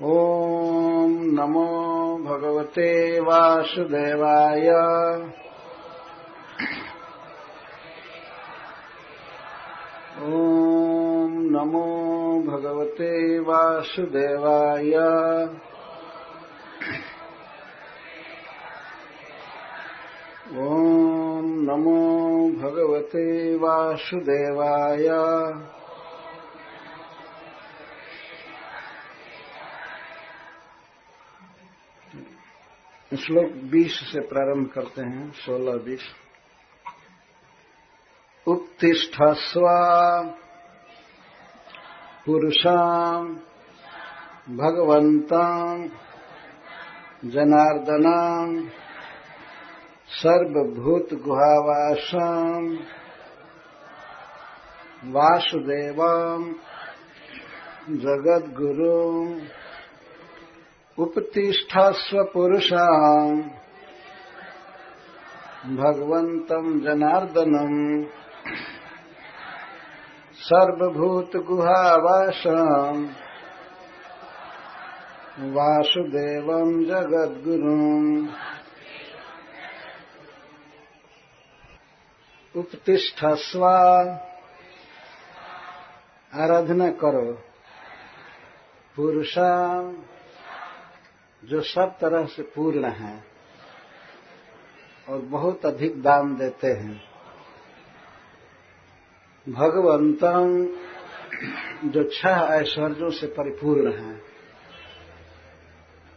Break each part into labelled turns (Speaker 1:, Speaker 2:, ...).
Speaker 1: ॐ नमो भगवते वासुदेवाय। ॐ नमो भगवते वासुदेवाय। ॐ नमो भगवते वासुदेवाय। श्लोक 20 से प्रारंभ करते हैं। 16-20। उत्तिष्ठस्व पुरुषां भगवन्तं जनार्दनं सर्वभूतगुहावासं वासुदेवं जगद्गुरुं उपतिष्ठस्व पुरुषां भगवन्तं जनार्दनं सर्वभूतगुहावासं वासुदेवं जगद्गुरुं। उपतिष्ठस्व, आराधना करो, पुरुषां, जो सब तरह से पूर्ण हैं और बहुत अधिक दान देते हैं, भगवंतं, जो 6 ऐश्वर्यों से परिपूर्ण हैं,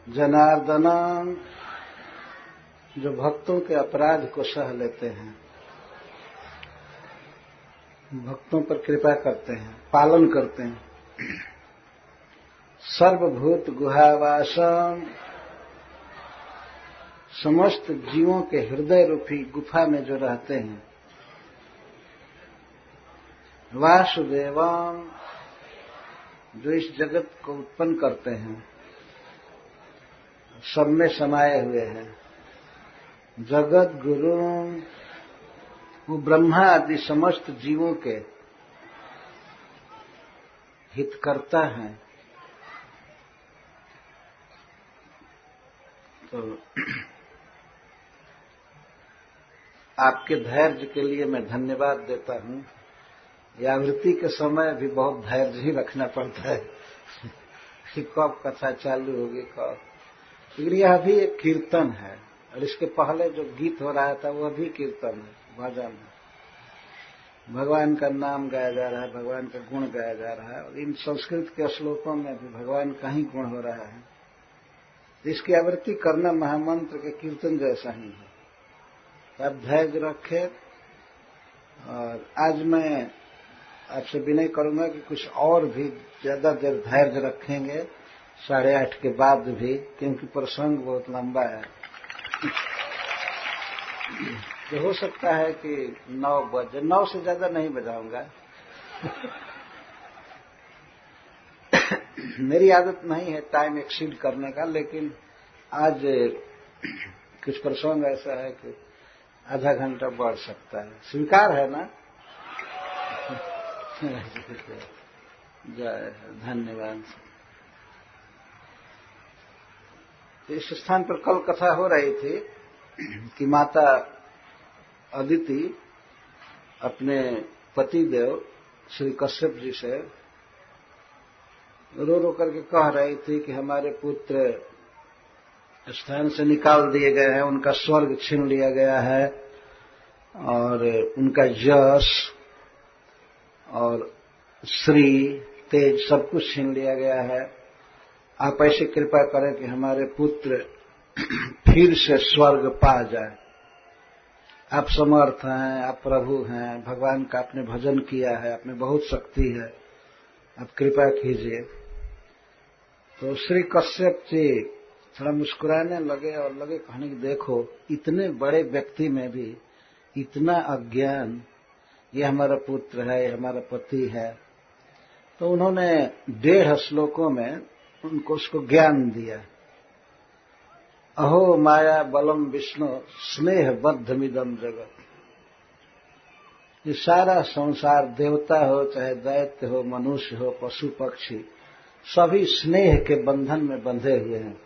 Speaker 1: जनार्दनं, जो भक्तों के अपराध को सह लेते हैं, भक्तों पर कृपा करते हैं, पालन करते हैं, सर्वभूत गुहावासम, समस्त जीवों के हृदय रूपी गुफा में जो रहते हैं, वासुदेवम, जो इस जगत को उत्पन्न करते हैं, सब में समाये हुए हैं, जगत गुरु, वो ब्रह्मा आदि समस्त जीवों के हितकर्ता हैं। तो आपके धैर्य के लिए मैं धन्यवाद देता हूं। आवृत्ति के समय भी बहुत धैर्य ही रखना पड़ता है कि कब कथा चालू होगी, कब। लेकिन यह भी एक कीर्तन है और इसके पहले जो गीत हो रहा था वह भी कीर्तन है, भजन है। भगवान का नाम गाया जा रहा है, भगवान का गुण गाया जा रहा है और इन संस्कृत के श्लोकों में भी भगवान का ही गुण हो रहा है। इसकी आवृत्ति करना महामंत्र के कीर्तन जैसा ही है। तो आप धैर्य रखें। और आज मैं आपसे विनय करूंगा कि कुछ और भी ज्यादा देर धैर्य रखेंगे, 8:30 के बाद भी, क्योंकि प्रसंग बहुत लंबा है। तो हो सकता है कि 9 बजे, 9 से ज्यादा नहीं बजाऊंगा। मेरी आदत नहीं है टाइम एक्सीड करने का, लेकिन आज कुछ प्रसंग ऐसा है कि आधा घंटा बढ़ सकता है। स्वीकार है ना? जय, धन्यवाद। इस स्थान पर कल कथा हो रही थी कि माता अदिति अपने पतिदेव श्री कश्यप जी से रो रो करके कह रही थी कि हमारे पुत्र स्थान से निकाल दिए गए हैं, उनका स्वर्ग छीन लिया गया है और उनका यश और श्री तेज सब कुछ छीन लिया गया है। आप ऐसी कृपा करें कि हमारे पुत्र फिर से स्वर्ग पा जाए। आप समर्थ हैं, आप प्रभु हैं, भगवान का आपने भजन किया है, आप में बहुत शक्ति है, आप कृपा कीजिए। तो श्री कश्यप जी थोड़ा मुस्कुराने लगे और लगे कहने की देखो, इतने बड़े व्यक्ति में भी इतना अज्ञान, ये हमारा पुत्र है, ये हमारा पति है। तो उन्होंने 1.5 श्लोकों में उनको उसको ज्ञान दिया। अहो माया बलम विष्णु स्नेह बद्धमिदम जगत। ये सारा संसार, देवता हो चाहे दैत्य हो, मनुष्य हो, पशु पक्षी, सभी स्नेह के बंधन में बंधे हुए हैं।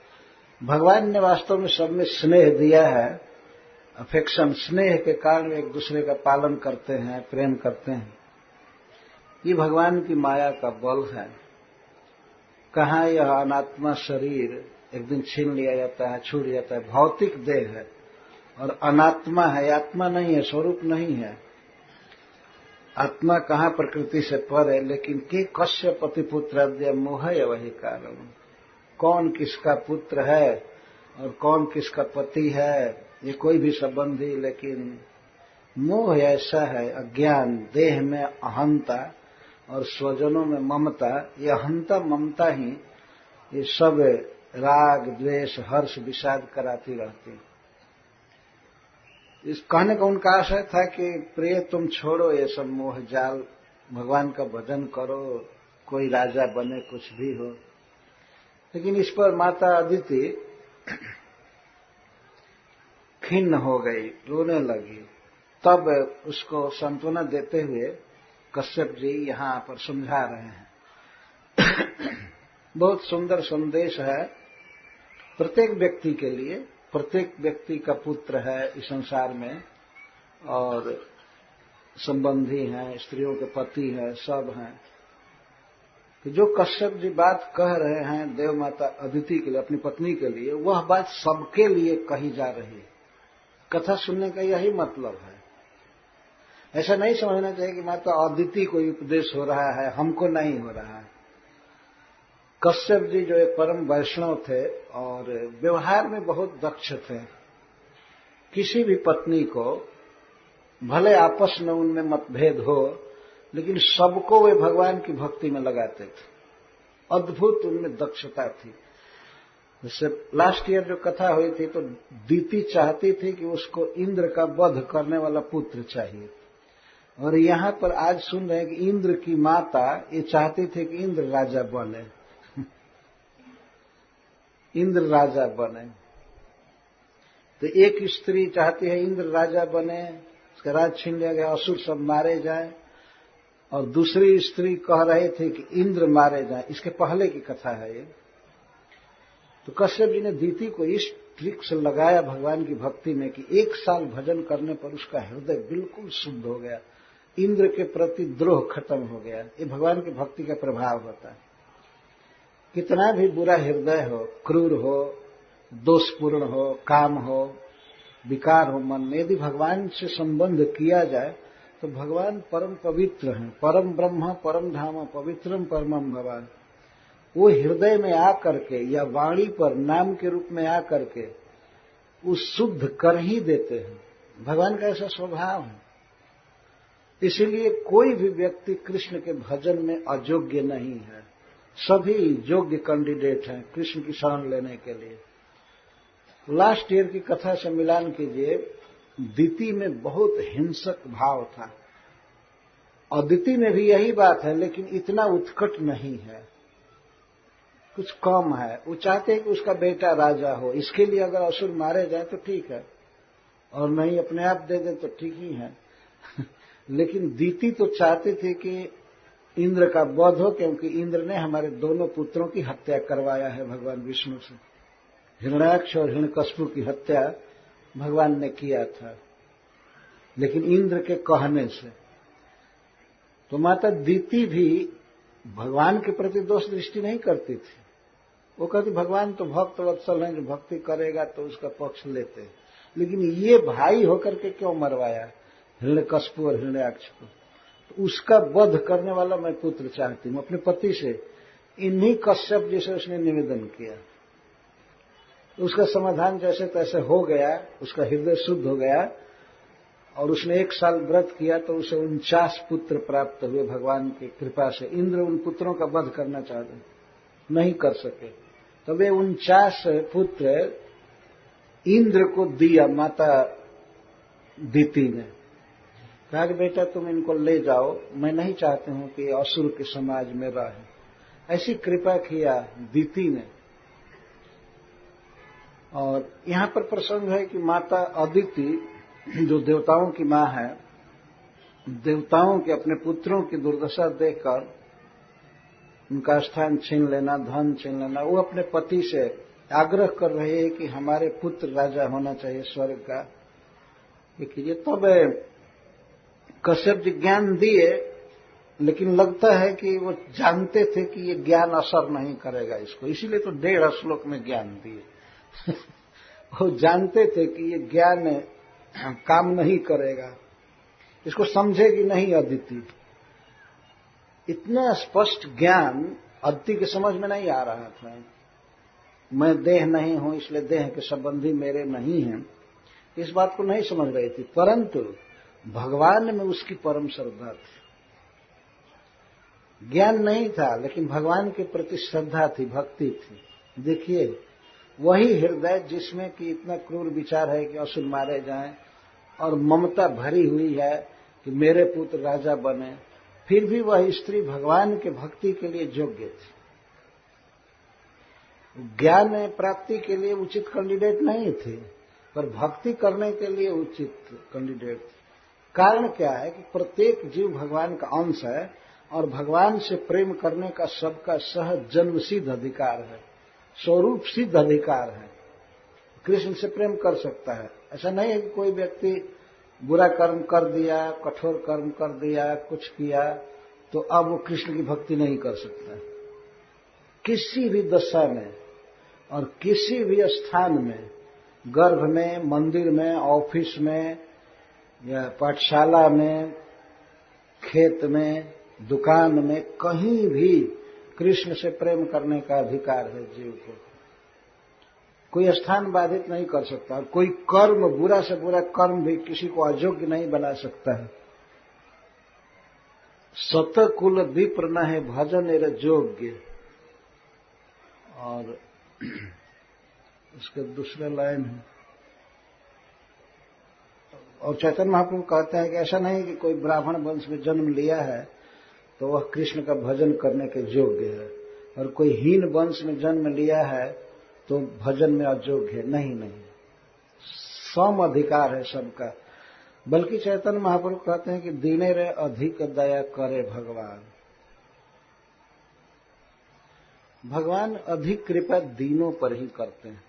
Speaker 1: भगवान ने वास्तव में सब में स्नेह दिया है, अफेक्शन, स्नेह के कारण एक दूसरे का पालन करते हैं, प्रेम करते हैं। ये भगवान की माया का बल है। कहाँ यह अनात्मा शरीर एक दिन छीन लिया जाता है, छूट जाता है, भौतिक देह है और अनात्मा है, आत्मा नहीं है, स्वरूप नहीं है। आत्मा कहाँ प्रकृति से पर है, लेकिन के कस्य पति पुत्र अद्य मोह है वही कारण। कौन किसका पुत्र है और कौन किसका पति है ये कोई भी संबंधी, लेकिन मोह ऐसा है, अज्ञान, देह में अहंता और स्वजनों में ममता। ये अहंता ममता ही ये सब राग द्वेष हर्ष विषाद कराती रहती। इस कहने का उनका आशय था कि प्रिय तुम छोड़ो ये सब मोह जाल, भगवान का भजन करो, कोई राजा बने, कुछ भी हो। लेकिन इस पर माता अदिति खिन्न हो गई, रोने लगी। तब उसको सांत्वना देते हुए कश्यप जी यहां पर समझा रहे हैं। बहुत सुंदर संदेश है प्रत्येक व्यक्ति के लिए। प्रत्येक व्यक्ति का पुत्र है इस संसार में, और संबंधी हैं, स्त्रियों के पति हैं, सब हैं। तो जो कश्यप जी बात कह रहे हैं देव माता अदिति के लिए, अपनी पत्नी के लिए, वह बात सबके लिए कही जा रही है। कथा सुनने का यही मतलब है। ऐसा नहीं समझना चाहिए कि माता अदिति को उपदेश हो रहा है, हमको नहीं हो रहा है। कश्यप जी जो एक परम वैष्णव थे और व्यवहार में बहुत दक्ष थे, किसी भी पत्नी को, भले आपस में उनमें मतभेद हो, लेकिन सबको वे भगवान की भक्ति में लगाते थे। अद्भुत उनमें दक्षता थी। जैसे लास्ट ईयर जो कथा हुई थी तो दीति चाहती थी कि उसको इंद्र का वध करने वाला पुत्र चाहिए, और यहां पर आज सुन रहे हैं कि इंद्र की माता ये चाहती थी कि इंद्र राजा बने। इंद्र राजा बने। तो एक स्त्री चाहती है इंद्र राजा बने, उसका राज छीन लिया गया, असुर सब मारे जाए, और दूसरी स्त्री कह रही थी कि इंद्र मारे जाए। इसके पहले की कथा है ये। तो कश्यप जी ने दीति को इस ट्रिक से लगाया भगवान की भक्ति में कि 1 साल भजन करने पर उसका हृदय बिल्कुल शुद्ध हो गया, इंद्र के प्रति द्रोह खत्म हो गया। ये भगवान की भक्ति का प्रभाव होता है। कितना भी बुरा हृदय हो, क्रूर हो, दोषपूर्ण हो, काम हो, विकार हो मन में, यदि भगवान से संबंध किया जाए तो भगवान परम पवित्र हैं। परम ब्रह्म परम धाम पवित्रम परमम भगवान। वो हृदय में आकर के या वाणी पर नाम के रूप में आकर के वो शुद्ध कर ही देते हैं। भगवान का ऐसा स्वभाव है। इसीलिए कोई भी व्यक्ति कृष्ण के भजन में अयोग्य नहीं है। सभी योग्य कैंडिडेट हैं कृष्ण की शरण लेने के लिए। लास्ट ईयर की कथा से मिलान कीजिए। दीति में बहुत हिंसक भाव था, अदिति में भी यही बात है, लेकिन इतना उत्कट नहीं है, कुछ कम है। वो चाहते हैं कि उसका बेटा राजा हो। इसके लिए अगर असुर मारे जाए तो ठीक है, और नहीं अपने आप दे दे तो ठीक ही है। लेकिन दीति तो चाहती थी कि इंद्र का वध हो, क्योंकि इंद्र ने हमारे दोनों पुत्रों की हत्या करवाया है भगवान विष्णु से। हिरण्याक्ष और हिरण्यकश्यप की हत्या भगवान ने किया था, लेकिन इंद्र के कहने से। तो माता दीति भी भगवान के प्रति दोष दृष्टि नहीं करती थी। वो कहती भगवान तो भक्त वत्सल हैं, जो भक्ति करेगा तो उसका पक्ष लेते हैं। लेकिन ये भाई होकर के क्यों मरवाया हिरण्यकश्यप और हिरण्याक्ष को? तो उसका वध करने वाला मैं पुत्र चाहती हूं अपने पति से। इन्हीं कश्यप जी से उसने निवेदन किया। उसका समाधान जैसे तैसे हो गया, उसका हृदय शुद्ध हो गया, और उसने 1 साल व्रत किया तो उसे 49 पुत्र प्राप्त हुए भगवान की कृपा से। इंद्र उन पुत्रों का वध करना चाहते, नहीं कर सके, तो वे 49 पुत्र इंद्र को दिया माता दीति ने। कहा कि बेटा तुम इनको ले जाओ, मैं नहीं चाहती हूं कि असुर के समाज में रहे। ऐसी कृपा किया दीति ने। और यहां पर प्रसंग है कि माता अदिति जो देवताओं की मां है, देवताओं के अपने पुत्रों की दुर्दशा देखकर उनका स्थान छीन लेना, धन छीन लेना। वो अपने पति से आग्रह कर रहे हैं कि हमारे पुत्र राजा होना चाहिए स्वर्ग का, ये कीजिए। तब कश्यप जी ज्ञान दिए, लेकिन लगता है कि वो जानते थे कि ये ज्ञान असर नहीं करेगा इसको, इसीलिए तो 1.5 श्लोक में ज्ञान दिए। वो जानते थे कि ये ज्ञान काम नहीं करेगा, इसको समझेगी नहीं अदिति। इतना स्पष्ट ज्ञान अदिति के समझ में नहीं आ रहा था। मैं देह नहीं हूं, इसलिए देह के संबंधी मेरे नहीं हैं, इस बात को नहीं समझ रही थी। परंतु भगवान में उसकी परम श्रद्धा थी। ज्ञान नहीं था, लेकिन भगवान के प्रति श्रद्धा थी, भक्ति थी। देखिए, वही हृदय जिसमें कि इतना क्रूर विचार है कि असुर मारे जाएं, और ममता भरी हुई है कि मेरे पुत्र राजा बने, फिर भी वह स्त्री भगवान के भक्ति के लिए योग्य थी। ज्ञान प्राप्ति के लिए उचित कैंडिडेट नहीं थी, पर भक्ति करने के लिए उचित कैंडिडेट थी। कारण क्या है कि प्रत्येक जीव भगवान का अंश है, और भगवान से प्रेम करने का सबका सहज जन्म सिद्ध अधिकार है, स्वरूप सिद्ध अधिकार है। कृष्ण से प्रेम कर सकता है। ऐसा नहीं है कि कोई व्यक्ति बुरा कर्म कर दिया, कठोर कर्म कर दिया, कुछ किया तो अब वो कृष्ण की भक्ति नहीं कर सकता। किसी भी दशा में और किसी भी स्थान में, गर्भ में, मंदिर में, ऑफिस में या पाठशाला में, खेत में, दुकान में, कहीं भी कृष्ण से प्रेम करने का अधिकार है जीव को। कोई स्थान बाधित नहीं कर सकता, और कोई कर्म, बुरा से बुरा कर्म भी किसी को अयोग्य नहीं बना सकता है। सतकुल विप्र न है भजन एर योग्य। और इसके दूसरे लाइन है, और चैतन्य महाप्रभु कहते हैं कि ऐसा नहीं कि कोई ब्राह्मण वंश में जन्म लिया है तो वह कृष्ण का भजन करने के योग्य है, और कोई हीन वंश में जन्म लिया है तो भजन में अयोग्य है। नहीं, सम अधिकार है सबका। बल्कि चैतन्य महाप्रभु कहते हैं कि दीने रे अधिक दया करे भगवान। भगवान अधिक कृपा दीनों पर ही करते हैं,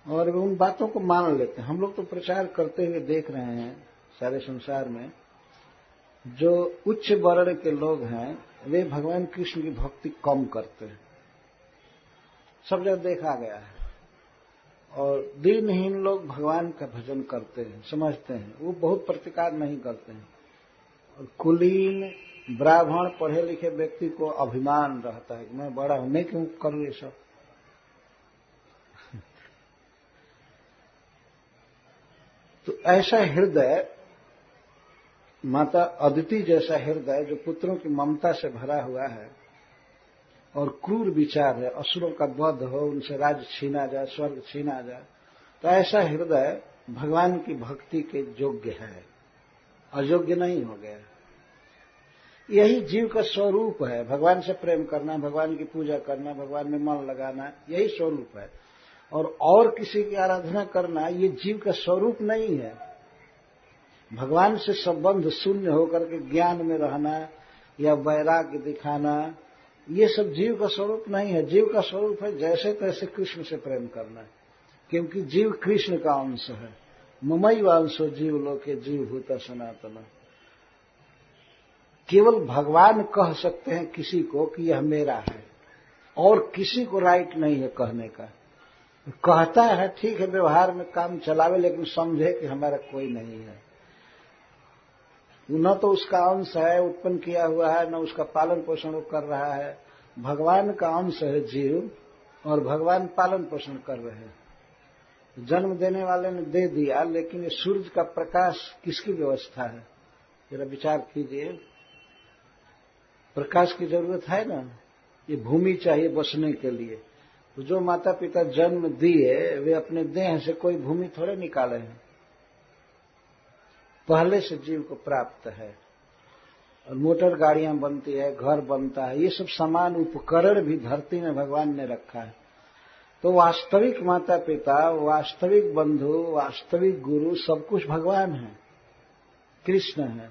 Speaker 1: और उन बातों को मान लेते हैं। हम लोग तो प्रचार करते हुए देख रहे हैं सारे संसार में, जो उच्च वर्ण के लोग हैं वे भगवान कृष्ण की भक्ति कम करते हैं, सब जगह देखा गया है। और दीनहीन लोग भगवान का भजन करते हैं, समझते हैं, वो बहुत प्रतिकार नहीं करते हैं। और कुलीन ब्राह्मण पढ़े लिखे व्यक्ति को अभिमान रहता है कि मैं बड़ा हूं, मैं क्यों करूं ये सब। तो ऐसा हृदय, माता अदिति जैसा हृदय जो पुत्रों की ममता से भरा हुआ है और क्रूर विचार है, असुरों का वध हो, उनसे राज्य छीना जाए, स्वर्ग छीना जाए, तो ऐसा हृदय भगवान की भक्ति के योग्य है, अयोग्य नहीं हो गया। यही जीव का स्वरूप है, भगवान से प्रेम करना, भगवान की पूजा करना, भगवान में मन लगाना, यही स्वरूप है। और किसी की आराधना करना ये जीव का स्वरूप नहीं है। भगवान से संबंध शून्य होकर के ज्ञान में रहना या वैराग्य दिखाना, ये सब जीव का स्वरूप नहीं है। जीव का स्वरूप है जैसे तैसे कृष्ण से प्रेम करना, क्योंकि जीव कृष्ण का अंश है। ममैव अंशो जीव लोके जीवभूत सनातन। केवल भगवान कह सकते हैं किसी को कि यह मेरा है, और किसी को राइट नहीं है कहने का। कहता है ठीक है, व्यवहार में काम चलावे, लेकिन समझे कि हमारा कोई नहीं है। न तो उसका अंश है, उत्पन्न किया हुआ है, न उसका पालन पोषण वो कर रहा है। भगवान का अंश है जीव, और भगवान पालन पोषण कर रहे हैं। जन्म देने वाले ने दे दिया, लेकिन ये सूर्य का प्रकाश किसकी व्यवस्था है, जरा विचार कीजिए। प्रकाश की जरूरत है ना, ये भूमि चाहिए बसने के लिए। तो जो माता पिता जन्म दिए वे अपने देह से कोई भूमि थोड़े निकाले हैं, पहले से जीव को प्राप्त है। और मोटर गाड़ियां बनती है, घर बनता है, ये सब सामान उपकरण भी धरती में भगवान ने रखा है। तो वास्तविक माता पिता, वास्तविक बंधु, वास्तविक गुरु सब कुछ भगवान है, कृष्ण है।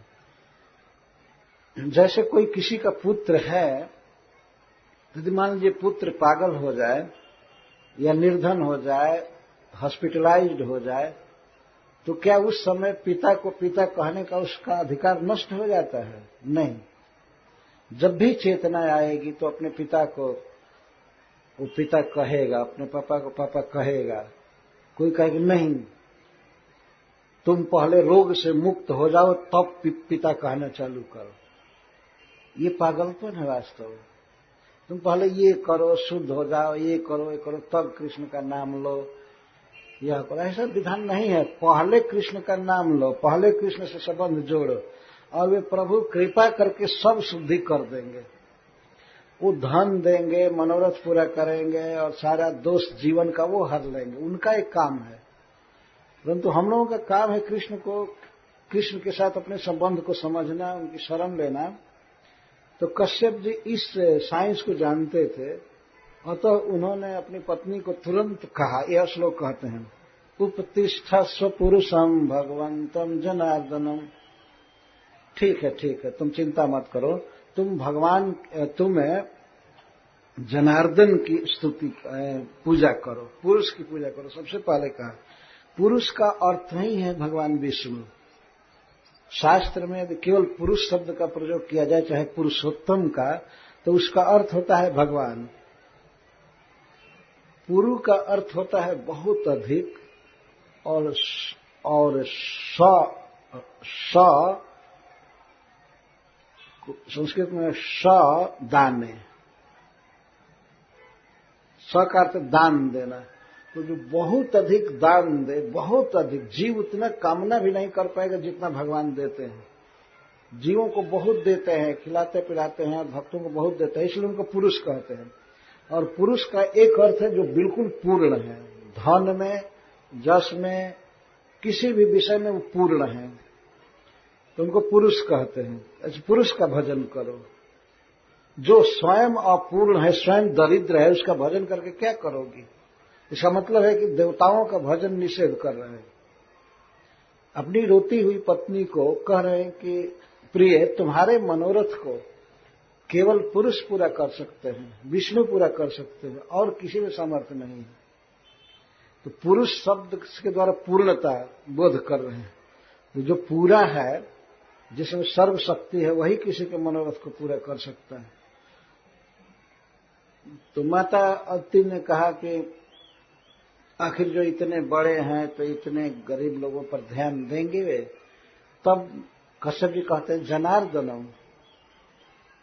Speaker 1: जैसे कोई किसी का पुत्र है यदि मान लीजिए पुत्र पागल हो जाए या निर्धन हो जाए, हॉस्पिटलाइज्ड हो जाए, तो क्या उस समय पिता को पिता कहने का उसका अधिकार नष्ट हो जाता है? नहीं। जब भी चेतना आएगी तो अपने पिता को वो पिता कहेगा, अपने पापा को पापा कहेगा। कोई कहेगा नहीं, तुम पहले रोग से मुक्त हो जाओ तब पिता कहना चालू करो। ये पागलपन है वास्तव में। तुम पहले ये करो, शुद्ध हो जाओ, ये करो, तब कृष्ण का नाम लो, यह करो। ऐसा विधान नहीं है। पहले कृष्ण का नाम लो, पहले कृष्ण से संबंध जोड़ो, और वे प्रभु कृपा करके सब शुद्धि कर देंगे। वो धन देंगे, मनोरथ पूरा करेंगे, और सारा दोष जीवन का वो हर लेंगे। उनका एक काम है। परंतु हम लोगों का काम है कृष्ण के साथ अपने संबंध को समझना, उनकी शरण लेना। तो कश्यप जी इस साइंस को जानते थे, अतः उन्होंने अपनी पत्नी को तुरंत कहा, यह श्लोक कहते हैं, उपतिष्ठस्व पुरुषम भगवंतम जनार्दनम। ठीक है, तुम चिंता मत करो, तुम्हें जनार्दन की स्तुति पूजा करो, पुरुष की पूजा करो। सबसे पहले कहा, पुरुष का अर्थ नहीं है भगवान विष्णु। शास्त्र में यदि केवल पुरुष शब्द का प्रयोग किया जाए, चाहे पुरुषोत्तम का, तो उसका अर्थ होता है भगवान। पुरु का अर्थ होता है बहुत अधिक, और संस्कृत में दाने, का अर्थ दान देना। तो जो बहुत अधिक दान दे, बहुत अधिक, जीव उतना कामना भी नहीं कर पाएगा जितना भगवान देते हैं। जीवों को बहुत देते हैं, खिलाते पिलाते हैं, और भक्तों को बहुत देते हैं, इसलिए उनको पुरुष कहते हैं। और पुरुष का एक अर्थ है जो बिल्कुल पूर्ण है, धन में, जस में, किसी भी विषय में वो पूर्ण है, तो उनको पुरुष कहते हैं। अच्छा, पुरुष का भजन करो। जो स्वयं अपूर्ण है, स्वयं दरिद्र है, उसका भजन करके क्या करोगी? इसका मतलब है कि देवताओं का भजन निषेध कर रहे हैं। अपनी रोती हुई पत्नी को कह रहे हैं कि प्रिय, तुम्हारे मनोरथ को केवल पुरुष पूरा कर सकते हैं, विष्णु पूरा कर सकते हैं, और किसी में सामर्थ्य नहीं है। तो पुरुष शब्द के द्वारा पूर्णता बोध कर रहे हैं। तो जो पूरा है, जिसमें सर्वशक्ति है, वही किसी के मनोरथ को पूरा कर सकता है। तो माता अदिति ने कहा कि आखिर जो इतने बड़े हैं तो इतने गरीब लोगों पर ध्यान देंगे वे? तब कश्यप जी कहते हैं जनार्दनम,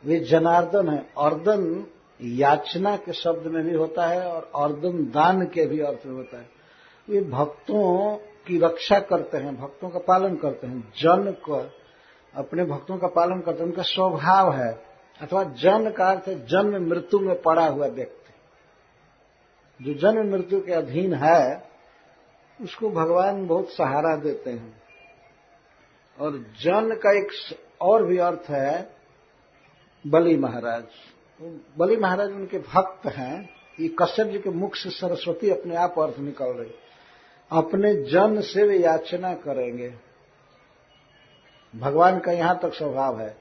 Speaker 1: वे जनार्दन है। अर्दन याचना के शब्द में भी होता है और अर्दन दान के भी अर्थ में होता है। वे भक्तों की रक्षा करते हैं, भक्तों का पालन करते हैं, जन को अपने भक्तों का पालन करते हैं, उनका स्वभाव है। अथवा जन का अर्थ है जन्म मृत्यु में पड़ा हुआ व्यक्ति। जो जन्म मृत्यु के अधीन है, उसको भगवान बहुत सहारा देते हैं। और जन का एक और भी अर्थ है बलि महाराज। बलि महाराज उनके भक्त हैं। ये कश्यप जी के मुख से सरस्वती अपने आप अर्थ निकल रही। अपने जन से वे याचना करेंगे। भगवान का यहां तक स्वभाव है।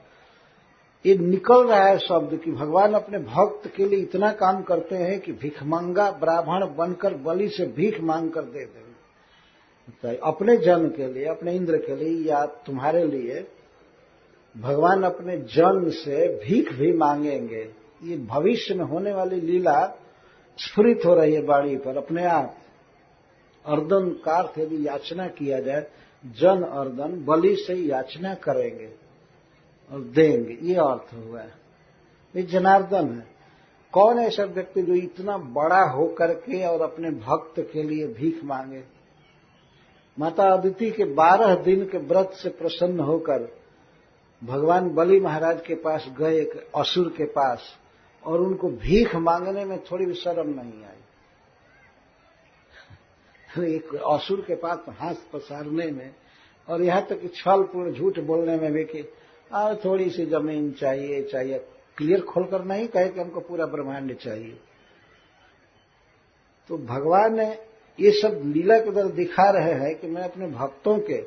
Speaker 1: ये निकल रहा है शब्द कि भगवान अपने भक्त के लिए इतना काम करते हैं कि भिखमंगा ब्राह्मण बनकर बलि से भीख मांग कर दे देंगे। अपने जन के लिए, अपने इंद्र के लिए या तुम्हारे लिए भगवान अपने जन से भीख भी मांगेंगे। ये भविष्य में होने वाली लीला स्फुरित हो रही है वाणी पर अपने आप। अर्दन का अर्थ यदि याचना किया जाए, जन अर्दन, बलि से याचना करेंगे और देंगे, ये अर्थ हुआ है। ये जनार्दन है। कौन ऐसा व्यक्ति जो इतना बड़ा होकर के और अपने भक्त के लिए भीख मांगे? माता अदिति के 12 दिन के व्रत से प्रसन्न होकर भगवान बलि महाराज के पास गए, एक असुर के पास, और उनको भीख मांगने में थोड़ी भी शर्म नहीं आई। एक असुर के पास हाथ पसारने में, और यहां तक कि छलपूर्ण झूठ बोलने में भी कि थोड़ी सी जमीन चाहिए, क्लियर खोलकर नहीं कहे कि हमको पूरा ब्रह्मांड चाहिए। तो भगवान ने ये सब लीला के द्वारा दिखा रहे हैं कि मैं अपने भक्तों के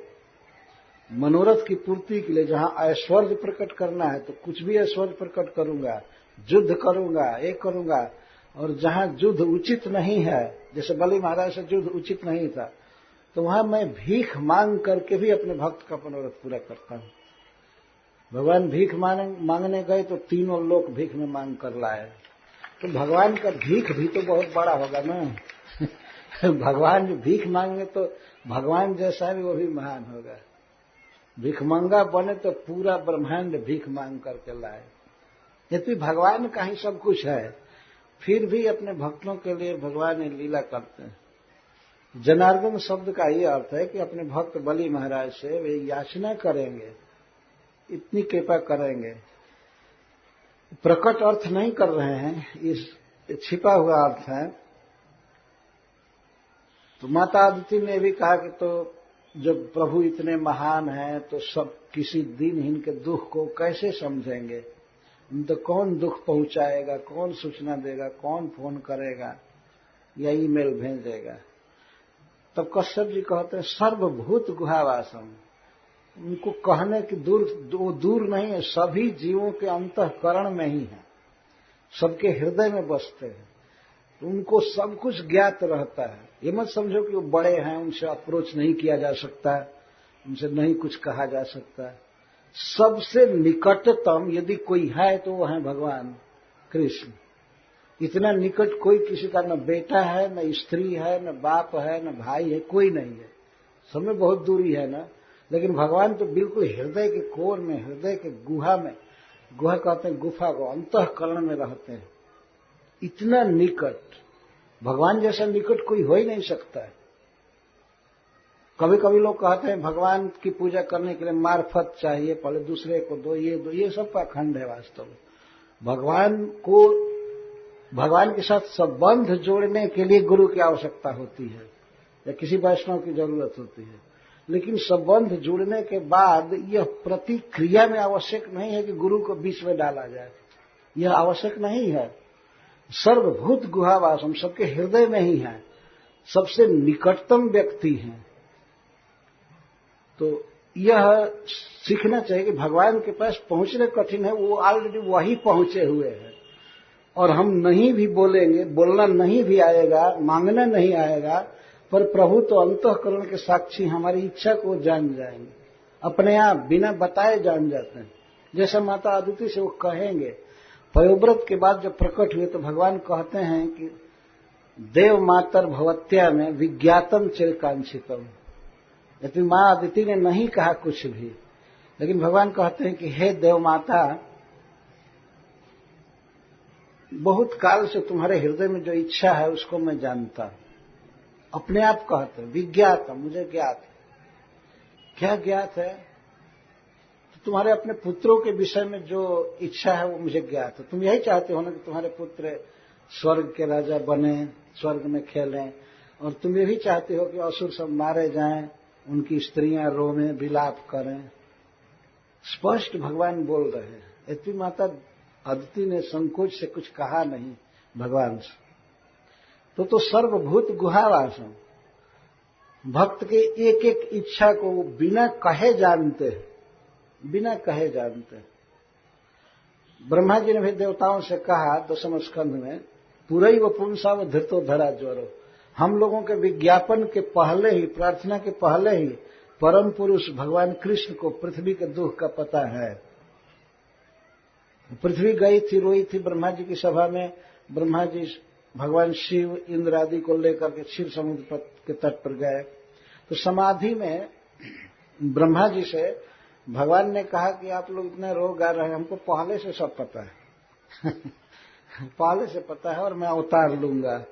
Speaker 1: मनोरथ की पूर्ति के लिए जहां ऐश्वर्य प्रकट करना है तो कुछ भी ऐश्वर्य प्रकट करूंगा, युद्ध करूंगा, ये करूंगा। और जहां युद्ध उचित नहीं है, जैसे बलि महाराज से युद्ध उचित नहीं था, तो वहां मैं भीख मांग करके भी अपने भक्त का मनोरथ पूरा करता हूं। भगवान भीख मांगने गए तो तीनों लोग भीख में मांग कर लाए। तो भगवान का भीख भी तो बहुत बड़ा होगा ना। भगवान जो भीख मांगे तो भगवान जैसा भी वो भी महान होगा। भिखमंगा बने तो पूरा ब्रह्मांड भीख मांग करके लाए। यद्यपि भगवान का ही सब कुछ है, फिर भी अपने भक्तों के लिए भगवान ये लीला करते हैं। जनार्दन शब्द का ये अर्थ है कि अपने भक्त बलि महाराज से वे याचना करेंगे, इतनी कृपा करेंगे। प्रकट अर्थ नहीं कर रहे हैं, इस छिपा हुआ अर्थ है। तो माता अदिति ने भी कहा कि तो जब प्रभु इतने महान हैं तो सब किसी दिन इनके दुख को कैसे समझेंगे? तो कौन दुख पहुंचाएगा, कौन सूचना देगा, कौन फोन करेगा या ईमेल भेजेगा? तब कश्यप जी कहते हैं सर्वभूत गुहावासम। उनको कहने की दूर नहीं है, सभी जीवों के अंतःकरण में ही है, सबके हृदय में बसते हैं। उनको सब कुछ ज्ञात रहता है। ये मत समझो कि वो बड़े हैं, उनसे अप्रोच नहीं किया जा सकता, उनसे नहीं कुछ कहा जा सकता। सबसे निकटतम यदि कोई है तो वो है भगवान कृष्ण। इतना निकट कोई किसी का न बेटा है, न स्त्री है, न बाप है, न भाई है, कोई नहीं है। सब में बहुत दूरी है ना, लेकिन भगवान तो बिल्कुल हृदय के कोर में, हृदय के गुहा में, गुहा कहते हैं गुफा को, अंतःकरण में रहते हैं। इतना निकट, भगवान जैसा निकट कोई हो ही नहीं सकता है। कभी कभी लोग कहते हैं भगवान की पूजा करने के लिए मार्फत चाहिए, पहले दूसरे को दो, ये सब पाखंड है। वास्तव में भगवान के साथ संबंध जोड़ने के लिए गुरु की आवश्यकता होती है या किसी वैष्णव की जरूरत होती है, लेकिन संबंध जुड़ने के बाद यह प्रतिक्रिया में आवश्यक नहीं है कि गुरु को बीच में डाला जाए, यह आवश्यक नहीं है। सर्वभूत गुहावास, हम सबके हृदय में ही है, सबसे निकटतम व्यक्ति हैं। तो यह सीखना चाहिए कि भगवान के पास पहुंचना कठिन है, वो ऑलरेडी वही पहुंचे हुए हैं। और हम नहीं भी बोलेंगे, बोलना नहीं भी आएगा, मांगना नहीं आएगा, पर प्रभु तो अंतःकरण के साक्षी हमारी इच्छा को जान जाएंगे, अपने आप बिना बताए जान जाते हैं। जैसा माता अदिति से वो कहेंगे, पयोव्रत के बाद जब प्रकट हुए तो भगवान कहते हैं कि देव मातर भवत्या में विज्ञातम चिरकांक्षितम। यदि माँ अदिति ने नहीं कहा कुछ भी, लेकिन भगवान कहते हैं कि हे देव माता, बहुत काल से तुम्हारे हृदय में जो इच्छा है उसको मैं जानता हूं। अपने आप कहते हैं विज्ञातम, मुझे ज्ञात है। क्या ज्ञात है? तो तुम्हारे अपने पुत्रों के विषय में जो इच्छा है वो मुझे ज्ञात है। तुम यही चाहते हो ना कि तुम्हारे पुत्र स्वर्ग के राजा बने, स्वर्ग में खेलें, और तुम ये भी चाहते हो कि असुर सब मारे जाएं, उनकी स्त्रियां रोवें, विलाप करें। स्पष्ट भगवान बोल रहे हैं। यद्यपि माता अदिति ने संकोच से कुछ कहा नहीं भगवान से। तो सर्वभूत गुहावासम, भक्त के एक एक इच्छा को वो बिना कहे जानते हैं, बिना कहे जानते हैं। ब्रह्मा जी ने भी देवताओं से कहा दशम स्कंध में, पूरई व पुंसा व धृतो धरा ज्वरो। हम लोगों के विज्ञापन के पहले ही, प्रार्थना के पहले ही परम पुरुष भगवान कृष्ण को पृथ्वी के दुख का पता है। पृथ्वी गई थी, रोई थी ब्रह्मा जी की सभा में। ब्रह्मा जी भगवान शिव, इंद्र आदि को लेकर के क्षीर समुद्र के तट पर गए। तो समाधि में ब्रह्मा जी से भगवान ने कहा कि आप लोग इतना रो गा रहे हैं, हमको पहले से सब पता है। पहले से पता है और मैं अवतार लूंगा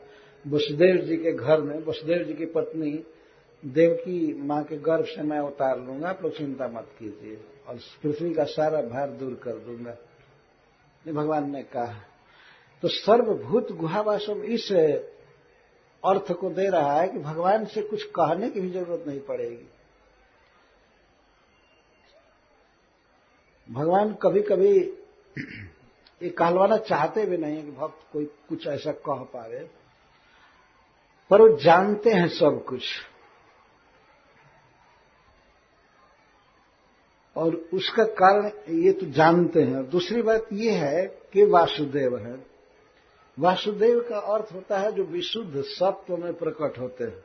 Speaker 1: वसुदेव जी के घर में। वसुदेव जी की पत्नी देवकी माँ के गर्भ से मैं अवतार लूंगा, आप लोग चिंता मत कीजिए, और पृथ्वी का सारा भार दूर कर दूंगा, ये भगवान ने कहा। तो सर्वभूत गुहावासम इस अर्थ को दे रहा है कि भगवान से कुछ कहने की भी जरूरत नहीं पड़ेगी। भगवान कभी कभी ये कहलवाना चाहते भी नहीं कि भक्त कोई कुछ ऐसा कह पावे, पर वो जानते हैं सब कुछ। और उसका कारण ये तो जानते हैं। दूसरी बात ये है कि वासुदेव है। वासुदेव का अर्थ होता है जो विशुद्ध सत्व में प्रकट होते हैं,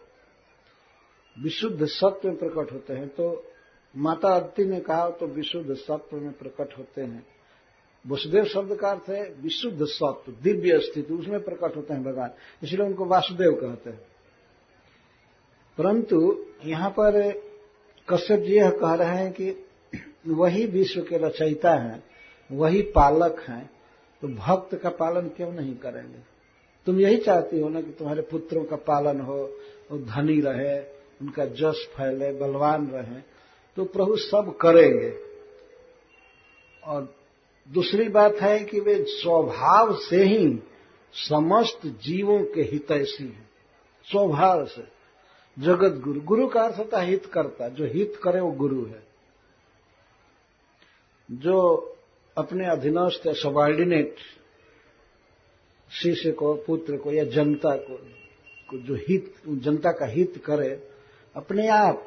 Speaker 1: विशुद्ध सत्व में प्रकट होते हैं। तो माता अदिति ने कहा तो विशुद्ध सत्व में प्रकट होते हैं। वसुदेव शब्द का अर्थ है विशुद्ध सत्व, दिव्य स्थिति, उसमें प्रकट होते हैं भगवान, इसलिए उनको वासुदेव कहते हैं। परंतु यहां पर कश्यप जी यह कह रहे हैं कि वही विश्व के रचयिता हैं, वही पालक हैं, तो भक्त का पालन क्यों नहीं करेंगे? तुम यही चाहती हो ना कि तुम्हारे पुत्रों का पालन हो, वो धनी रहे, उनका जस फैले, बलवान रहे, तो प्रभु सब करेंगे। और दूसरी बात है कि वे स्वभाव से ही समस्त जीवों के हितैषी हैं, स्वभाव से। जगत गुरु, गुरु का अर्थ होता है हित करता, जो हित करे वो गुरु है। जो अपने अधीनस्थ या सबॉर्डिनेट शिष्य को, पुत्र को या जनता को जो हित, जनता का हित करे, अपने आप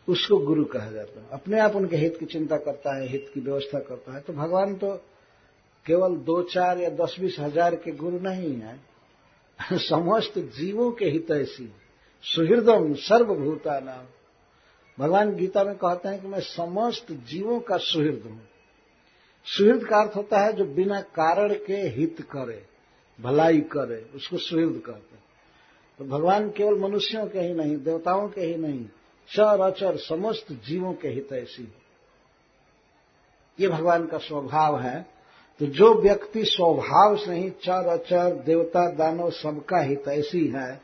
Speaker 1: उसको गुरु कहा जाता है। अपने आप उनके हित की चिंता करता है, हित की व्यवस्था करता है। तो भगवान तो केवल 2-4 या 10-20 हजार के गुरु नहीं है, समस्त जीवों के हितैषी, सुहृदम सर्वभूतानां। भगवान गीता में कहते हैं कि मैं समस्त जीवों का सुहृद हूं। सुहृद का अर्थ होता है जो बिना कारण के हित करे, भलाई करे, उसको सुहृद कहते हैं। तो भगवान केवल मनुष्यों के ही नहीं, देवताओं के ही नहीं, चर अचर समस्त जीवों के हितैषी, ये भगवान का स्वभाव है। तो जो व्यक्ति स्वभाव से ही चर अचर देवता दानव सबका हितैषी है,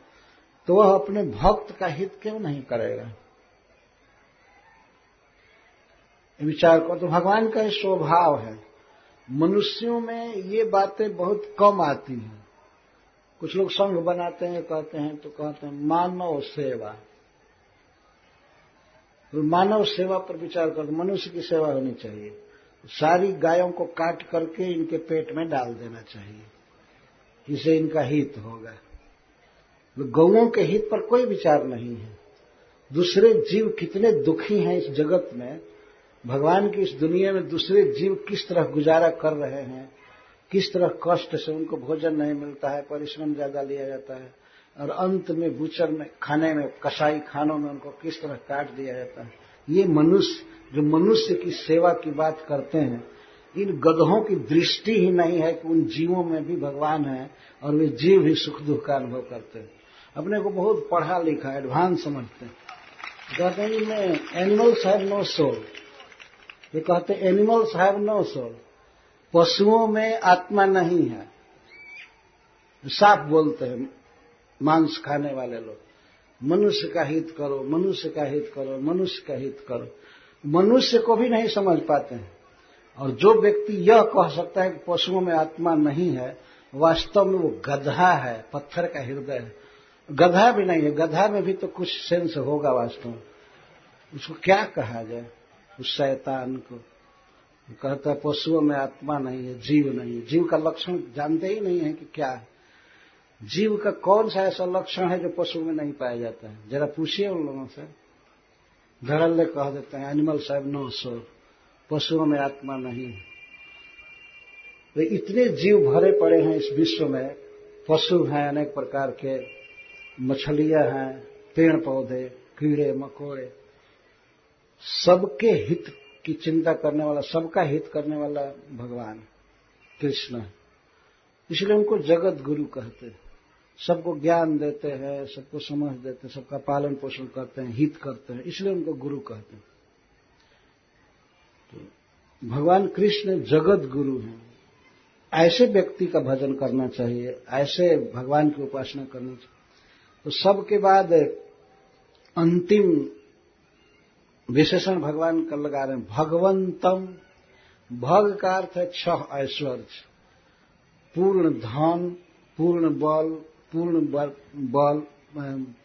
Speaker 1: तो वह अपने भक्त का हित क्यों नहीं करेगा? विचार करो। तो भगवान का ये स्वभाव है। मनुष्यों में ये बातें बहुत कम आती हैं। कुछ लोग संघ बनाते हैं, कहते हैं, तो कहते हैं मानव सेवा। तो मानव सेवा पर विचार करो, मनुष्य की सेवा होनी चाहिए। सारी गायों को काट करके इनके पेट में डाल देना चाहिए, इससे इनका हित होगा। गौओं के हित पर कोई विचार नहीं है। दूसरे जीव कितने दुखी हैं इस जगत में, भगवान की इस दुनिया में दूसरे जीव किस तरह गुजारा कर रहे हैं, किस तरह कष्ट से उनको भोजन नहीं मिलता है, परिश्रम ज्यादा लिया जाता है, और अंत में बूचर में खाने में, कसाई खानों में उनको किस तरह काट दिया जाता है। ये मनुष्य जो मनुष्य की सेवा की बात करते हैं, इन गधों की दृष्टि ही नहीं है कि उन जीवों में भी भगवान है और वे जीव भी सुख दुख का अनुभव करते हैं। अपने को बहुत पढ़ा लिखा एडवांस समझते हैं। कहते हैं इनमें एनिमल्स हैव नो सोल, ये कहते हैं एनिमल्स हैव नो सोल, पशुओं में आत्मा नहीं है। साफ बोलते हैं मांस खाने वाले लोग, मनुष्य का हित करो, मनुष्य का हित करो, मनुष्य का हित करो। मनुष्य को भी नहीं समझ पाते हैं। और जो व्यक्ति यह कह सकता है कि पशुओं में आत्मा नहीं है, वास्तव में वो गधा है, पत्थर का हृदय है। गधा भी नहीं है, गधा में भी तो कुछ सेंस होगा वास्तव में। उसको क्या कहा जाए उस शैतान को? कहता है पशुओं में आत्मा नहीं है, जीव नहीं है। जीव का लक्षण जानते ही नहीं है कि क्या है। जीव का कौन सा ऐसा लक्षण है जो पशु में नहीं पाया जाता है? जरा पूछिए उन लोगों से। धड़ल्ले कह देते हैं एनिमल्स हैव नो सोल, पशुओं में आत्मा नहीं है। वे इतने जीव भरे पड़े हैं इस विश्व में, पशु हैं अनेक प्रकार के, मछलियां हैं, पेड़ पौधे, कीड़े मकोड़े, सबके हित की चिंता करने वाला, सबका हित करने वाला भगवान कृष्ण है। इसलिए उनको जगत गुरु कहते हैं। सबको ज्ञान देते हैं, सबको समझ देते हैं, सबका पालन पोषण करते हैं, हित करते हैं, इसलिए उनको गुरु कहते हैं। तो भगवान कृष्ण जगत गुरु हैं। ऐसे व्यक्ति का भजन करना चाहिए, ऐसे भगवान की उपासना करनी चाहिए। तो सबके बाद अंतिम विशेषण भगवान का लगा रहे हैं भगवंतम। भग का अर्थ है 6 ऐश्वर्य, पूर्ण धन, पूर्ण बल,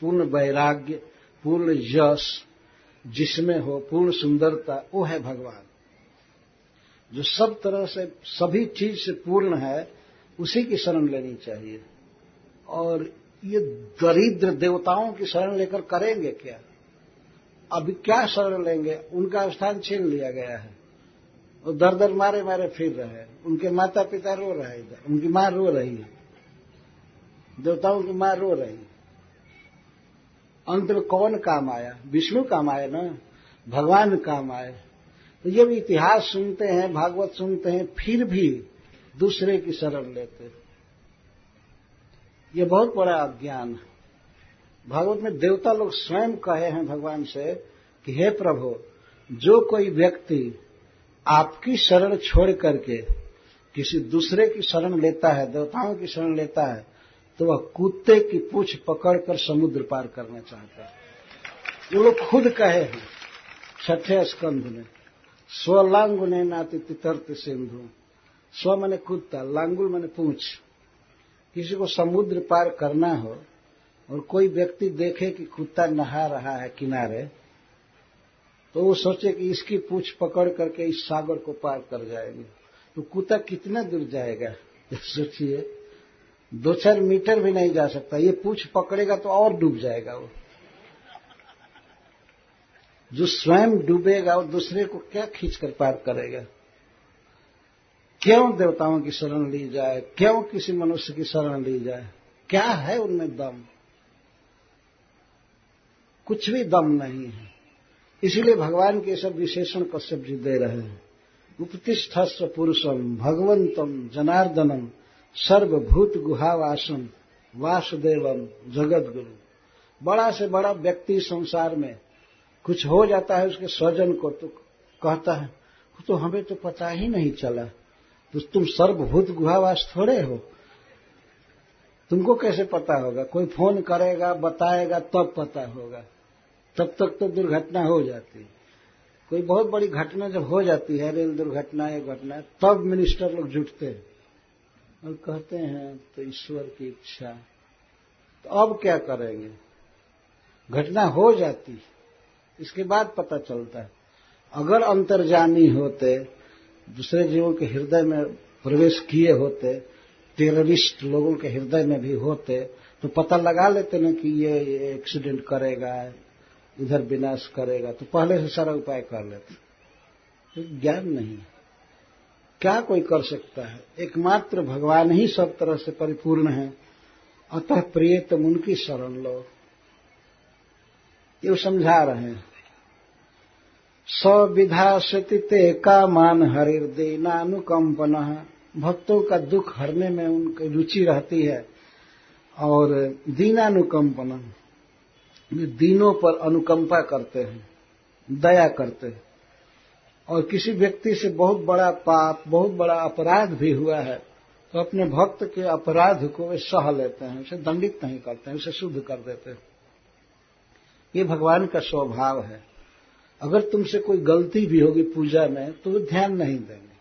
Speaker 1: पूर्ण वैराग्य, पूर्ण यश जिसमें हो, पूर्ण सुंदरता, वो है भगवान। जो सब तरह से सभी चीज से पूर्ण है, उसी की शरण लेनी चाहिए। और ये दरिद्र देवताओं की शरण लेकर करेंगे क्या? अभी क्या शरण लेंगे, उनका स्थान छीन लिया गया है। वो दर दर मारे मारे फिर रहे हैं। उनके माता पिता रो रहे हैं, इधर उनकी मां रो रही है, देवताओं की मां रो रही है। अंत में कौन काम आया? विष्णु काम आए ना, भगवान काम आए। तो ये भी इतिहास सुनते हैं, भागवत सुनते हैं, फिर भी दूसरे की शरण लेते। ये बहुत बड़ा अज्ञान है। भागवत में देवता लोग स्वयं कहे हैं भगवान से कि हे प्रभु, जो कोई व्यक्ति आपकी शरण छोड़ करके किसी दूसरे की शरण लेता है, देवताओं की शरण लेता है, तो वह कुत्ते की पूंछ पकड़कर समुद्र पार करना चाहता है। वो लोग खुद कहे हैं 6ठे स्कंध में, स्वलांगुने नाति तितर्त सिंधु। स्व माने कुत्ता, लांगुल माने पूंछ। किसी को समुद्र पार करना हो और कोई व्यक्ति देखे कि कुत्ता नहा रहा है किनारे, तो वो सोचे कि इसकी पूंछ पकड़ करके इस सागर को पार कर जाएंगे। तो कुत्ता कितना दूर जाएगा सोचिए, 2-4 मीटर भी नहीं जा सकता। ये पूंछ पकड़ेगा तो और डूब जाएगा। वो जो स्वयं डूबेगा वो दूसरे को क्या खींचकर पार करेगा? क्यों देवताओं की शरण ली जाए? क्यों किसी मनुष्य की शरण ली जाए? क्या है उनमें दम? कुछ भी दम नहीं है। इसीलिए भगवान के सब विशेषण कश्यप जी दे रहे हैं। उपतिष्ठस्व पुरुषम भगवंतम जनार्दनम सर्वभूत गुहावासम वासुदेवम जगद्गुरु। बड़ा से बड़ा व्यक्ति संसार में कुछ हो जाता है उसके स्वजन को, तो कहता है तो हमें तो पता ही नहीं चला। तो तुम सर्वभूत गुहावास थोड़े हो, तुमको कैसे पता होगा? कोई फोन करेगा, बताएगा, तब पता होगा। तब तक तो दुर्घटना हो जाती है। कोई बहुत बड़ी घटना जब हो जाती है, रेल दुर्घटना या घटना, तब मिनिस्टर लोग जुटते हैं और कहते हैं तो ईश्वर की इच्छा। तो अब क्या करेंगे? घटना हो जाती, इसके बाद पता चलता है। अगर अंतर्जामी होते, दूसरे जीवों के हृदय में प्रवेश किए होते, टेररिस्ट लोगों के हृदय में भी होते, तो पता लगा लेते ना कि ये एक्सीडेंट करेगा, इधर विनाश करेगा, तो पहले से सारा उपाय कर लेते। तो ज्ञान नहीं, क्या कोई कर सकता है? एकमात्र भगवान ही सब तरह से परिपूर्ण है। अतः प्रियतम उनकी शरण लो, ये समझा रहे हैं। सविधास्यति ते कामान हरिर्दीनानुकंपन। भक्तों का दुख हरने में उनकी रुचि रहती है। और दीनानुकंपन, दीनों पर अनुकंपा करते हैं, दया करते हैं। और किसी व्यक्ति से बहुत बड़ा पाप, बहुत बड़ा अपराध भी हुआ है, तो अपने भक्त के अपराध को वे सह लेते हैं, उसे दंडित नहीं करते हैं, उसे शुद्ध कर देते हैं। ये भगवान का स्वभाव है। अगर तुमसे कोई गलती भी होगी पूजा में तो वो ध्यान नहीं देंगे।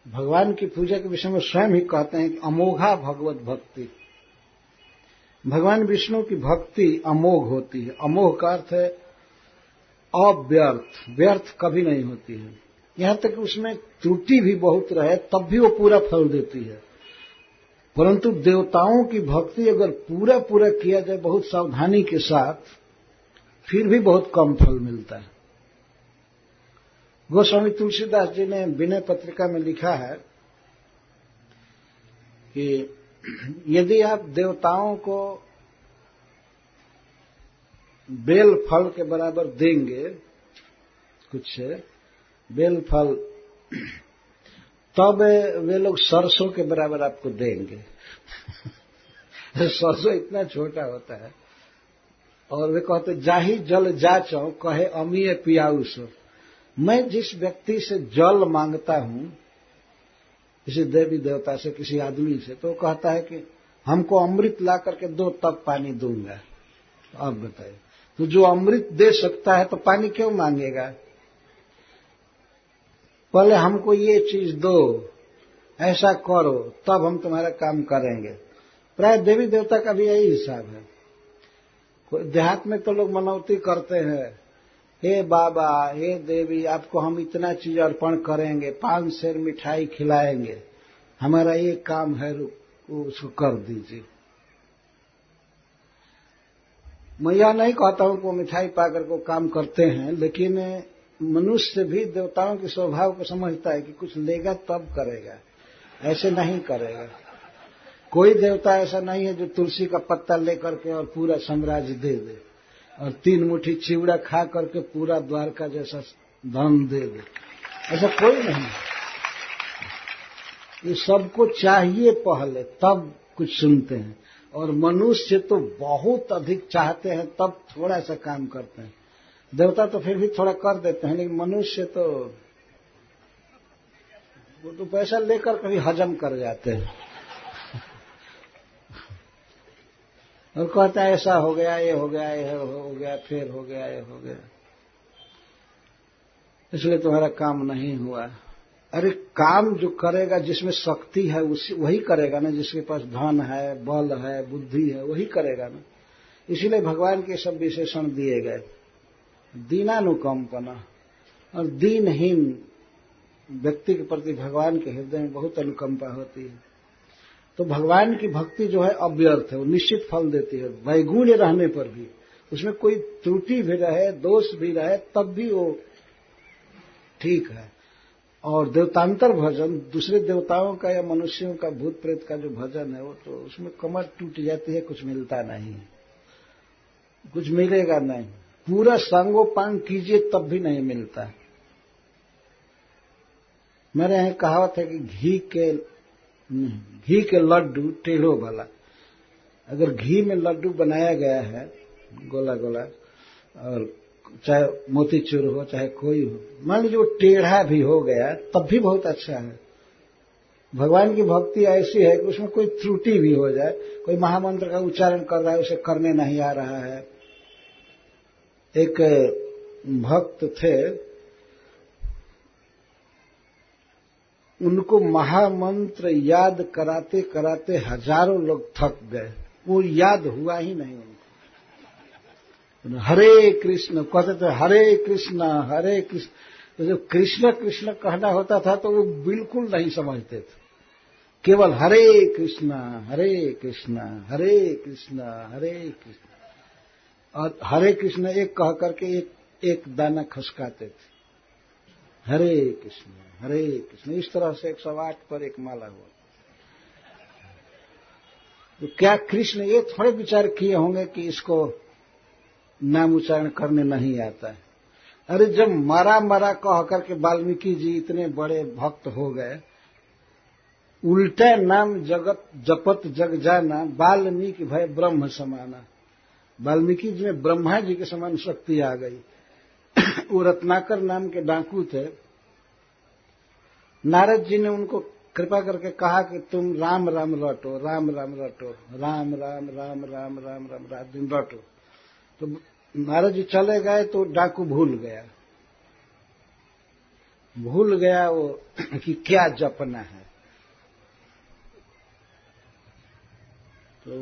Speaker 1: भगवान की पूजा के विषय में स्वयं ही कहते हैं कि अमोघा भगवत भक्ति। भगवान विष्णु की भक्ति अमोघ होती है। अमोघ का अर्थ है अव्यर्थ, व्यर्थ कभी नहीं होती है। यहां तक कि उसमें त्रुटि भी बहुत रहे तब भी वो पूरा फल देती है। परंतु देवताओं की भक्ति अगर पूरा पूरा किया जाए बहुत सावधानी के साथ, फिर भी बहुत कम फल मिलता है। गोस्वामी तुलसीदास जी ने विनय पत्रिका में लिखा है कि यदि आप देवताओं को बेल फल के बराबर देंगे, कुछ बेल फल, तब वे लोग सरसों के बराबर आपको देंगे। सरसों इतना छोटा होता है। और वे कहते जाहि जल जाचो कहे अमीय पियाऊ सो। मैं जिस व्यक्ति से जल मांगता हूं, किसी देवी देवता से, किसी आदमी से, तो कहता है कि हमको अमृत ला करके दो तब पानी दूंगा। अब बताइए, तो जो अमृत दे सकता है तो पानी क्यों मांगेगा? पहले हमको ये चीज दो, ऐसा करो, तब हम तुम्हारा काम करेंगे। प्राय देवी देवता का भी यही हिसाब है। देहात में तो लोग मनौती करते हैं, हे बाबा, हे देवी, आपको हम इतना चीज अर्पण करेंगे, 5 सेर मिठाई खिलाएंगे, हमारा ये काम है, उसको कर दीजिए। मैं यह नहीं कहता हूं कि वो मिठाई पाकर को काम करते हैं, लेकिन मनुष्य भी देवताओं के स्वभाव को समझता है कि कुछ लेगा तब करेगा, ऐसे नहीं करेगा। कोई देवता ऐसा नहीं है जो तुलसी का पत्ता लेकर के और पूरा साम्राज्य दे दे और 3 मुट्ठी चिवड़ा खा करके पूरा द्वारका जैसा धन दे दे, ऐसा कोई नहीं। ये सबको चाहिए पहले, तब कुछ सुनते हैं। और मनुष्य तो बहुत अधिक चाहते हैं तब थोड़ा सा काम करते हैं। देवता तो फिर भी थोड़ा कर देते हैं, लेकिन मनुष्य तो वो तो पैसा लेकर कभी हजम कर जाते हैं और कहता है ऐसा हो गया, ये हो गया, ये हो गया, फिर हो गया, ये हो गया, इसलिए तुम्हारा काम नहीं हुआ। अरे काम जो करेगा, जिसमें शक्ति है वही करेगा ना, जिसके पास धन है, बल है, बुद्धि है, वही करेगा ना। इसीलिए भगवान के सब विशेषण दिए गए। दीनानुकंपना, और दीनहीन व्यक्ति के प्रति भगवान के हृदय में बहुत अनुकंपा होती है। तो भगवान की भक्ति जो है अव्यर्थ है, वो निश्चित फल देती है। वैगुण्य रहने पर भी, उसमें कोई त्रुटि भी रहे, दोष भी रहे, तब भी वो ठीक है। और देवतांतर भजन, दूसरे देवताओं का या मनुष्यों का, भूत प्रेत का जो भजन है, वो तो उसमें कमर टूट जाती है, कुछ मिलता नहीं, कुछ मिलेगा नहीं। पूरा सांगोपांग कीजिए तब भी नहीं मिलता। मेरे यहाँ कहावत है कि घी के लड्डू टेढ़ो भला। अगर घी में लड्डू बनाया गया है गोला गोला, और चाहे मोतीचूर हो चाहे कोई हो, मान लीजिए वो टेढ़ा भी हो गया तब भी बहुत अच्छा है। भगवान की भक्ति ऐसी है कि उसमें कोई त्रुटि भी हो जाए, कोई महामंत्र का उच्चारण कर रहा है, उसे करने नहीं आ रहा है। एक भक्त थे, उनको महामंत्र याद कराते कराते हजारों लोग थक गए, वो याद हुआ ही नहीं उनको। हरे कृष्ण कहते थे, हरे कृष्ण हरे कृष्ण। तो जब कृष्ण कृष्ण कहना होता था तो वो बिल्कुल नहीं समझते थे, केवल हरे कृष्ण हरे कृष्ण हरे कृष्ण हरे कृष्ण, और हरे कृष्ण एक कह करके एक दाना खसकाते थे, हरे कृष्ण हरे कृष्ण। इस तरह से 108 पर एक माला हुआ। तो क्या कृष्ण ये थोड़े विचार किए होंगे कि इसको नाम उच्चारण करने नहीं आता है? अरे जब मरा मरा कह करके वाल्मीकि जी इतने बड़े भक्त हो गए, उल्टा नाम जगत जपत जग जाना, वाल्मीकि भय ब्रह्म समाना। वाल्मीकि जी में ब्रह्मा जी के समान शक्ति आ गई। वो रत्नाकर नाम के डाकू थे। नारद जी ने उनको कृपा करके कहा कि तुम राम राम रटो, राम राम रटो, राम राम राम राम राम राम रात दिन रटो। तो नारद जी चले गए तो डाकू भूल गया वो कि क्या जपना है। तो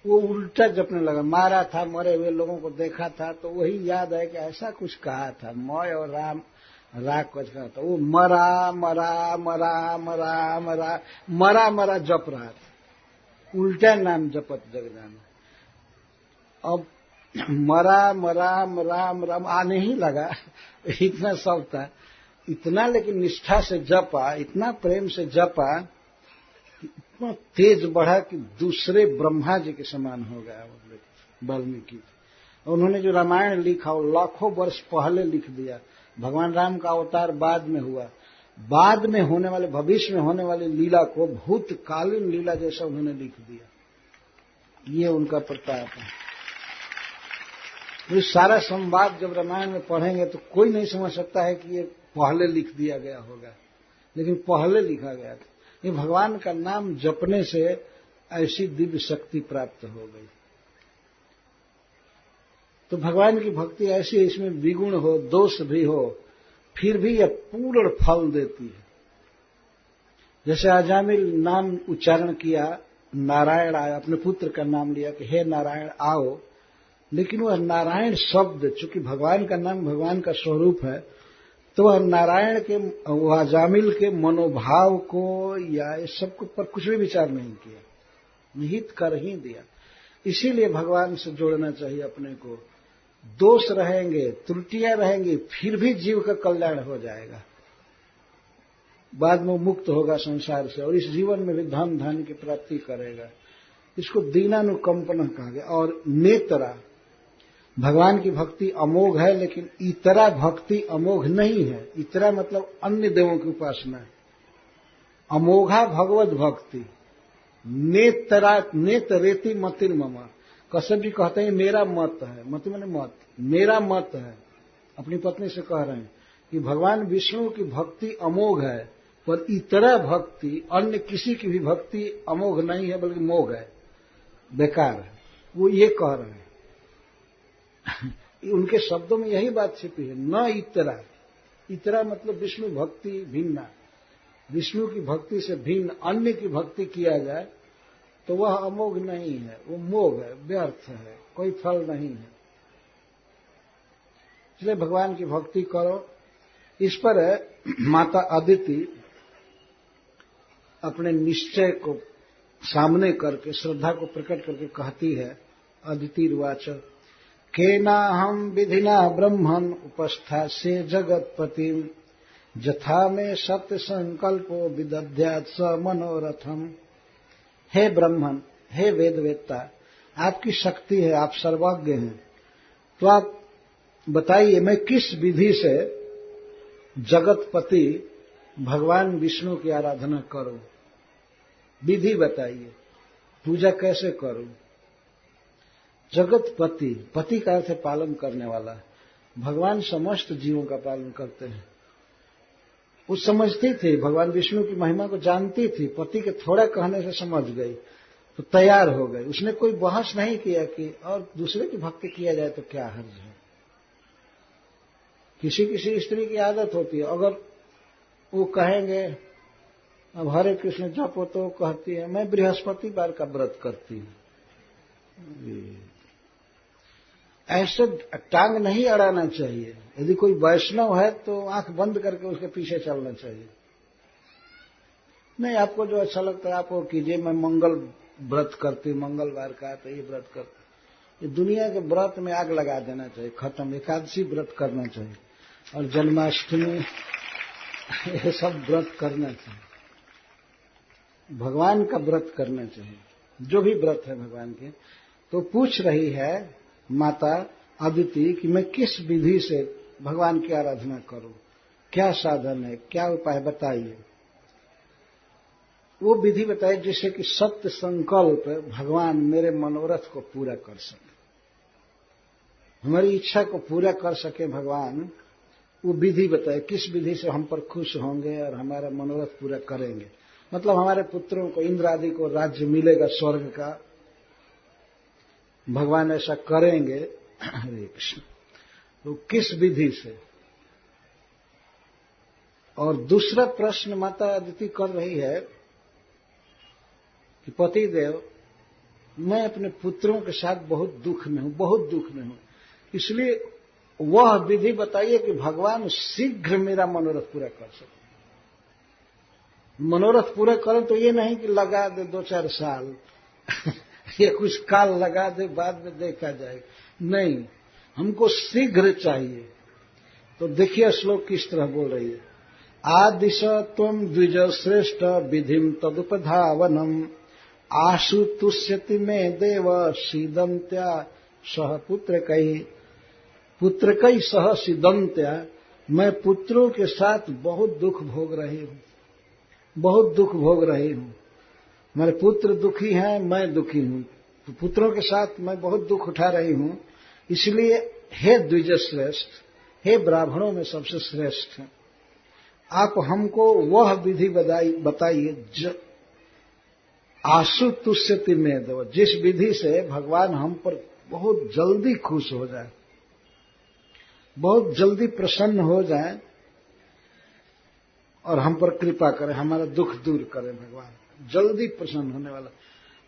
Speaker 1: वो उल्टा जपने लगा। मारा था, मरे हुए लोगों को देखा था, तो वही याद है कि ऐसा कुछ कहा था, मय और राम रा कुछ कहा था। वो मरा मरा मरा मरा मरा मरा मरा जप रहा था, उल्टा नाम जपत जग जाना। अब मरा मरा राम राम आने ही लगा, इतना सब था, इतना लेकिन निष्ठा से जपा, इतना प्रेम से जपा, इतना तेज बढ़ा कि दूसरे ब्रह्मा जी के समान हो गया वाल्मीकि। उन्होंने जो रामायण लिखा वो लाखों वर्ष पहले लिख दिया। भगवान राम का अवतार बाद में हुआ, बाद में होने वाले, भविष्य में होने वाली लीला को भूतकालीन लीला जैसा उन्होंने लिख दिया। ये उनका प्रताप है। ये सारा संवाद जब रामायण में पढ़ेंगे तो कोई नहीं समझ सकता है कि ये पहले लिख दिया गया होगा, लेकिन पहले लिखा गया था। ये भगवान का नाम जपने से ऐसी दिव्य शक्ति प्राप्त हो गई। तो भगवान की भक्ति ऐसी है, इसमें विगुण हो, दोष भी हो, फिर भी यह पूर्ण फल देती है। जैसे अजामिल नाम उच्चारण किया, नारायण आया, अपने पुत्र का नाम लिया कि हे नारायण आओ, लेकिन वह नारायण शब्द, चूंकि भगवान का नाम भगवान का स्वरूप है, तो वह नारायण के, वह अजामिल के मनोभाव को या इस सब पर कुछ भी विचार नहीं किया, निहित कर ही दिया। इसीलिए भगवान से जोड़ना चाहिए अपने को। दोष रहेंगे, त्रुटियां रहेंगी, फिर भी जीव का कल्याण हो जाएगा। बाद में मुक्त होगा संसार से और इस जीवन में भी धन धन की प्राप्ति करेगा। इसको दीनानुकंपन कहा गया। और नेतरा, भगवान की भक्ति अमोघ है, लेकिन इतरा भक्ति अमोघ नहीं है। इतरा मतलब अन्य देवों की उपासना। अमोघा भगवत भक्ति। नेतरा, नेतरेति मतिर ममा। कश्यप जी कहते हैं मेरा मत है, मत माने मत, मेरा मत है। अपनी पत्नी से कह रहे हैं कि भगवान विष्णु की भक्ति अमोघ है, पर इतरा भक्ति, अन्य किसी की भी भक्ति अमोघ नहीं है, बल्कि मोघ है, बेकार है। वो ये कह रहे हैं। उनके शब्दों में यही बात छिपी है। न इतरा, इतरा मतलब विष्णु भक्ति भिन्ना, विष्णु की भक्ति से भिन्न अन्य की भक्ति किया जाए तो वह अमोघ नहीं है, वो मोघ है, व्यर्थ है, कोई फल नहीं है। इसलिए भगवान की भक्ति करो। इस पर माता अदिति अपने निश्चय को सामने करके, श्रद्धा को प्रकट करके कहती है, अदितिर्वाच केनाहं विधिना ब्रह्मन् उपस्थास्ये जगत्पतिम् जथा में सत्य संकल्पो विदध्यात् स मनोरथम। हे ब्रह्मन, हे वेदवेत्ता, आपकी शक्ति है, आप सर्वज्ञ हैं, तो आप बताइए मैं किस विधि से जगतपति भगवान विष्णु की आराधना करूं। विधि बताइए, पूजा कैसे करूं। जगतपति, पति का अर्थ है पालन करने वाला। भगवान समस्त जीवों का पालन करते हैं। वो समझती थी, भगवान विष्णु की महिमा को जानती थी, पति के थोड़ा कहने से समझ गई तो तैयार हो गई। उसने कोई बहस नहीं किया कि और दूसरे की भक्ति किया जाए तो क्या हर्ज है। किसी किसी स्त्री की आदत होती है, अगर वो कहेंगे अब हरे कृष्ण जपो, तो कहती है मैं बृहस्पतिवार का व्रत करती हूं। ऐसे टांग नहीं अड़ाना चाहिए। यदि कोई वैष्णव है तो आंख बंद करके उसके पीछे चलना चाहिए। नहीं, आपको जो अच्छा लगता है आप वो कीजिए। मैं मंगल व्रत करती हूं, मंगलवार का तो ये व्रत करती। ये दुनिया के व्रत में आग लगा देना चाहिए, खत्म। एकादशी व्रत करना चाहिए और जन्माष्टमी, ये सब व्रत करना चाहिए। भगवान का व्रत करना चाहिए, जो भी व्रत है भगवान के। तो पूछ रही है माता अदिति कि मैं किस विधि से भगवान की आराधना करूं, क्या साधन है, क्या उपाय बताइए। वो विधि बताइए जिससे कि सत्य संकल्प भगवान मेरे मनोरथ को पूरा कर सके, हमारी इच्छा को पूरा कर सके भगवान। वो विधि बताए, किस विधि से हम पर खुश होंगे और हमारा मनोरथ पूरा करेंगे। मतलब हमारे पुत्रों को, इंद्र आदि को राज्य मिलेगा स्वर्ग का, भगवान ऐसा करेंगे। हरे कृष्ण। तो किस विधि से। और दूसरा प्रश्न माता अदिति कर रही है कि पतिदेव, मैं अपने पुत्रों के साथ बहुत दुख में हूं, बहुत दुख में हूं, इसलिए वह विधि बताइए कि भगवान शीघ्र मेरा मनोरथ पूरा कर सके। मनोरथ पूरा करें तो ये नहीं कि लगा दे 2-4 साल ये कुछ काल लगा दे, बाद में देखा जाएगा। नहीं, हमको शीघ्र चाहिए। तो देखिए श्लोक किस तरह बोल रही है। आदिश त्वं द्विज श्रेष्ठ विधिम तदुपधावनम आशु तुष्यति में देव सीदंत्या सह पुत्रकै सह सीदंत्या। मैं पुत्रों के साथ बहुत दुख भोग रही हूं, बहुत दुख भोग रही हूं। मेरे पुत्र दुखी हैं, मैं दुखी हूं, तो पुत्रों के साथ मैं बहुत दुख उठा रही हूं। इसलिए हे द्विज श्रेष्ठ, हे ब्राह्मणों में सबसे श्रेष्ठ, आप हमको वह विधि बताइए आशु तुष्यति में देव, जिस विधि से भगवान हम पर बहुत जल्दी खुश हो जाए, बहुत जल्दी प्रसन्न हो जाए और हम पर कृपा करें, हमारा दुख दूर करें। भगवान जल्दी प्रसन्न होने वाला।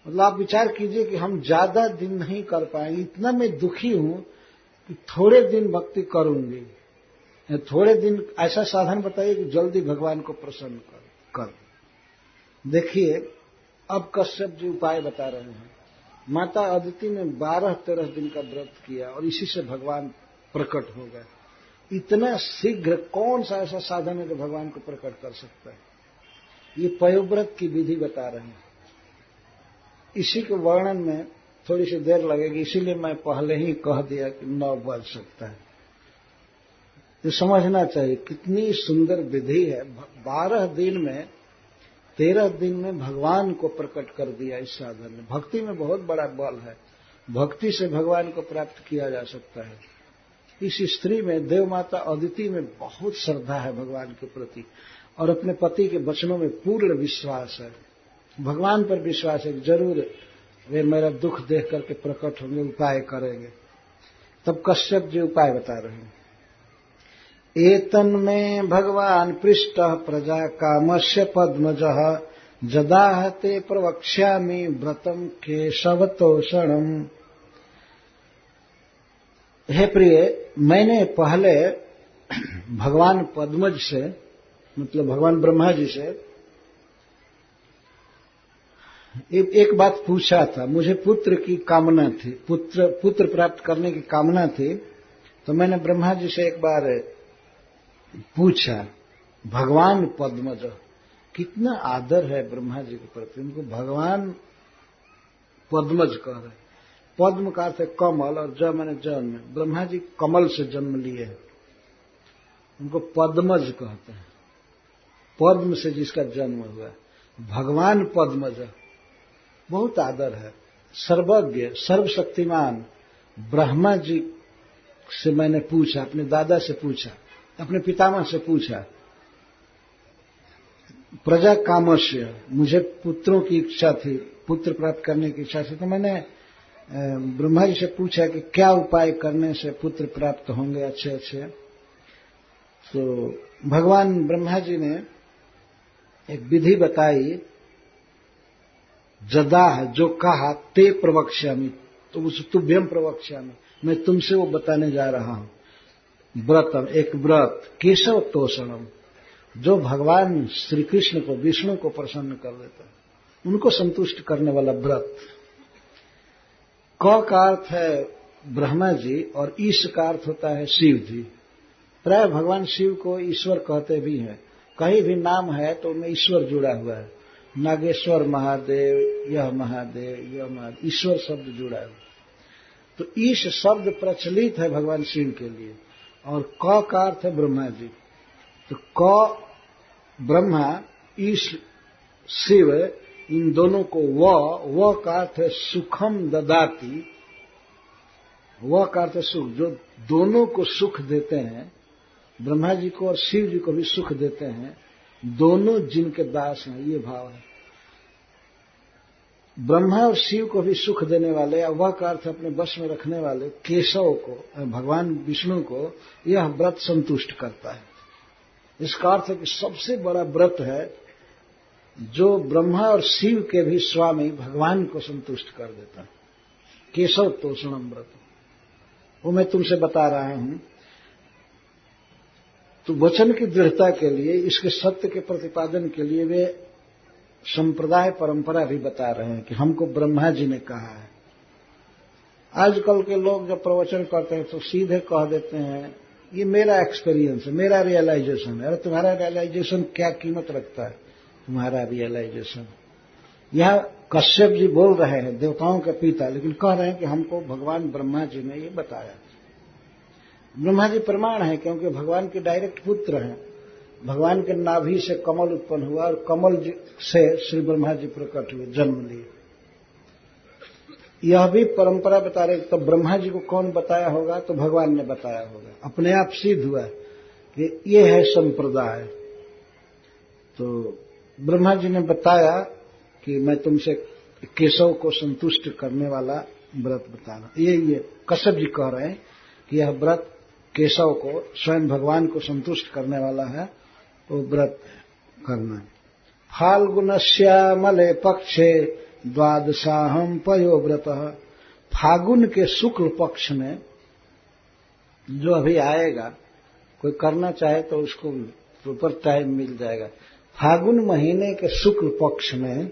Speaker 1: मतलब आप विचार कीजिए कि हम ज्यादा दिन नहीं कर पाएंगे, इतना मैं दुखी हूं कि थोड़े दिन भक्ति करूंगी। थोड़े दिन ऐसा साधन बताइए कि जल्दी भगवान को प्रसन्न कर। देखिए अब कश्यप जी उपाय बता रहे हैं। माता अदिति ने 12-13 दिन का व्रत किया और इसी से भगवान प्रकट हो गए। इतना शीघ्र कौन सा ऐसा साधन है जो भगवान को प्रकट कर सकता है? ये पयोव्रत की विधि बता रहे हैं। इसी के वर्णन में थोड़ी सी देर लगेगी, इसीलिए मैं पहले ही कह दिया कि 9 बज सकता है। ये समझना चाहिए कितनी सुंदर विधि है। 12 दिन में 13 दिन में भगवान को प्रकट कर दिया इस साधन ने। भक्ति में बहुत बड़ा बल है। भक्ति से भगवान को प्राप्त किया जा सकता है। इस स्त्री में, देव माता अदिति में बहुत श्रद्धा है भगवान के प्रति और अपने पति के वचनों में पूर्ण विश्वास है। भगवान पर विश्वास है कि जरूर वे मेरा दुख देख करके प्रकट होंगे, उपाय करेंगे। तब कश्यप जी उपाय बता रहे हैं। एतन में भगवान पृष्ठ प्रजा कामस्य पद्मजः जदाहते प्रवक्ष्यामि व्रतम केशवतोषणम। हे प्रिय, मैंने पहले भगवान पद्मज से, मतलब भगवान ब्रह्मा जी से एक बात पूछा था। मुझे पुत्र की कामना थी, पुत्र प्राप्त करने की कामना थी। तो मैंने ब्रह्मा जी से एक बार पूछा। भगवान पद्मज, कितना आदर है ब्रह्मा जी के प्रति, उनको भगवान पद्मज कह रहे। पद्म का अर्थ है कमल और ज मैंने जन्म। ब्रह्मा जी कमल से जन्म लिए हैं, उनको पद्मज कहते हैं। पद्म से जिसका जन्म हुआ, भगवान पद्मज, बहुत आदर है। सर्वज्ञ, सर्वशक्तिमान ब्रह्मा जी से मैंने पूछा, अपने दादा से पूछा, अपने पितामह से पूछा। प्रजा कामस्य, मुझे पुत्रों की इच्छा थी, पुत्र प्राप्त करने की इच्छा थी। तो मैंने ब्रह्मा जी से पूछा कि क्या उपाय करने से पुत्र प्राप्त होंगे अच्छे अच्छे। तो भगवान ब्रह्मा जी ने एक विधि बताई। जदा, जो कहा, ते प्रवक्ष्यामि, तो उस तुभ्यम प्रवक्ष्यामि, मैं तुमसे वो बताने जा रहा हूं। व्रतम, एक व्रत, केशव तोषणम, जो भगवान श्री कृष्ण को, विष्णु को प्रसन्न कर देता है, उनको संतुष्ट करने वाला व्रत। क का अर्थ है ब्रह्मा जी और ईश का अर्थ होता है शिव जी। प्राय भगवान शिव को ईश्वर कहते भी हैं। कहीं भी नाम है तो उनमें ईश्वर जुड़ा हुआ है। नागेश्वर महादेव, यह महादेव, यह महादेव, ईश्वर शब्द जुड़ा है। तो ईश शब्द प्रचलित है भगवान शिव के लिए। और क का अर्थ है ब्रह्मा जी। तो क ब्रह्मा, ईश शिव, इन दोनों को व का अर्थ है सुखम ददाति। व का अर्थ है सुख, जो दोनों को सुख देते हैं, ब्रह्मा जी को और शिव जी को भी सुख देते हैं, दोनों जिनके दास हैं, ये भाव है। ब्रह्मा और शिव को भी सुख देने वाले, या वह का अर्थ अपने वश में रखने वाले केशव को, भगवान विष्णु को यह व्रत संतुष्ट करता है। इसका अर्थ है कि सबसे बड़ा व्रत है जो ब्रह्मा और शिव के भी स्वामी भगवान को संतुष्ट कर देता है। केशव तोषणम व्रत, वो मैं तुमसे बता रहा हूं। तो वचन की दृढ़ता के लिए, इसके सत्य के प्रतिपादन के लिए वे संप्रदाय परंपरा भी बता रहे हैं कि हमको ब्रह्मा जी ने कहा है। आजकल के लोग जब प्रवचन करते हैं तो सीधे कह देते हैं ये मेरा एक्सपीरियंस है, मेरा रियलाइजेशन है। अरे तुम्हारा रियलाइजेशन क्या कीमत रखता है? तुम्हारा रियलाइजेशन। यह कश्यप जी बोल रहे हैं, देवताओं के पिता, लेकिन कह रहे हैं कि हमको भगवान ब्रह्मा जी ने ये बताया। ब्रह्मा जी प्रमाण है, क्योंकि भगवान के डायरेक्ट पुत्र हैं। भगवान के नाभि से कमल उत्पन्न हुआ और कमल से श्री ब्रह्मा जी प्रकट हुए, जन्म लिए। यह भी परंपरा बता रहे, तो ब्रह्मा जी को कौन बताया होगा? तो भगवान ने बताया होगा। अपने आप सिद्ध हुआ कि ये है संप्रदाय। तो ब्रह्मा जी ने बताया कि मैं तुमसे केशव को संतुष्ट करने वाला व्रत बताना। ये कश्यप जी कह रहे हैं कि यह व्रत केशव को, स्वयं भगवान को संतुष्ट करने वाला है, वो व्रत करना है। फाल्गुनस्यामले पक्षे द्वादशाहम पयोव्रत। फागुन के शुक्ल पक्ष में जो अभी आएगा, कोई करना चाहे तो उसको प्रॉपर टाइम मिल जाएगा। फागुन महीने के शुक्ल पक्ष में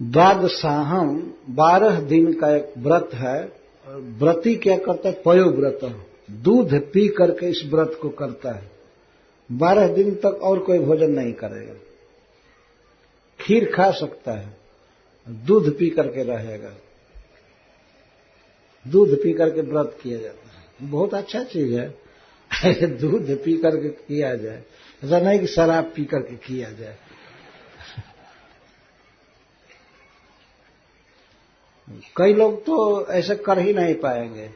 Speaker 1: द्वादशाहम 12 दिन का एक व्रत है। व्रती क्या करता है? पयोव्रत, दूध पी करके इस व्रत को करता है। 12 दिन तक और कोई भोजन नहीं करेगा, खीर खा सकता है, दूध पी करके रहेगा। दूध पी करके व्रत किया जाता है, बहुत अच्छा चीज है। दूध पी करके किया जाए, ऐसा नहीं कि शराब पी करके किया जाए। कई लोग तो ऐसे कर ही नहीं पाएंगे।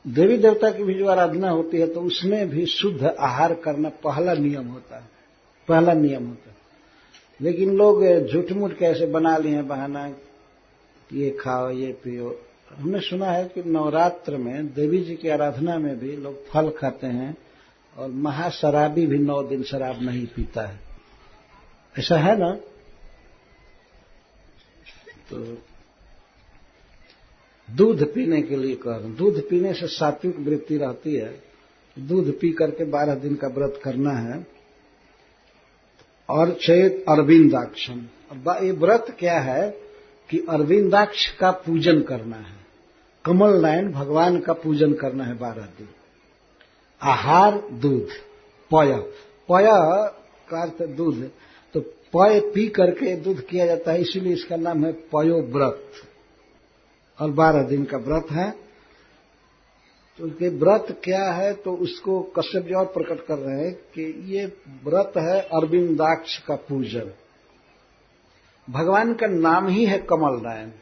Speaker 1: देवी देवता की भी जो आराधना होती है तो उसमें भी शुद्ध आहार करना पहला नियम होता है। लेकिन लोग झूठ मूठ कैसे बना लिए हैं बहाना, ये खाओ ये पियो। हमने सुना है कि नवरात्र में देवी जी की आराधना में भी लोग फल खाते हैं और महाशराबी भी 9 दिन शराब नहीं पीता है, ऐसा है ना। तो दूध पीने के लिए कह रहे हैं, दूध पीने से सात्विक वृत्ति रहती है। दूध पी करके 12 दिन का व्रत करना है। और चेत अरविंदाक्षम, ये व्रत क्या है कि अरविंदाक्ष का पूजन करना है, कमल नयन भगवान का पूजन करना है 12 दिन। आहार दूध, पय का अर्थ दूध, तो पय पी करके दूध किया जाता है, इसीलिए इसका नाम है पयो व्रत। और 12 दिन का व्रत है। तो ये व्रत क्या है, तो उसको कश्यप जी और प्रकट कर रहे हैं कि ये व्रत है अरविंदाक्ष का पूजन। भगवान का नाम ही है कमल नयन,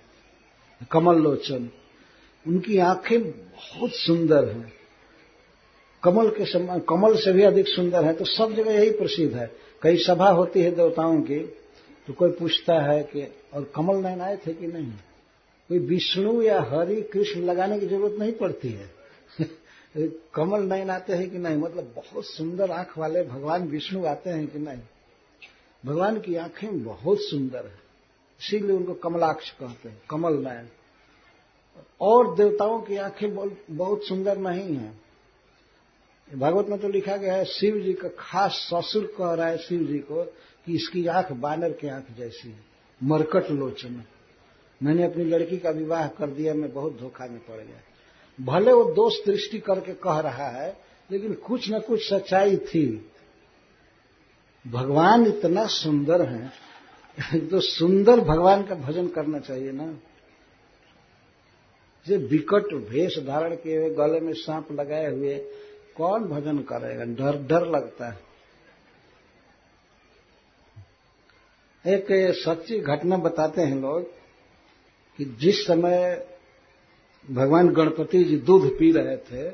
Speaker 1: कमल लोचन। उनकी आंखें बहुत सुंदर हैं, कमल के समान, कमल से भी अधिक सुंदर है। तो सब जगह यही प्रसिद्ध है। कई सभा होती है देवताओं की, तो कोई पूछता है कि और कमल नयन आए थे कि नहीं। कोई विष्णु या हरि कृष्ण लगाने की जरूरत नहीं पड़ती है। कमल नयन आते हैं कि नहीं, मतलब बहुत सुंदर आंख वाले भगवान विष्णु आते हैं कि नहीं। भगवान की आंखें बहुत सुंदर है, इसीलिए उनको कमलाक्ष कहते हैं, कमल नयन। और देवताओं की आंखें बहुत सुंदर नहीं है। भागवत में तो लिखा गया है, शिव जी का खास ससुर कह रहा है शिव जी को कि इसकी आंख बानर की आंख जैसी है, मरकट लोचन। मैंने अपनी लड़की का विवाह कर दिया, मैं बहुत धोखा में पड़ गया। भले वो दोष दृष्टि करके कह रहा है, लेकिन कुछ न कुछ सच्चाई थी। भगवान इतना सुंदर है, तो सुंदर भगवान का भजन करना चाहिए ना। ये विकट वेश धारण किए हुए, गले में सांप लगाए हुए कौन भजन करेगा, डर डर लगता है। एक सच्ची घटना बताते हैं लोग कि जिस समय भगवान गणपति जी दूध पी रहे थे,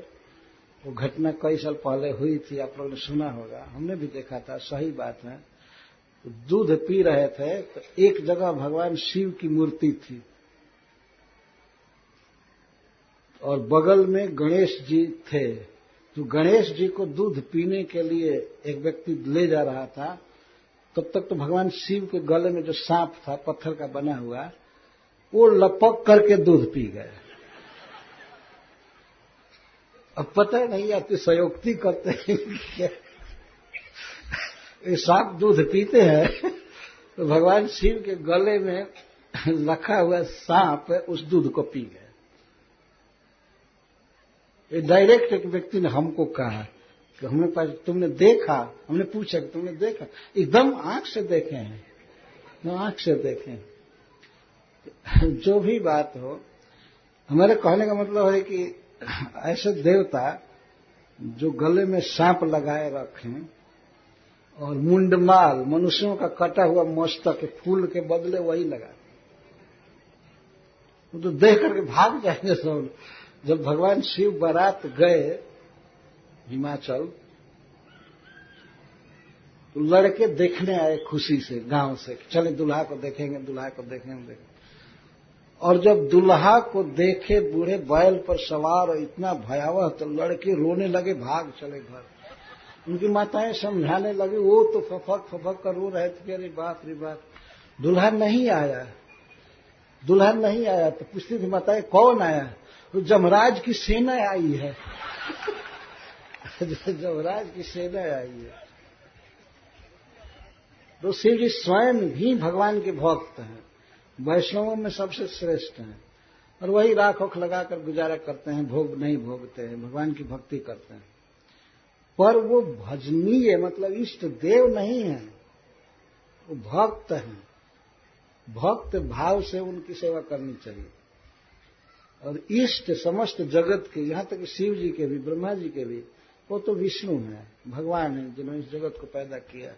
Speaker 1: वो घटना कई साल पहले हुई थी, आप लोगों ने सुना होगा, हमने भी देखा था, सही बात है। तो दूध पी रहे थे तो एक जगह भगवान शिव की मूर्ति थी और बगल में गणेश जी थे। तो गणेश जी को दूध पीने के लिए एक व्यक्ति ले जा रहा था, तब तक तो भगवान शिव के गले में जो सांप था पत्थर का बना हुआ, वो लपक करके दूध पी गए। अब पता नहीं आती सयोक्ति करते हैं क्या, ये सांप दूध पीते हैं तो भगवान शिव के गले में रखा हुआ सांप उस दूध को पी गए। ये डायरेक्ट एक व्यक्ति ने हमको कहा कि हमने पास तुमने देखा, हमने पूछा कि तुमने देखा, एकदम आंख से देखे हैं, आंख से देखे। जो भी बात हो, हमारे कहने का मतलब है कि ऐसे देवता जो गले में सांप लगाए रखें और मुंडमाल, मनुष्यों का कटा हुआ मस्तक फूल के बदले वही लगा, वो तो देख करके भाग जाएंगे सब। जब भगवान शिव बारात गए हिमाचल, तो लड़के देखने आए खुशी से गांव से, चले दुल्हा को देखेंगे, दुल्हा को देखेंगे। और जब दुल्हा को देखे बूढ़े बैल पर सवार और इतना भयावह, तो लड़के रोने लगे, भाग चले घर। उनकी माताएं समझाने लगी, वो तो फफक फफक कर रो रहे थे, अरे बाप रे बाप, दुल्हा नहीं आया, दुल्हा नहीं आया। तो पूछती थी माताएं कौन आया, तो जमराज की सेना आई है। जमराज की सेना आई है। तो शिव जी स्वयं भी भगवान के भक्त हैं, वैष्णवों में सबसे श्रेष्ठ हैं, और वही राख ओख लगाकर गुजारा करते हैं, भोग नहीं भोगते हैं, भगवान की भक्ति करते हैं। पर वो भजनीय मतलब इष्ट देव नहीं है, वो भक्त हैं। भक्त भाव से उनकी सेवा करनी चाहिए। और इष्ट समस्त जगत के, यहां तक शिव जी के भी, ब्रह्मा जी के भी, वो तो विष्णु है, भगवान है जिन्होंने इस जगत को पैदा किया।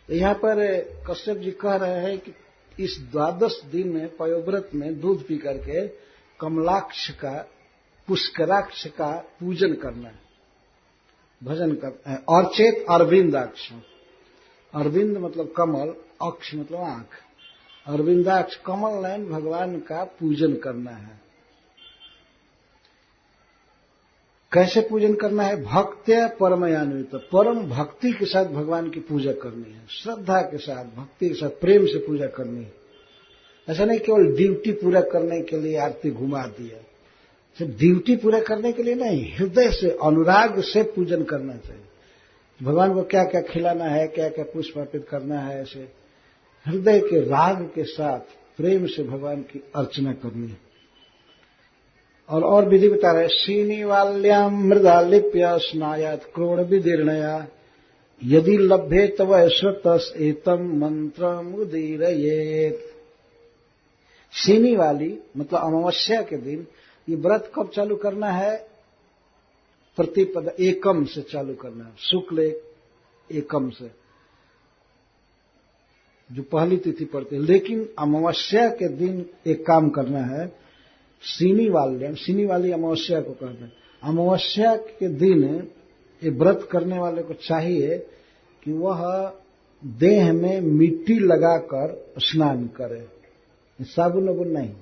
Speaker 1: तो यहां पर कश्यप जी कह रहे हैं कि इस 12 दिन में पयोव्रत में दूध पी करके कमलाक्ष का, पुष्कराक्ष का पूजन करना है, भजन करना है। और चेत अरविंदाक्ष, अरविंद मतलब कमल, अक्ष मतलब आंख, अरविंदाक्ष कमल नयन भगवान का पूजन करना है। कैसे पूजन करना है? भक्त्या परमयान्वित, परम भक्ति के साथ भगवान की पूजा करनी है, श्रद्धा के साथ, भक्ति के साथ, प्रेम से पूजा करनी है। ऐसा नहीं केवल ड्यूटी पूरा करने के लिए आरती घुमा दिया, सिर्फ ड्यूटी पूरा करने के लिए नहीं, हृदय से अनुराग से पूजन करना चाहिए। भगवान को क्या क्या खिलाना है, क्या क्या पुष्प अर्पित करना है, ऐसे हृदय के राग के साथ प्रेम से भगवान की अर्चना करनी है। और विधि बता रहे, श्रीनिवाल्याम मृदा लिप्य स्नायात क्रोड़ विदीर्णया यदि लभ्ये तव श्रुतस एतम मंत्र मुदीरयेत। शनि वाली मतलब अमावस्या के दिन ये व्रत कब चालू करना है? प्रतिपद एकम से चालू करना है, शुक्ल एकम से, जो पहली तिथि पड़ती है। लेकिन अमावस्या के दिन एक काम करना है, शनि वाली अमावस्या को कहते हैं। अमावस्या के दिन ये व्रत करने वाले को चाहिए कि वह देह में मिट्टी लगाकर स्नान करे, साबुन वबुन नहीं।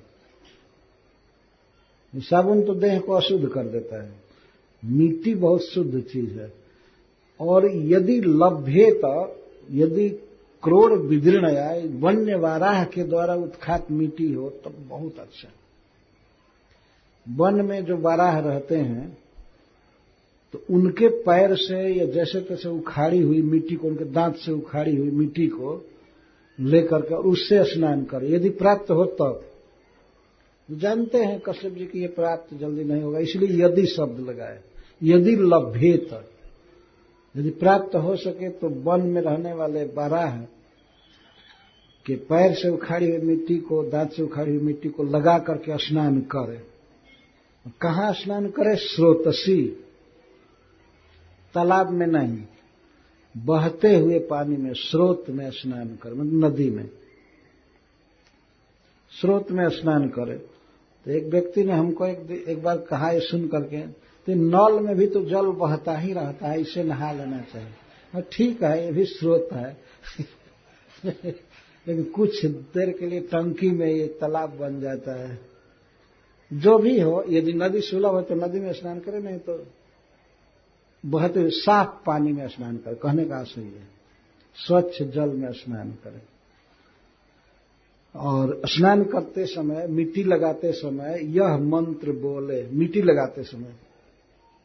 Speaker 1: साबुन तो देह को अशुद्ध कर देता है, मिट्टी बहुत शुद्ध चीज है। और यदि लभ्येत, यदि क्रोड़ विदीर्णया, वन्य वाराह के द्वारा उत्खात मिट्टी हो तब तो बहुत अच्छा। वन में जो वाराह रहते हैं तो उनके पैर से या जैसे तैसे उखाड़ी हुई मिट्टी को, उनके दांत से उखाड़ी हुई मिट्टी को लेकर के उससे स्नान करे, यदि प्राप्त हो तब। जानते हैं कश्यप जी की ये प्राप्त जल्दी नहीं होगा, इसलिए यदि शब्द लगाए। यदि लभ्येत, यदि प्राप्त हो सके तो वन में रहने वाले वाराह के पैर से उखाड़ी हुई मिट्टी को, दांत से उखाड़ी हुई मिट्टी को लगा करके स्नान करे। कहां स्नान करे? स्रोतसी, तालाब में नहीं, बहते हुए पानी में, स्रोत में स्नान करे, मतलब नदी में, स्रोत में स्नान करे। तो एक व्यक्ति ने हमको एक बार कहा, ये सुन करके, तो नल में भी तो जल बहता ही रहता है, इसे नहा लेना चाहिए। और ठीक है, ये भी स्रोत है लेकिन कुछ देर के लिए टंकी में ये तालाब बन जाता है। जो भी हो, यदि नदी सुलभ है तो नदी में स्नान करे, नहीं तो बहते हुए साफ पानी में स्नान करे। कहने का आशय है स्वच्छ जल में स्नान करे। और स्नान करते समय, मिट्टी लगाते समय यह मंत्र बोले, मिट्टी लगाते समय,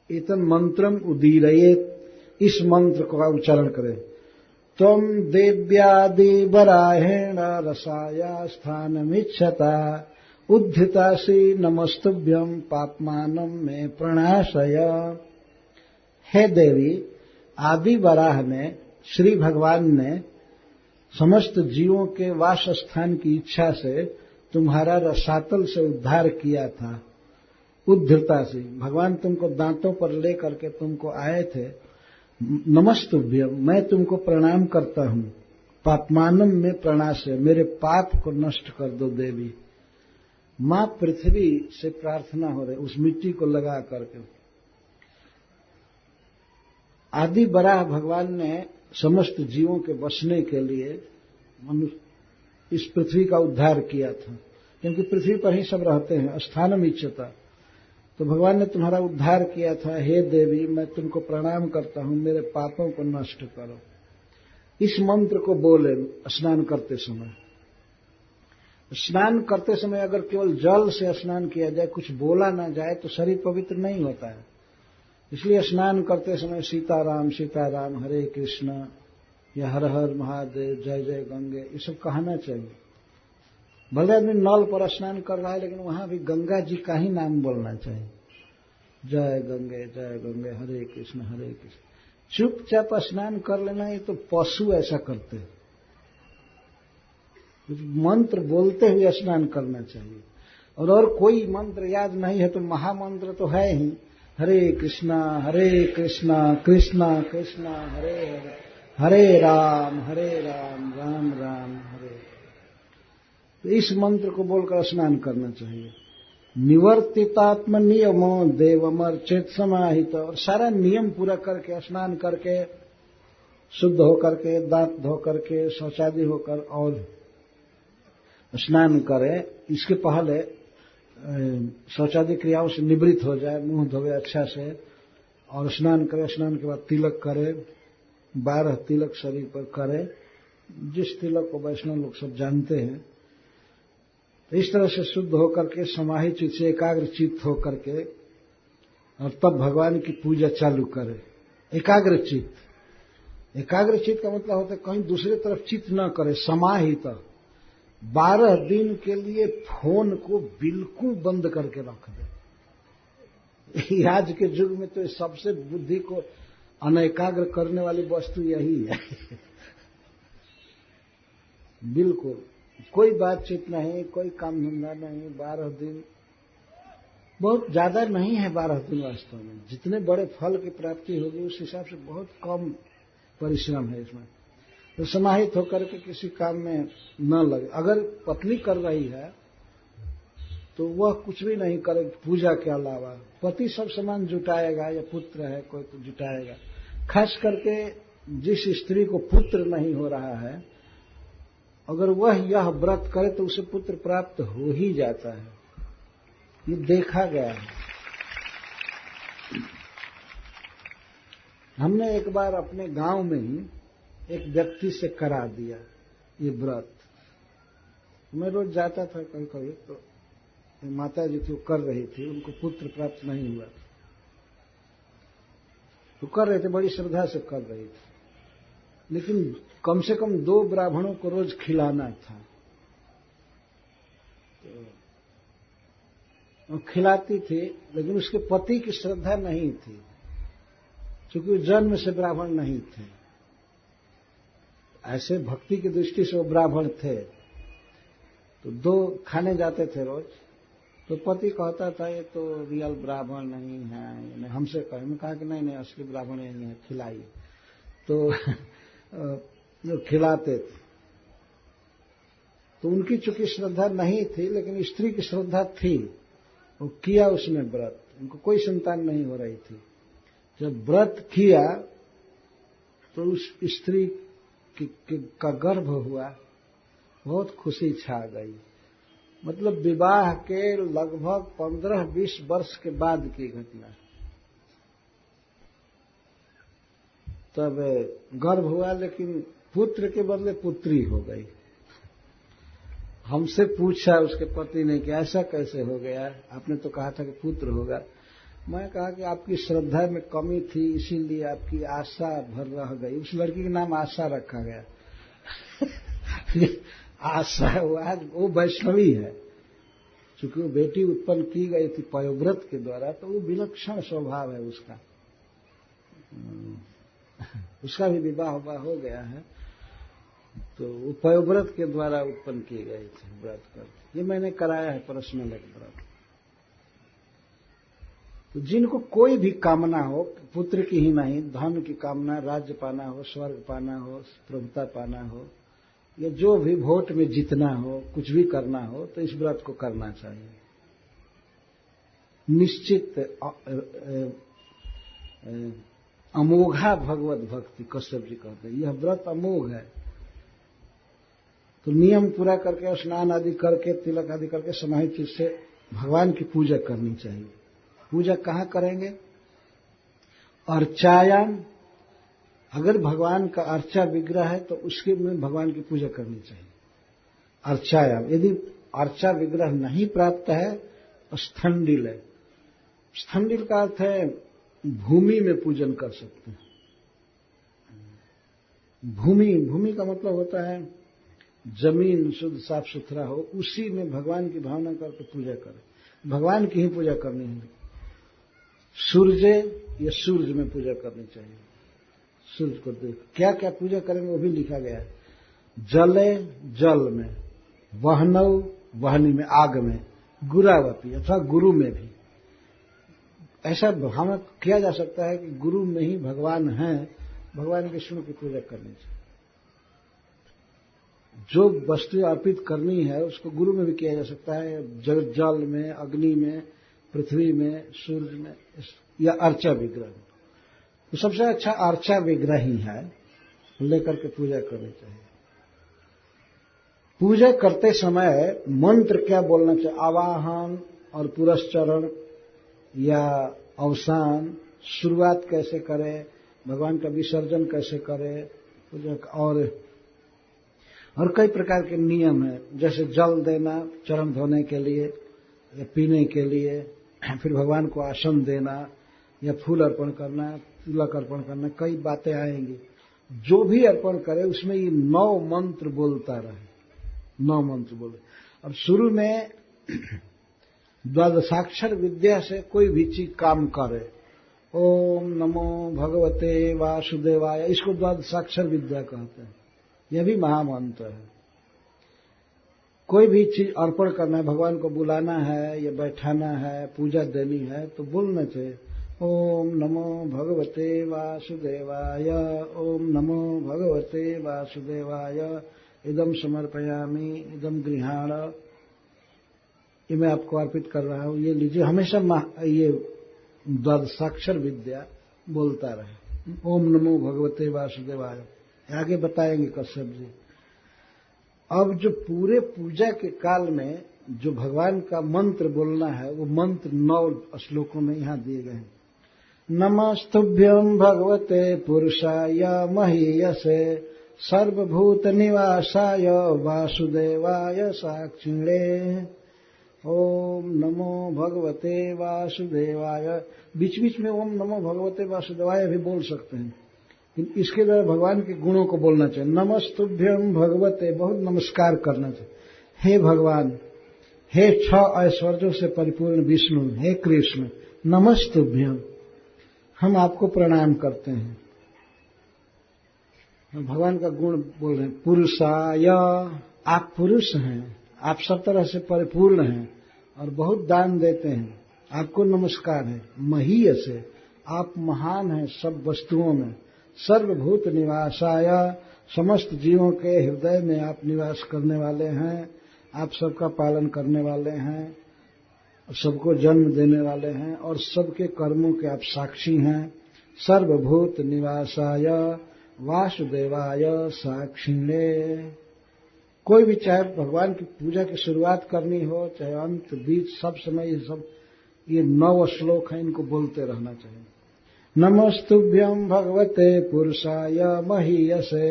Speaker 1: एतन मंत्रम उदीरयेत, इस मंत्र का उच्चारण करें। त्वं देव्यादि वराहेण रसाया स्थानमिच्छता उद्धितासी नमस्तुभ्यं पापमानं में प्रणाशय। हे देवी, आदि वराह ने, श्री भगवान ने समस्त जीवों के वास स्थान की इच्छा से तुम्हारा रसातल से उद्धार किया था। उद्धृता से, भगवान तुमको दांतों पर ले करके तुमको आए थे। नमस्तुभ्यं, मैं तुमको प्रणाम करता हूं। पापमानम में प्रणाशय, मेरे पाप को नष्ट कर दो देवी। मां पृथ्वी से प्रार्थना हो रही, उस मिट्टी को लगा करके। आदि वराह भगवान ने समस्त जीवों के बसने के लिए मनुष्य इस पृथ्वी का उद्धार किया था, क्योंकि पृथ्वी पर ही सब रहते हैं। स्थानम इच्छता, तो भगवान ने तुम्हारा उद्धार किया था। हे देवी, मैं तुमको प्रणाम करता हूं, मेरे पापों को नष्ट करो। इस मंत्र को बोले स्नान करते समय। स्नान करते समय अगर केवल जल से स्नान किया जाए, कुछ बोला ना जाए, तो शरीर पवित्र नहीं होता है। इसलिए स्नान करते समय सीताराम सीताराम, हरे कृष्ण या हर हर महादेव, जय जय गंगे, ये सब कहना चाहिए। भले आदमी नल पर स्नान कर रहा है लेकिन वहां भी गंगा जी का ही नाम बोलना चाहिए, जय गंगे, हरे कृष्ण हरे कृष्ण। चुपचाप स्नान कर लेना, ये तो पशु ऐसा करते हैं। मंत्र बोलते हुए स्नान करना चाहिए। और कोई मंत्र याद नहीं है तो महामंत्र तो है ही, हरे कृष्णा कृष्णा कृष्णा हरे हरे, हरे राम राम राम हरे। तो इस मंत्र को बोलकर स्नान करना चाहिए। निवर्तितात्म नियमो देवमर्चित समाहित, और सारा नियम पूरा करके स्नान करके शुद्ध होकर के, दांत धो करके, शौचादि होकर और स्नान करें। इसके पहले शौचादि क्रियाओं से निवृत्त हो जाए, मुंह धोवे अच्छा से और स्नान करे। स्नान के बाद तिलक करे, 12 तिलक शरीर पर करे, जिस तिलक को वैष्णव लोग सब जानते हैं। तो इस तरह से शुद्ध होकर के, समाहित चित्त से एकाग्र चित्त होकर के, और तब भगवान की पूजा चालू करे। एकाग्र चित्त का मतलब होता है कहीं दूसरे तरफ चित्त न करे, समाहित। 12 दिन के लिए फोन को बिल्कुल बंद करके रख दे। आज के युग में तो सबसे बुद्धि को अनएकाग्र करने वाली वस्तु यही है। बिल्कुल कोई बातचीत नहीं, कोई काम धंधा नहीं। 12 दिन बहुत ज्यादा नहीं है। 12 दिन वास्तव में जितने बड़े फल की प्राप्ति होगी उस हिसाब से बहुत कम परिश्रम है इसमें। तो समाहित होकर के किसी काम में न लगे। अगर पत्नी कर रही है तो वह कुछ भी नहीं करे पूजा के अलावा। पति सब सामान जुटाएगा, या पुत्र है कोई तो जुटाएगा। खास करके जिस स्त्री को पुत्र नहीं हो रहा है, अगर वह यह व्रत करे तो उसे पुत्र प्राप्त हो ही जाता है। ये देखा गया है। हमने एक बार अपने गांव में ही एक व्यक्ति से करा दिया ये व्रत। मैं रोज जाता था कभी कभी, तो माता जी थी कर रही थी, उनको पुत्र प्राप्त नहीं हुआ तो कर रहे थे, बड़ी श्रद्धा से कर रही थी। लेकिन कम से कम 2 ब्राह्मणों को रोज खिलाना था। तो खिलाती थी, लेकिन उसके पति की श्रद्धा नहीं थी, क्योंकि जन्म से ब्राह्मण नहीं थे। ऐसे भक्ति की दृष्टि से वो ब्राह्मण थे। तो 2 खाने जाते थे रोज। तो पति कहता था ये तो रियल ब्राह्मण नहीं है, हमसे कहे। मैं कहा कि नहीं असली ब्राह्मण यही है, खिलाइए। तो खिलाते थे। तो उनकी चूंकि श्रद्धा नहीं थी, लेकिन स्त्री की श्रद्धा थी, वो किया उसने व्रत। उनको कोई संतान नहीं हो रही थी। जब व्रत किया तो उस स्त्री का गर्भ हुआ, बहुत खुशी छा गई। मतलब विवाह के लगभग 15-20 वर्ष के बाद की घटना। तब गर्भ हुआ, लेकिन पुत्र के बदले पुत्री हो गई। हमसे पूछा उसके पति ने कि ऐसा कैसे हो गया, आपने तो कहा था कि पुत्र होगा। मैं कहा कि आपकी श्रद्धा में कमी थी, इसीलिए आपकी आशा भर रह गई। उस लड़की का नाम आशा रखा गया। आशा, वो वैष्णवी है। चूंकि वो बेटी उत्पन्न की गई थी पयोव्रत के द्वारा, तो वो विलक्षण स्वभाव है उसका। उसका भी विवाह हो गया है। तो वो पयोव्रत के द्वारा उत्पन्न किए गए थे व्रत कर। ये मैंने कराया है पर्सनल एक व्रत। तो जिनको कोई भी कामना हो, पुत्र की ही नहीं, धन की कामना, राज्य पाना हो, स्वर्ग पाना हो, प्रभुता पाना हो, या जो भी वोट में जीतना हो, कुछ भी करना हो, तो इस व्रत को करना चाहिए। निश्चित अमोघा भगवत भक्ति कश्यप जी कहते हैं, यह व्रत अमोघ है। तो नियम पूरा करके, स्नान आदि करके, तिलक आदि करके, समाहित चित्त से भगवान की पूजा करनी चाहिए। पूजा कहाँ करेंगे? अर्चायाम। अगर भगवान का अर्चा विग्रह है तो उसके में भगवान की पूजा करनी चाहिए। अर्चायाम। यदि अर्चा विग्रह नहीं प्राप्त है तो स्थंडिल है। स्थंडिल का अर्थ है भूमि में पूजन कर सकते हैं। भूमि का मतलब होता है जमीन शुद्ध साफ सुथरा हो, उसी में भगवान की भावना करके पूजा करें। भगवान की ही पूजा करनी है। सूर्य या सूर्य में पूजा करनी चाहिए। सूर्य को देख क्या क्या पूजा करेंगे वो भी लिखा गया है। जले जल में, वहनौ वहनी में, आग में, गुरावपी अथवा गुरु में भी। ऐसा भावना किया जा सकता है कि गुरु में ही भगवान हैं, भगवान विष्णु की पूजा करनी चाहिए। जो वस्तु अर्पित करनी है उसको गुरु में भी किया जा सकता है, जल में, अग्नि में, पृथ्वी में, सूर्य में, या अर्चा विग्रह में। तो सबसे अच्छा अर्चा विग्रह ही है, लेकर के पूजा करनी चाहिए। पूजा करते समय मंत्र क्या बोलना चाहिए? आवाहन और पुरस्चरण या अवसान, शुरुआत कैसे करें, भगवान का विसर्जन कैसे करें, पूजा और कई प्रकार के नियम हैं। जैसे जल देना चरण धोने के लिए या पीने के लिए, फिर भगवान को आसन देना या फूल अर्पण करना, तिलक अर्पण करना, कई बातें आएंगी। जो भी अर्पण करे उसमें ये 9 मंत्र बोलता रहे, 9 मंत्र बोले। अब शुरू में द्वादशाक्षर विद्या से कोई भी चीज काम करे, ओम नमो भगवते वासुदेवाय, इसको द्वादशाक्षर विद्या कहते हैं। यह भी महामंत्र है। कोई भी चीज अर्पण करना है, भगवान को बुलाना है या बैठाना है, पूजा देनी है, तो बोलना चाहिए ओम नमो भगवते वासुदेवाय, ओम नमो भगवते वासुदेवाय, इदम समर्पयामि, इदम गृहाण, ये मैं आपको अर्पित कर रहा हूं, ये लीजिए। हमेशा ये द्वादशाक्षर विद्या बोलता रहे। ओम नमो भगवते वासुदेवाय आगे बताएंगे कश्यप जी। अब जो पूरे पूजा के काल में जो भगवान का मंत्र बोलना है, वो मंत्र 9 श्लोकों में यहां दिए गए हैं। नमस्तुभ्यं भगवते पुरुषाय महीयसे, सर्वभूत निवासाय वासुदेवाय साक्षिणे। ओम नमो भगवते वासुदेवाय, बीच बीच में ओम नमो भगवते वासुदेवाय भी बोल सकते हैं। इसके द्वारा भगवान के गुणों को बोलना चाहिए। नमस्तुभ्यं भगवते, बहुत नमस्कार करना चाहिए। हे भगवान, हे 6 ऐश्वर्यों से परिपूर्ण विष्णु, हे कृष्ण, नमस्तुभ्यं, हम आपको प्रणाम करते हैं। भगवान का गुण बोल रहे हैं। पुरुषाय, आप पुरुष हैं, आप सब तरह से परिपूर्ण हैं और बहुत दान देते हैं, आपको नमस्कार है। महीयसे, आप महान हैं सब वस्तुओं में। सर्वभूत निवासाय, समस्त जीवों के हृदय में आप निवास करने वाले हैं, आप सबका पालन करने वाले हैं, सबको जन्म देने वाले हैं और सबके कर्मों के आप साक्षी हैं। सर्वभूत निवासाय वासुदेवाय साक्षिणे। कोई भी चाहे भगवान की पूजा की शुरुआत करनी हो, चाहे अंत बीच, सब समय ये 9 श्लोक हैं, इनको बोलते रहना चाहिए। नमस्तुभ्यं भगवते पुरुषाय महीयसे,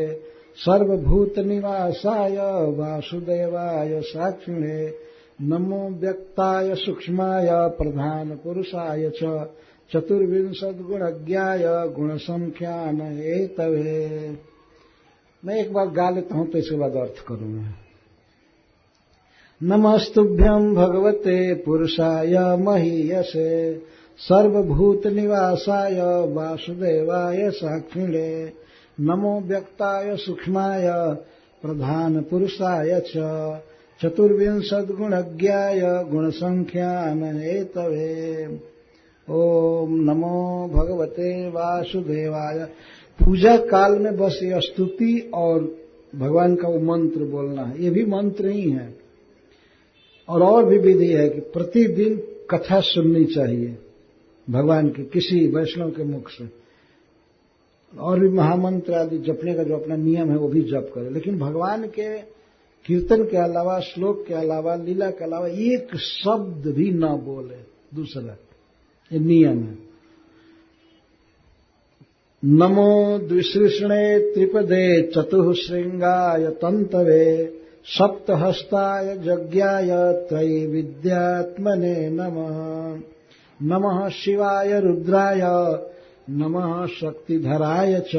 Speaker 1: सर्वभूत निवासाय वासुदेवाय साक्षिणे। नमो व्यक्ताय सूक्ष्माय प्रधान पुरुषाय च, चतुर्विंशद गुणज्ञाय गुणसंख्यान हेतवे। मैं एक बार गा लेता हूं तो इसके बाद अर्थ करूंगा। नमस्तुभ्यं भगवते पुरुषाय महीयसे, सर्वभूत निवासाय वासुदेवाय साक्षिणे। नमो व्यक्ताय सूक्ष्माय प्रधान पुरुषाय च, चतुर्विंशद गुणज्ञाय गुणसंख्यान हेतवे। ओम नमो भगवते वासुदेवाय। पूजा काल में बस ये स्तुति और भगवान का वो मंत्र बोलना है, ये भी मंत्र ही है। और भी विधि है कि प्रतिदिन कथा सुननी चाहिए भगवान की, किसी वैष्णव के मुख से। और भी महामंत्र आदि जपने का जो अपना नियम है वो भी जप करे, लेकिन भगवान के कीर्तन के अलावा, श्लोक के अलावा, लीला के अलावा एक शब्द भी न बोले दूसरा, ये नियम है। नमो द्विसृष्णे त्रिपदे चतुःश्रृंगाय तंतवे, सप्तहस्ताय यज्ञाय त्रैविद्यात्मने नमः। नमः शिवाय रुद्राय, नमः शक्तिधराय च,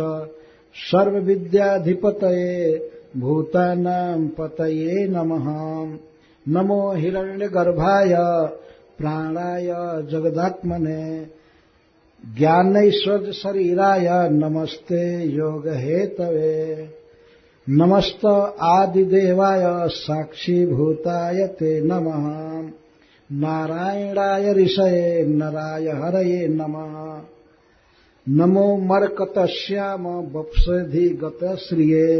Speaker 1: सर्वविद्याधिपतये भूतानां पतये नमः। नमो हिरण्यगर्भाय प्राणाय जगदात्मने ज्ञानैश्वर्य शरीराय नमस्ते योग हेतवे। नमस्त आदिदेवाय साक्षीभूताय ते नमः। नारायणाय ऋषये नराय हरये नमः। नमो मर्कतश्याम वप्सधिगत श्रिये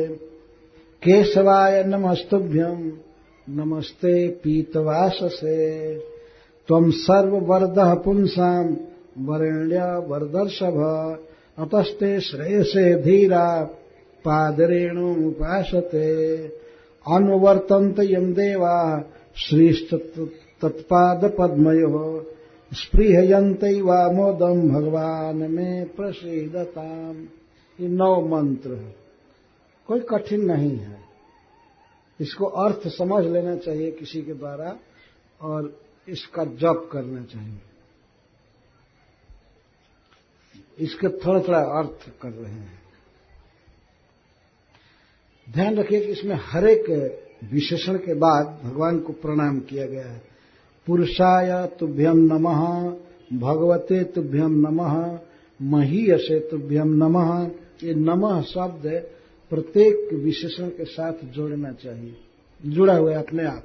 Speaker 1: केशवाय नमस्तुभ्यं नमस्ते पीतवाससे। त्वं सर्ववरदः पुंसां वरेण्य वरदर्षभ अतस्ते श्रेयसे धीरा पादरेणुमुपासते। अनुवर्तन्त यं देवा श्रीस्तत्पादपद्मयोः स्पृहयन्तैवामोदं भगवान में प्रसीदताम्। ये 9 मंत्र है, कोई कठिन नहीं है। इसको अर्थ समझ लेना चाहिए किसी के द्वारा और इसका जप करना चाहिए। इसके थोड़ा थोड़ा अर्थ कर रहे हैं। ध्यान रखिए कि इसमें हर एक विशेषण के बाद भगवान को प्रणाम किया गया है। पुरुषाय तुभ्यं नमः, भगवते तुभ्यं नमः, महीयसे तुभ्यं नमः। ये नमः शब्द प्रत्येक विशेषण के साथ जोड़ना चाहिए, जुड़ा हुआ है अपने आप।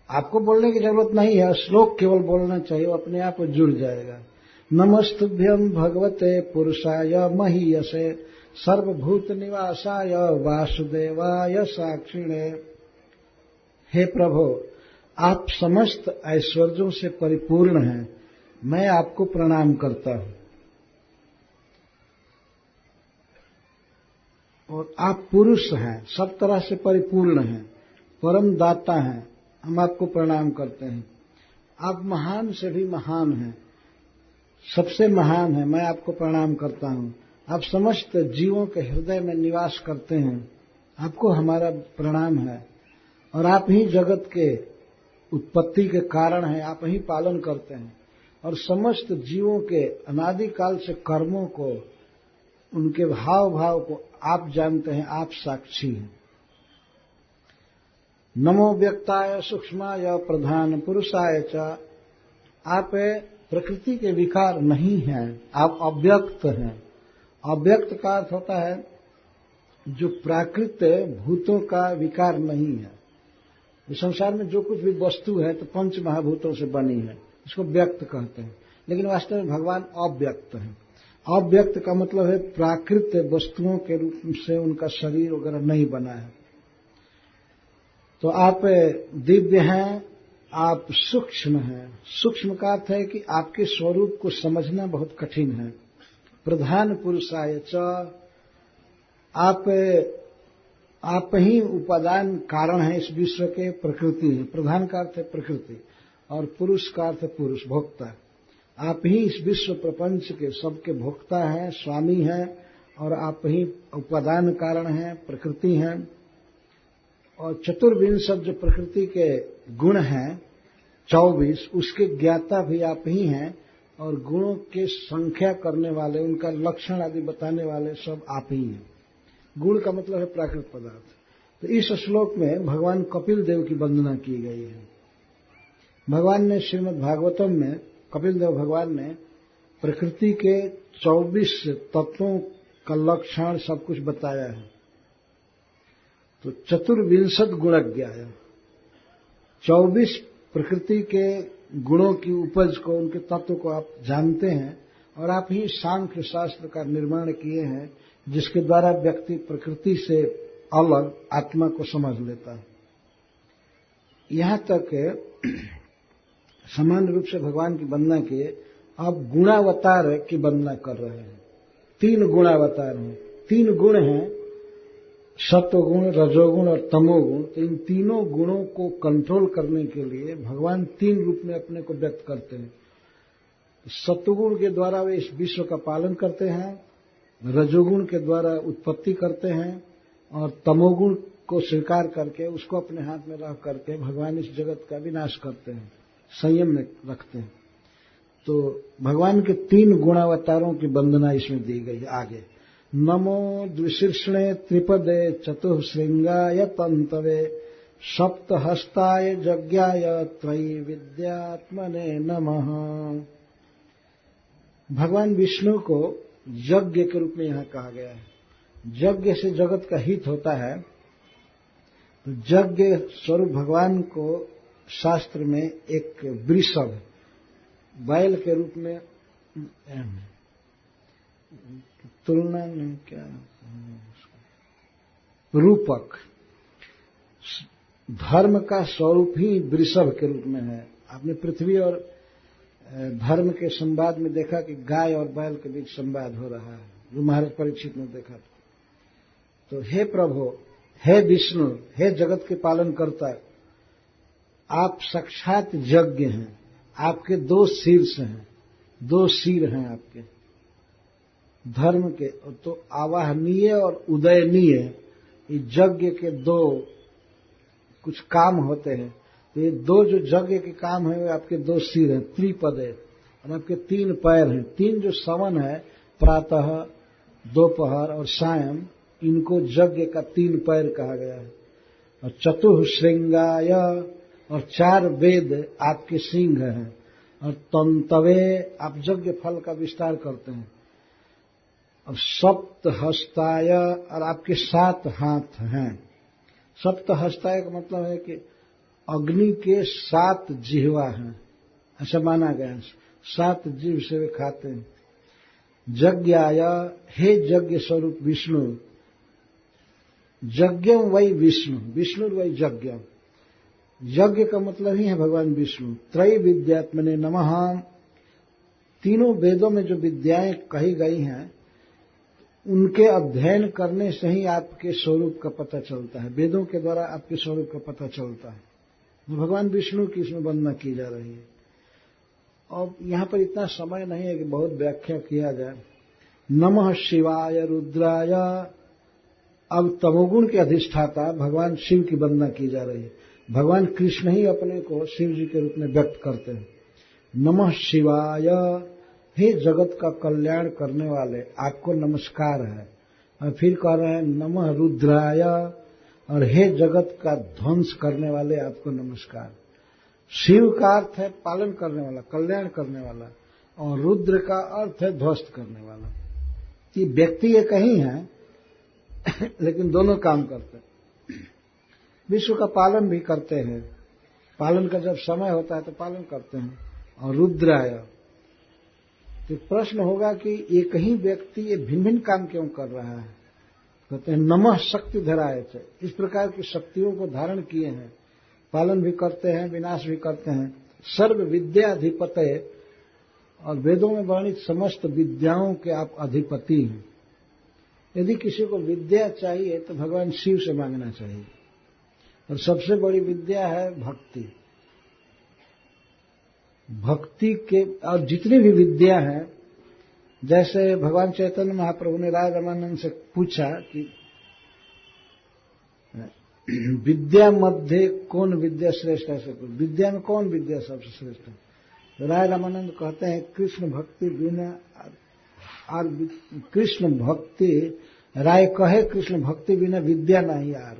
Speaker 1: आपको बोलने की जरूरत नहीं है, श्लोक केवल बोलना चाहिए, वो अपने आप जुड़ जाएगा। नमस्तुभ्यं भगवते पुरुषाय महीयसे सर्वभूत निवासाय वासुदेवाय साक्षिणे। हे प्रभु, आप समस्त ऐश्वर्यों से परिपूर्ण हैं, मैं आपको प्रणाम करता हूं। और आप पुरुष हैं, सब तरह से परिपूर्ण हैं, परम दाता हैं, हम आपको प्रणाम करते हैं। आप महान से भी महान हैं, सबसे महान हैं, मैं आपको प्रणाम करता हूं। आप समस्त जीवों के हृदय में निवास करते हैं, आपको हमारा प्रणाम है। और आप ही जगत के उत्पत्ति के कारण हैं, आप ही पालन करते हैं और समस्त जीवों के अनादिकाल से कर्मों को, उनके भाव भाव को आप जानते हैं, आप साक्षी हैं। नमो व्यक्ताय सूक्ष्माय प्रधान पुरुषाय च। आप प्रकृति के विकार नहीं हैं, आप अव्यक्त हैं। अव्यक्त का अर्थ होता है जो प्राकृत भूतों का विकार नहीं है। इस संसार में जो कुछ भी वस्तु है तो पंच महाभूतों से बनी है, इसको व्यक्त कहते हैं। लेकिन वास्तव में भगवान अव्यक्त हैं। अव्यक्त का मतलब है प्राकृत वस्तुओं के रूप से उनका शरीर वगैरह नहीं बना है। तो आप दिव्य हैं, आप सूक्ष्म हैं। सूक्ष्म का अर्थ है कि आपके स्वरूप को समझना बहुत कठिन है। प्रधान पुरुषाय च, आप ही उपादान कारण है इस विश्व के, प्रकृति है। प्रधान का अर्थ है प्रकृति और पुरुष का अर्थ है पुरुष, भोक्ता। आप ही इस विश्व प्रपंच के सबके भोक्ता हैं, स्वामी हैं, और आप ही उपादान कारण हैं, प्रकृति हैं। और चतुर्विंशत जो प्रकृति के गुण हैं 24, उसके ज्ञाता भी आप ही हैं। और गुणों के संख्या करने वाले, उनका लक्षण आदि बताने वाले सब आप ही हैं। गुण का मतलब है प्राकृत पदार्थ। तो इस श्लोक में भगवान कपिल देव की वंदना की गई है। भगवान ने श्रीमद् भागवतम में, कपिल देव भगवान ने प्रकृति के 24 तत्वों का लक्षण सब कुछ बताया है। तो चतुर्विंशत गुणज्ञाय, 24 प्रकृति के गुणों की उपज को, उनके तत्व को आप जानते हैं। और आप ही सांख्य शास्त्र का निर्माण किए हैं, जिसके द्वारा व्यक्ति प्रकृति से अलग आत्मा को समझ लेता है। यहां तक सामान्य रूप से भगवान की वंदना किए, अब गुणावतार की वंदना कर रहे हैं। 3 गुणावतार हैं, 3 गुण हैं, सत्वगुण, रजोगुण और तमोगुण। तो इन तीनों गुणों को कंट्रोल करने के लिए भगवान 3 रूप में अपने को व्यक्त करते हैं। सत्वगुण के द्वारा वे इस विश्व का पालन करते हैं, रजोगुण के द्वारा उत्पत्ति करते हैं, और तमोगुण को स्वीकार करके उसको अपने हाथ में रख करके भगवान इस जगत का विनाश करते हैं, संयम में रखते हैं। तो भगवान के 3 गुणावतारों की वंदना इसमें दी गई है। आगे नमो द्विशीर्षणे त्रिपदे चतुःश्रृंगाय तंतवे सप्तहस्ताय यज्ञाय त्रयी विद्यात्मने नमः। भगवान विष्णु को यज्ञ के रूप में यहां कहा गया है। यज्ञ से जगत का हित होता है, तो यज्ञ स्वरूप भगवान को शास्त्र में एक वृषभ बैल के रूप में तुलना में क्या रूपक, धर्म का स्वरूप ही वृषभ के रूप में है। आपने पृथ्वी और धर्म के संवाद में देखा कि गाय और बैल के बीच संवाद हो रहा है, जो महाराज परीक्षित ने देखा। तो हे प्रभु, हे विष्णु, हे जगत के पालन करता, आप साक्षात यज्ञ हैं। आपके दो शीर्ष हैं, दो सिर हैं आपके धर्म के, तो आवाहनीय और उदयनीय यज्ञ के दो कुछ काम होते हैं। तो ये दो जो यज्ञ के काम है, वे आपके दो सिर हैं, त्रिपदे, और आपके तीन पैर हैं। तीन जो सवन है, प्रातः, दोपहर और सायं, इनको यज्ञ का तीन पैर कहा गया है। और चतुःश्रृंगाय, और चार वेद आपके सिंह हैं। और तंतवे, आप यज्ञ फल का विस्तार करते हैं। और सप्तहस्ताय, और आपके 7 हाथ हैं। सप्तहस्ताय का मतलब है कि अग्नि के 7 जिह्वा हैं, ऐसा माना गया है। 7 जीव से वे खाते हैं। यज्ञाय, हे यज्ञ स्वरूप विष्णु, यज्ञम वै विष्णु, विष्णु वै यज्ञम, यज्ञ का मतलब ही है भगवान विष्णु। त्रय विद्यात्मने नमः, तीनों वेदों में जो विद्याएं कही गई हैं, उनके अध्ययन करने से ही आपके स्वरूप का पता चलता है। वेदों के द्वारा आपके स्वरूप का पता चलता है। भगवान विष्णु की इसमें वंदना की जा रही है। और यहां पर इतना समय नहीं है कि बहुत व्याख्या किया जाए। नमः शिवाय रुद्राय, अब तमोगुण के अधिष्ठाता भगवान शिव की वंदना की जा रही है। भगवान कृष्ण ही अपने को शिव जी के रूप में व्यक्त करते हैं। नमः शिवाय, हे जगत का कल्याण करने वाले, आपको नमस्कार है। और फिर कह रहे हैं नमः रुद्राय, और हे जगत का ध्वंस करने वाले, आपको नमस्कार। शिव का अर्थ है पालन करने वाला, कल्याण करने वाला, और रुद्र का अर्थ है ध्वस्त करने वाला। ये व्यक्ति एक ही है, लेकिन दोनों काम करते हैं। विश्व का पालन भी करते हैं, पालन का जब समय होता है तो पालन करते हैं। और रुद्राय, तो प्रश्न होगा कि एक ही व्यक्ति ये भिन्न भिन्न काम क्यों कर रहा है। कहते हैं नमः शक्ति धराय, इस प्रकार की शक्तियों को धारण किए हैं, पालन भी करते हैं, विनाश भी करते हैं। सर्व विद्याधिपते, और वेदों में वर्णित समस्त विद्याओं के आप अधिपति हैं। यदि किसी को विद्या चाहिए तो भगवान शिव से मांगना चाहिए। और सबसे बड़ी विद्या है भक्ति। भक्ति के और जितनी भी विद्या है, जैसे भगवान चैतन्य महाप्रभु ने राय रामानंद से पूछा कि विद्या मध्य कौन विद्या श्रेष्ठ है, विद्या में कौन विद्या सबसे श्रेष्ठ है। तो राय रामानंद कहते हैं कृष्ण भक्ति बिना, और कृष्ण भक्ति, राय कहे कृष्ण भक्ति बिना विद्या नहीं यार।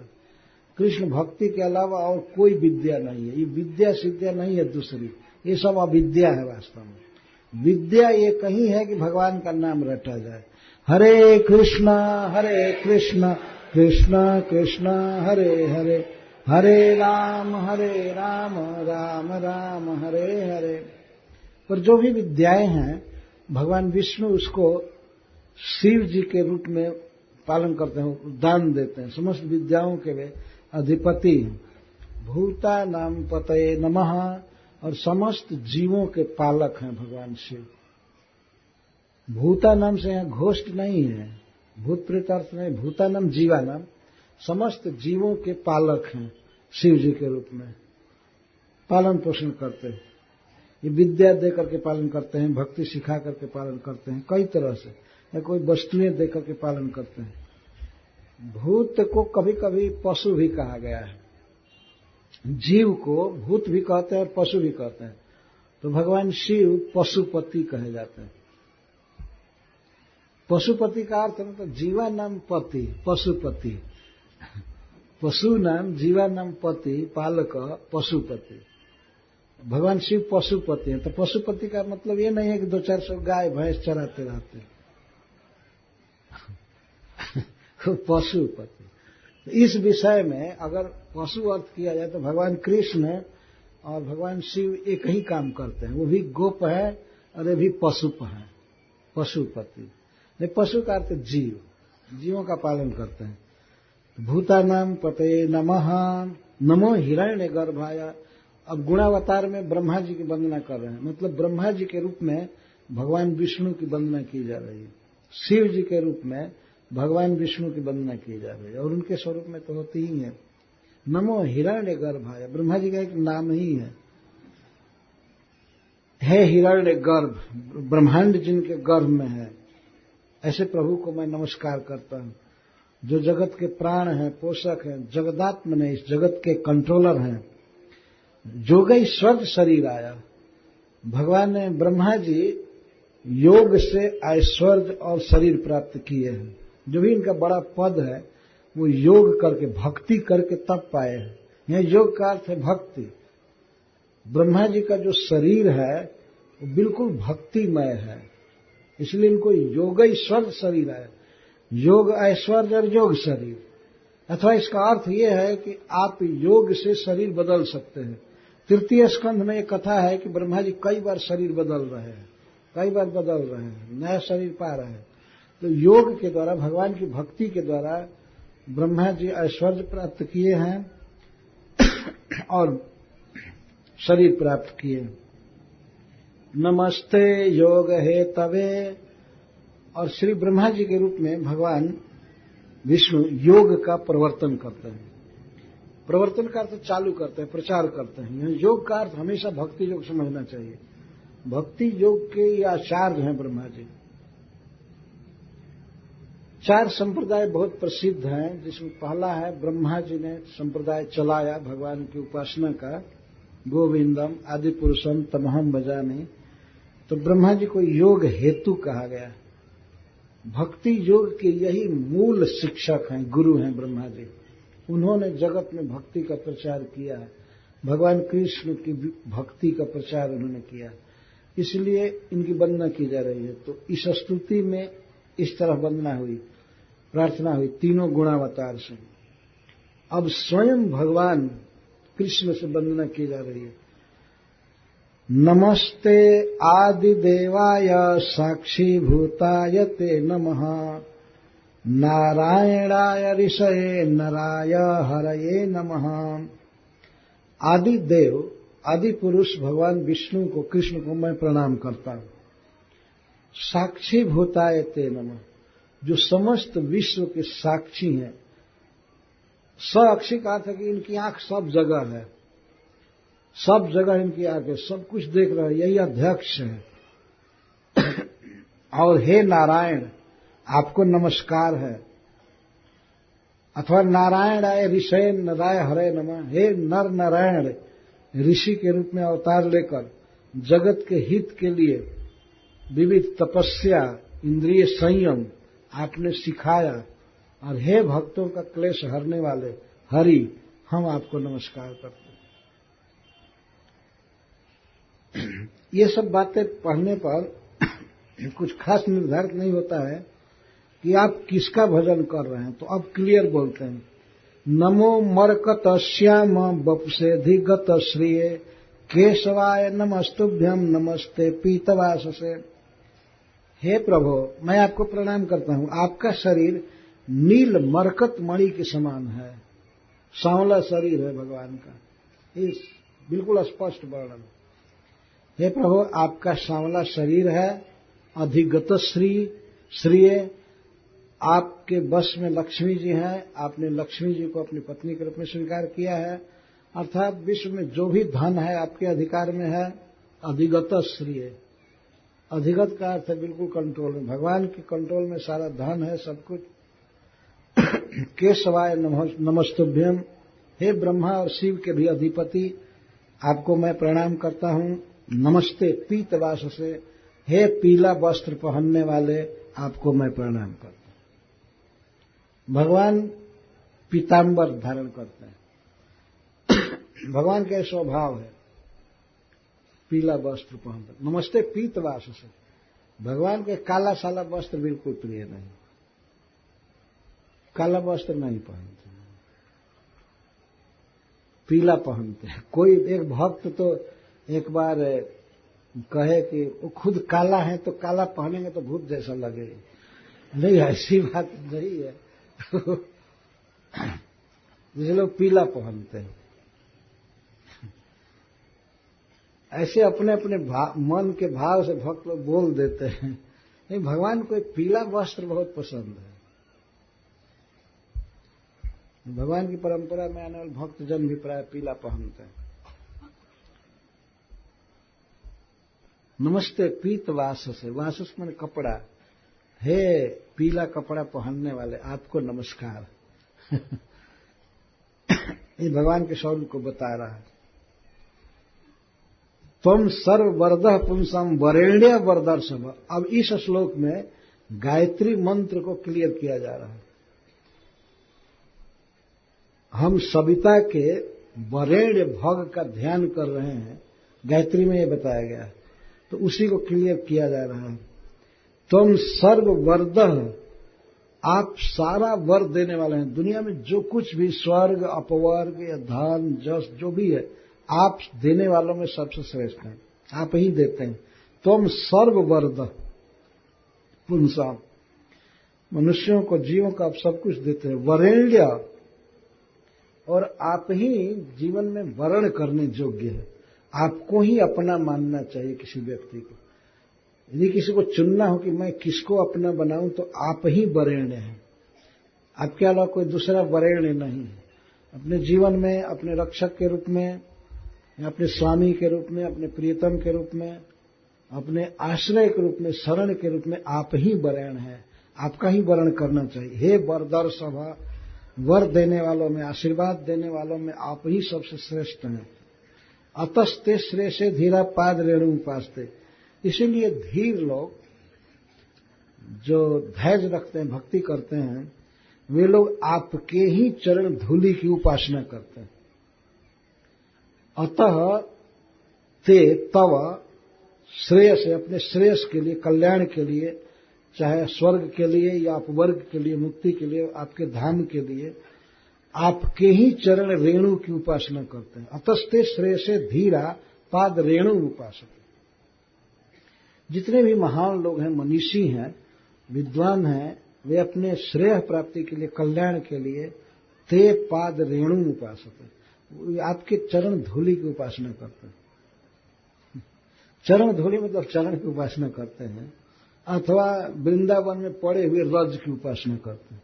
Speaker 1: कृष्ण भक्ति के अलावा और कोई विद्या नहीं है। ये विद्या सिद्या नहीं है दूसरी, ये सब अविद्या है। वास्तव में विद्या ये कहीं है कि भगवान का नाम रटा जाए। हरे कृष्ण कृष्ण कृष्ण हरे हरे, हरे राम राम राम हरे हरे। पर जो भी विद्याएं हैं, भगवान विष्णु उसको शिव जी के रूप में पालन करते हैं, दान देते हैं। समस्त विद्याओं के वे अधिपति हैं। भूता नाम पतये नमः, और समस्त जीवों के पालक हैं भगवान शिव। भूता नाम से यहाँ घोष्ट नहीं है, भूत प्रेत अर्थ नहीं, भूता नाम जीवा नाम, समस्त जीवों के पालक हैं शिव जी के रूप में, पालन पोषण करते हैं। ये विद्या दे करके पालन करते हैं, भक्ति सिखा करके पालन करते हैं, कई तरह से, या कोई वस्तुएं दे करके पालन करते हैं। भूत को कभी कभी पशु भी कहा गया है, जीव को भूत भी कहते हैं और पशु भी कहते हैं। तो भगवान शिव पशुपति कहे जाते हैं। पशुपति का अर्थ मतलब जीवा नाम पति, पशुपति। पशु नाम जीवा नाम पति, पालक, पशुपति। भगवान शिव पशुपति हैं। तो पशुपति का मतलब ये नहीं है कि 200-400 गाय भैंस चराते रहते हैं। पशुपति। इस विषय में अगर पशु अर्थ किया जाए तो भगवान कृष्ण और भगवान शिव एक ही काम करते हैं। वो भी गोप है और ये भी पशुप है, पशुपति। पशु का अर्थ जीव, जीवों का पालन करते हैं। भूतानाम पते नमः, नमो हिरण्य गर्भाय। अब गुणावतार में ब्रह्मा जी की वंदना कर रहे हैं, मतलब ब्रह्मा जी के रूप में भगवान विष्णु की वंदना की जा रही है, शिव जी के रूप में भगवान विष्णु की वंदना की जा रही है, और उनके स्वरूप में तो होती ही है। नमो हिरण्य गर्भाय, ब्रह्मा जी का एक नाम ही है। हे हिरण्य गर्भ, ब्रह्मांड जिनके गर्भ में है, ऐसे प्रभु को मैं नमस्कार करता हूं, जो जगत के प्राण हैं, पोषक हैं, जगदात्म ने इस जगत के कंट्रोलर हैं। जोगई स्वर्ग शरीर आया, भगवान ने ब्रह्मा जी योग से ऐश्वर्य और शरीर प्राप्त किए हैं। जो भी इनका बड़ा पद है वो योग करके, भक्ति करके तब पाए हैं। यह योग का अर्थ है भक्ति। ब्रह्मा जी का जो शरीर है वो बिल्कुल भक्तिमय है, इसलिए इनको योगैश्वर्य शरीर है। योग ऐश्वर्य और योग शरीर, अथवा इसका अर्थ यह है कि आप योग से शरीर बदल सकते हैं। तृतीय स्कंध में एक कथा है कि ब्रह्मा जी कई बार शरीर बदल रहे हैं, कई बार बदल रहे हैं, नया शरीर पा रहे हैं। तो योग के द्वारा, भगवान की भक्ति के द्वारा ब्रह्मा जी ऐश्वर्य प्राप्त किए हैं और शरीर प्राप्त किए। नमस्ते योग हे तवे, और श्री ब्रह्मा जी के रूप में भगवान विष्णु योग का प्रवर्तन करते हैं। प्रवर्तन का अर्थ चालू करते हैं, प्रचार करते हैं। योग का अर्थ हमेशा भक्ति योग समझना चाहिए। भक्ति योग के ये आचार्य हैं ब्रह्मा जी। 4 संप्रदाय बहुत प्रसिद्ध हैं, जिसमें पहला है ब्रह्मा जी ने संप्रदाय चलाया भगवान की उपासना का, गोविंदम आदि पुरुषम तमहम भजामि। तो ब्रह्मा जी को योग हेतु कहा गया। भक्ति योग के यही मूल शिक्षक हैं, गुरु हैं ब्रह्मा जी। उन्होंने जगत में भक्ति का प्रचार किया है, भगवान कृष्ण की भक्ति का प्रचार उन्होंने किया, इसलिए इनकी वंदना की जा रही है। तो इस स्तुति में इस तरह वंदना हुई, प्रार्थना हुई तीनों गुणावतार से। अब स्वयं भगवान कृष्ण से वंदना की जा रही है। नमस्ते आदिदेवाय साक्षीभूताय ते नमः, नारायणाय ऋषये नराय हरये नमः। आदि देव, आदि पुरुष भगवान विष्णु को, कृष्ण को मैं प्रणाम करता हूं। साक्षीभूताय ते नमः, जो समस्त विश्व के साक्षी हैं। साक्षी का अर्थ है कि इनकी आंख सब जगह है, सब जगह इनकी आंख है, सब कुछ देख रहे हैं, यही अध्यक्ष है। और हे नारायण, आपको नमस्कार है। अथवा नारायण आए ऋषय नराय हरे नमः, हे नर नारायण ऋषि के रूप में अवतार लेकर जगत के हित के लिए विविध तपस्या, इंद्रिय संयम आपने सिखाया, और हे भक्तों का क्लेश हरने वाले हरि, हम आपको नमस्कार करते हैं। ये सब बातें पढ़ने पर कुछ खास निर्धारित नहीं होता है कि आप किसका भजन कर रहे हैं, तो अब क्लियर बोलते हैं। नमो मरकत श्याम बपुषेधिगत श्रिये केशवाय नमस्तुभ्यम नमस्ते पीतवाससे। हे प्रभु, मैं आपको प्रणाम करता हूं। आपका शरीर नील मरकत मणि के समान है, सांवला शरीर है भगवान का, इस बिल्कुल स्पष्ट वर्णन। हे प्रभु, आपका सांवला शरीर है, अधिगत श्रिय, आपके वश में लक्ष्मी जी हैं, आपने लक्ष्मी जी को अपनी पत्नी के रूप में स्वीकार किया है, अर्थात विश्व में जो भी धन है आपके अधिकार में है। अधिगत श्रिय, अधिगत का अर्थ है बिल्कुल कंट्रोल में, भगवान के कंट्रोल में सारा धन है, सब कुछ। केशवाय नमस्तुभ्यम, हे ब्रह्मा और शिव के भी अधिपति, आपको मैं प्रणाम करता हूं। नमस्ते पीतवास से, हे पीला वस्त्र पहनने वाले, आपको मैं प्रणाम करता हूं। भगवान पीतांबर धारण करते हैं। भगवान का स्वभाव है पीला वस्त्र पहनते। नमस्ते पीतवास से भगवान के काला साला वस्त्र बिल्कुल प्रिय नहीं, काला वस्त्र नहीं पहनते, पीला पहनते हैं। कोई एक भक्त तो एक बार कहे कि वो खुद काला है तो काला पहनेंगे तो भूत जैसा लगेगा। नहीं, ऐसी बात नहीं है। जिसे लोग पीला पहनते हैं, ऐसे अपने अपने मन के भाव से भक्त लोग बोल देते हैं। नहीं, भगवान को पीला वस्त्र बहुत पसंद है। भगवान की परंपरा में आने वाले भक्तजन भी प्राय पीला पहनते हैं। नमस्ते पीत वासस है, वासस माने कपड़ा। हे पीला कपड़ा पहनने वाले, आपको नमस्कार। ये भगवान के शौर्य को बता रहा है। तुम सर्ववर्धः पुंसम वरेण्य वरदर्शम। अब इस श्लोक में गायत्री मंत्र को क्लियर किया जा रहा है। हम सविता के वरेण्य भग का ध्यान कर रहे हैं, गायत्री में यह बताया गया है, तो उसी को क्लियर किया जा रहा है। तुम सर्ववर्धः, आप सारा वर देने वाले हैं। दुनिया में जो कुछ भी स्वर्ग अपवर्ग या धन जस जो भी है, आप देने वालों में सबसे श्रेष्ठ हैं, आप ही देते हैं। तुम सर्ववर्धः पुंसा, मनुष्यों को जीवों को आप सब कुछ देते हैं। वरेण्य, और आप ही जीवन में वर्ण करने योग्य है। आपको ही अपना मानना चाहिए किसी व्यक्ति को। यदि किसी को चुनना हो कि मैं किसको अपना बनाऊं तो आप ही वरेण्य हैं, आपके अलावा कोई दूसरा वरेण्य नहीं है। अपने जीवन में अपने रक्षक के रूप में, अपने स्वामी के रूप में, अपने प्रियतम के रूप में, अपने आश्रय के रूप में, शरण के रूप में आप ही वरेण्य हैं, आपका ही वर्ण करना चाहिए। हे वरदर सभा, वर देने वालों में, आशीर्वाद देने वालों में आप ही सबसे श्रेष्ठ हैं। अतस्ते श्रेष्ठे धीरा पाद रेणु उपासते। इसीलिए धीर लोग जो धैर्य रखते हैं, भक्ति करते हैं, वे लोग आपके ही चरण धूलि की उपासना करते हैं। अतः ते तव श्रेयस, अपने श्रेयस के लिए, कल्याण के लिए, चाहे स्वर्ग के लिए या अपवर्ग के लिए, मुक्ति के लिए, आपके धाम के लिए, आपके ही चरण रेणु की उपासना करते हैं। अतस्ते श्रेयसे धीरा पाद रेणु उपासक। जितने भी महान लोग हैं, मनीषी हैं, विद्वान हैं, वे अपने श्रेय प्राप्ति के लिए, कल्याण के लिए ते पाद रेणु उपासक, आपके चरण धूलि की उपासना करते हैं। चरण धूलि मतलब चरण की उपासना करते हैं, अथवा वृंदावन में पड़े हुए रज की उपासना करते हैं।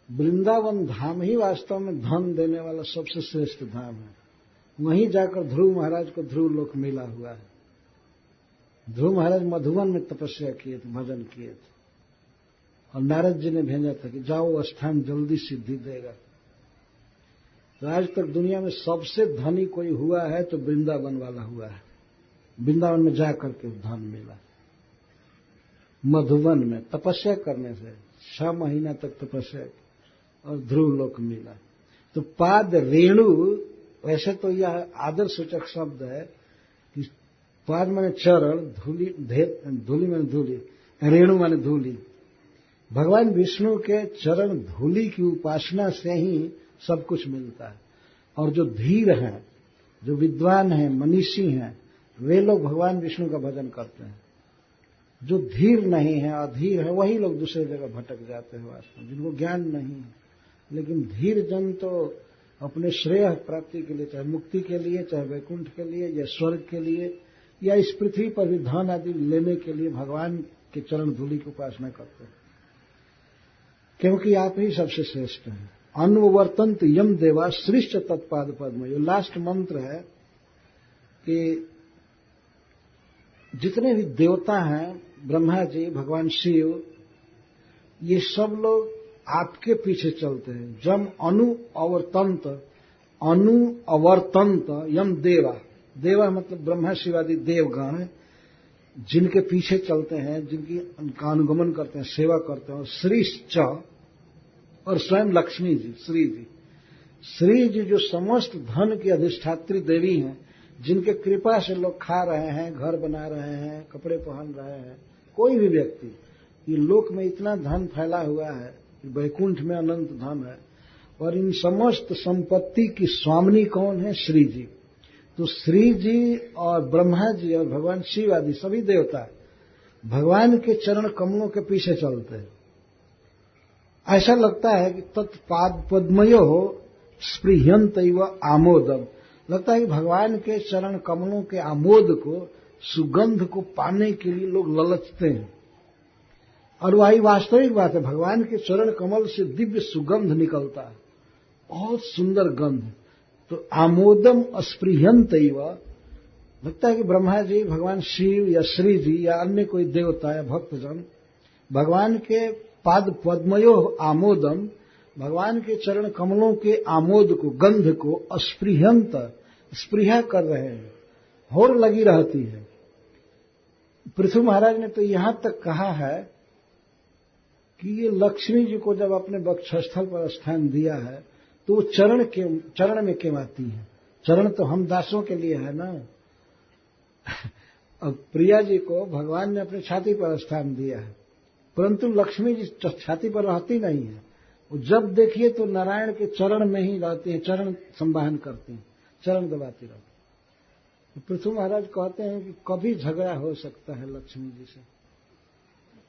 Speaker 1: वृंदावन धाम ही वास्तव में धन देने वाला सबसे श्रेष्ठ धाम है। वहीं जाकर ध्रुव महाराज को ध्रुव लोक मिला हुआ है। ध्रुव महाराज मधुवन में तपस्या किए थे, भजन किए थे, और नारद जी ने भेजा था कि जाओ वो स्थान जल्दी सिद्धि देगा। तो आज तक दुनिया में सबसे धनी कोई हुआ है तो वृंदावन वाला हुआ है। वृंदावन में जाकर के धन मिला, मधुवन में तपस्या करने से 6 महीना तक तपस्या, और ध्रुव लोक मिला। तो पाद रेणु, वैसे तो यह आदर सूचक शब्द है कि पाद माने चरण, धूलि माने धूलि, रेणु माने धूलि। भगवान विष्णु के चरण धूलि की उपासना से ही सब कुछ मिलता है। और जो धीर हैं, जो विद्वान हैं, मनीषी हैं, वे लोग भगवान विष्णु का भजन करते हैं। जो धीर नहीं है, अधीर है, वही लोग दूसरे जगह भटक जाते हैं वास्तव में, जिनको ज्ञान नहीं है। लेकिन धीर जन तो अपने श्रेय प्राप्ति के लिए, चाहे मुक्ति के लिए, चाहे वैकुंठ के लिए, या स्वर्ग के लिए, या इस पृथ्वी पर भी धन आदि लेने के लिए भगवान के चरण धूलि की उपासना करते हैं, क्योंकि आप ही सबसे श्रेष्ठ हैं। अनुवर्तंत यम देवा श्रेष्ठ तत्पाद पद्म। ये लास्ट मंत्र है कि जितने भी देवता हैं, ब्रह्मा जी, भगवान शिव, ये सब लोग आपके पीछे चलते हैं। जम अनु अवर्तंत यम देवा। देवा मतलब ब्रह्मा शिव आदि देवगण, जिनके पीछे चलते हैं, जिनकी उनका अनुगमन करते हैं, सेवा करते हैं, श्रीश्च और स्वयं लक्ष्मी जी, श्री जी। श्री जी जो समस्त धन की अधिष्ठात्री देवी हैं, जिनके कृपा से लोग खा रहे हैं, घर बना रहे हैं, कपड़े पहन रहे हैं, कोई भी व्यक्ति, ये लोक में इतना धन फैला हुआ है कि वैकुंठ में अनंत धन है, और इन समस्त संपत्ति की स्वामिनी कौन है? श्री जी। तो श्री जी और ब्रह्मा जी और भगवान शिव आदि सभी देवता भगवान के चरण कमलों के पीछे चलते हैं। ऐसा लगता है कि तत्पाद पद्मयो स्पृह्यंतैव आमोदम, लगता है कि भगवान के चरण कमलों के आमोद को, सुगंध को पाने के लिए लोग ललचते हैं। और वही वास्तविक बात है, भगवान के चरण कमल से दिव्य सुगंध निकलता है, बहुत सुंदर गंध। तो आमोदम अस्पृह्यंतैव, लगता है कि ब्रह्मा जी, भगवान शिव या श्री जी या अन्य कोई देवता या भक्तजन भगवान के पाद पद्मयो आमोदम, भगवान के चरण कमलों के आमोद को, गंध को अस्पृह्यंत, स्पृहा कर रहे हैं, होड़ लगी रहती है। पृथु महाराज ने तो यहां तक कहा है कि ये लक्ष्मी जी को जब अपने वक्षस्थल पर स्थान दिया है तो वो चरण में क्यों आती है? चरण तो हम दासों के लिए है ना। अब प्रिया जी को भगवान ने अपने छाती पर स्थान दिया है, परंतु लक्ष्मी जी छाती पर रहती नहीं है, वो जब देखिए तो नारायण के चरण में ही रहती है, चरण संवाहन करती हैं, चरण दबाती रहती है। पृथु महाराज कहते हैं कि कभी झगड़ा हो सकता है लक्ष्मी जी से।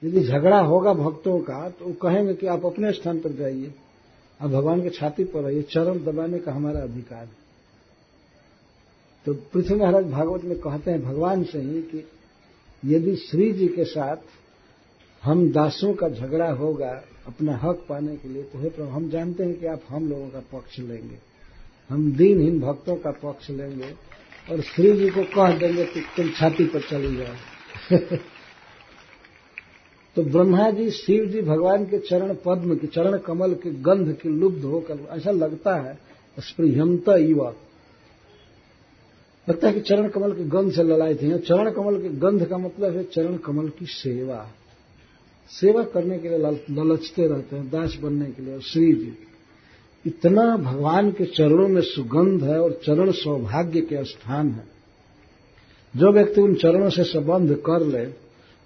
Speaker 1: यदि झगड़ा होगा भक्तों का तो वो कहेंगे कि आप अपने स्थान पर जाइए, आप भगवान के छाती पर रहिए, चरण दबाने का हमारा अधिकार है। तो पृथु महाराज भागवत में कहते हैं भगवान से ही कि यदि श्री जी के साथ हम दासों का झगड़ा होगा अपना हक पाने के लिए, तो हे प्रभु, हम जानते हैं कि आप हम लोगों का पक्ष लेंगे, हम दीनहीन भक्तों का पक्ष लेंगे और श्री जी को कह देंगे कि तुम छाती पर चली जाओ। तो ब्रह्मा जी, शिव जी भगवान के चरण पद्म के, चरण कमल के गंध के लुब्ध होकर, ऐसा लगता है स्पृह्यंत युवा, लगता है कि चरण कमल के गंध से ललायित हैं। चरण कमल के गंध का मतलब है चरण कमल की सेवा, सेवा करने के लिए ललचते रहते हैं, दास बनने के लिए। और श्री जी, इतना भगवान के चरणों में सुगंध है और चरण सौभाग्य के स्थान है। जो व्यक्ति उन चरणों से संबंध कर ले,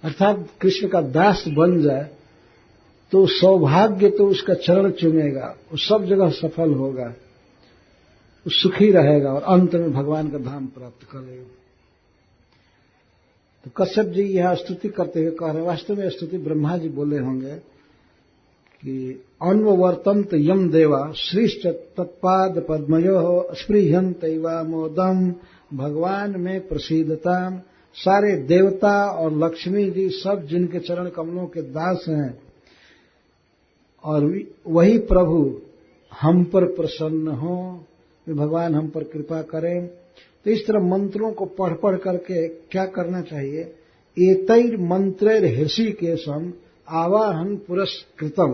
Speaker 1: अर्थात कृष्ण का दास बन जाए, तो सौभाग्य तो उसका चरण चुमेगा, वो सब जगह सफल होगा, वो सुखी रहेगा और अंत में भगवान का धाम प्राप्त करेगा। तो कश्यप जी यह स्तुति करते हुए कह रहे, वास्तव में स्तुति ब्रह्मा जी बोले होंगे कि अन्ववर्तंत यम देवा श्रीश्च तत्पाद पद्मयो स्पृह्यंतैवामोदम, भगवान में प्रसिद्धताम, सारे देवता और लक्ष्मी जी सब जिनके चरण कमलों के दास हैं, और वही प्रभु हम पर प्रसन्न हो, भगवान हम पर कृपा करें। तो इस तरह मंत्रों को पढ़ पढ़ करके क्या करना चाहिए? एतैर मंत्रैर हृषिकेशम आवाहन पुरस्कृतम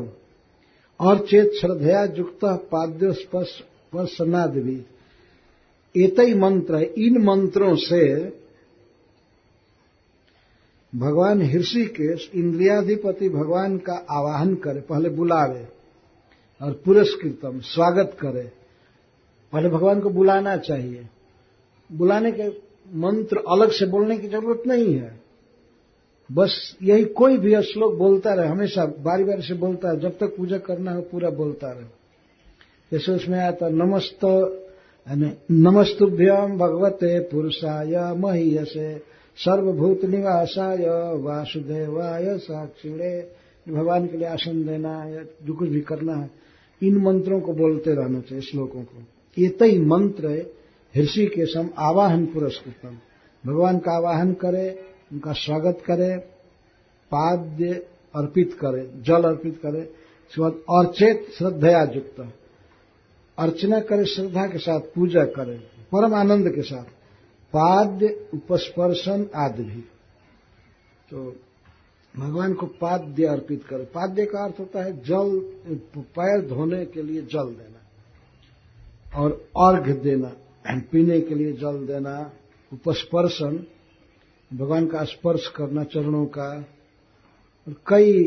Speaker 1: और चेत श्रद्धया युक्त पाद्य स्पर्शनादि। एतै मंत्र, इन मंत्रों से भगवान हृषिकेश इंद्रियाधिपति भगवान का आवाहन करे, पहले बुलावे, और पुरस्कृतम स्वागत करे। पहले भगवान को बुलाना चाहिए, बुलाने के मंत्र अलग से बोलने की जरूरत नहीं है, बस यही कोई भी श्लोक बोलता रहे, हमेशा बारी बारी से बोलता है, जब तक पूजा करना हो पूरा बोलता रहे। जैसे उसमें आता नमस्तुभ्यम भगवते पुरुषाय महीयसे सर्वभूत निवासाय वासुदेवाय साक्षिणे, भगवान के लिए आसन देना या जो कुछ भी करना है, इन मंत्रों को बोलते रहना चाहिए, श्लोकों को। एतै मंत्र हृषिकेशम आवाहन पुरस्कृतम, भगवान का आवाहन करे, उनका स्वागत करे, पाद्य अर्पित करे, जल अर्पित करे, उसके बाद अर्चेत श्रद्धया युक्त, अर्चना करे श्रद्धा के साथ, पूजा करे परम आनंद के साथ, पाद्य उपस्पर्शन आदि भी। तो भगवान को पाद्य अर्पित करे। पाद्य का अर्थ होता है जल, पैर धोने के लिए जल देना, और अर्घ्य देना, पीने के लिए जल देना। उपस्पर्शन भगवान का स्पर्श करना चरणों का, और कई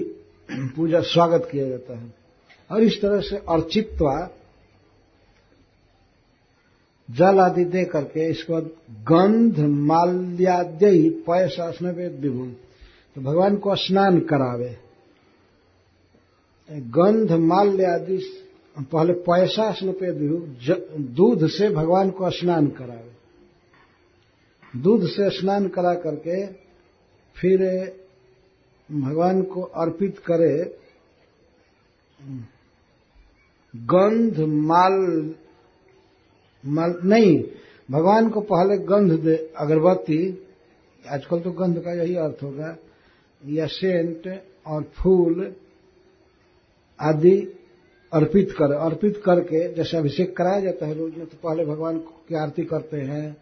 Speaker 1: पूजा स्वागत किया जाता है। और इस तरह से अर्चित्वा जल आदि दे करके इसके बाद गंध माल्याद्य पय शासन विभु, तो भगवान को स्नान करावे। गंध माल्य आदि पहले पैसा स्नपेद विभु, दूध से भगवान को स्नान करावे। दूध से स्नान करा करके फिर भगवान को अर्पित करे गंध माल नहीं, भगवान को पहले गंध दे, अगरबत्ती, आजकल तो गंध का यही अर्थ होगा, या सेंट और फूल आदि अर्पित कर, अर्पित करके जैसे अभिषेक कराया जाता है रोज में, तो पहले भगवान की आरती करते हैं,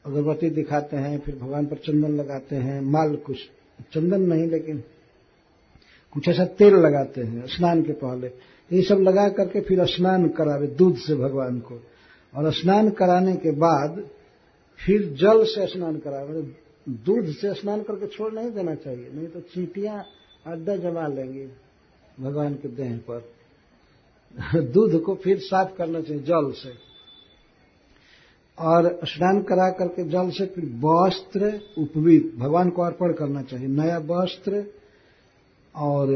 Speaker 1: अगरबत्ती दिखाते हैं, फिर भगवान पर चंदन लगाते हैं, माल, कुछ चंदन नहीं लेकिन कुछ ऐसा तेल लगाते हैं स्नान के पहले। ये सब लगा करके फिर स्नान करावे दूध से भगवान को, और स्नान कराने के बाद फिर जल से स्नान करावे। दूध से स्नान करके छोड़ नहीं देना चाहिए, नहीं तो चींटियां अड्डा जमा लेंगी भगवान के देह पर। दूध को फिर साफ करना चाहिए जल से, और स्नान करा करके जल से फिर वस्त्र उपवीत भगवान को अर्पण करना चाहिए। नया वस्त्र और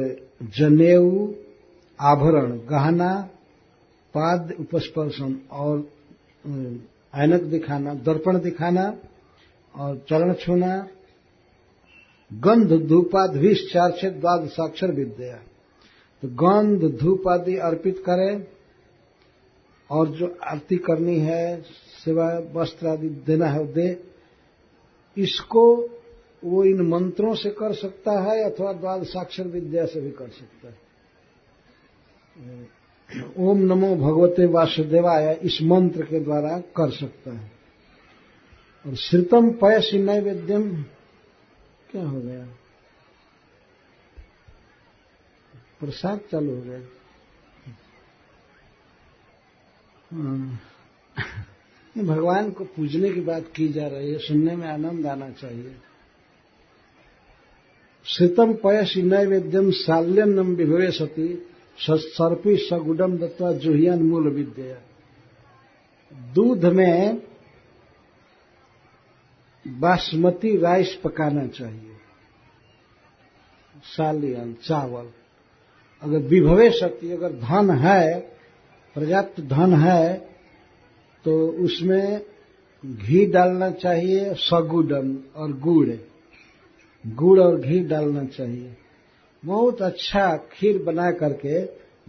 Speaker 1: जनेऊ, आभरण, गहना, पाद उपस्पर्शन और ऐनक दिखाना, दर्पण दिखाना और चरण छूना, गंध धूपादि 4 द्वादशाक्षर विद्या, तो गंध धूप आदि अर्पित करें, और जो आरती करनी है, सेवा वस्त्र आदि देना है वो दे। इसको वो इन मंत्रों से कर सकता है अथवा द्वादशाक्षर विद्या से भी कर सकता है। ओम नमो भगवते वासुदेवाय इस मंत्र के द्वारा कर सकता है। और श्रितम पयसि नैवेद्यम, क्या हो गया, प्रसाद चालू हो गया। भगवान को पूजने की बात की जा रही है, सुनने में आनंद आना चाहिए। श्रितम पयसि नैवेद्यम शाल्यन्नम विभवे सती सर्पी सगुडम दत्वा जुहियन मूल विद्या। दूध में बासमती राइस पकाना चाहिए, सालियन चावल। अगर विभवे शक्ति, अगर धन है, पर्याप्त धन है, तो उसमें घी डालना चाहिए, सगुडम और गुड़ और घी डालना चाहिए। बहुत अच्छा खीर बना करके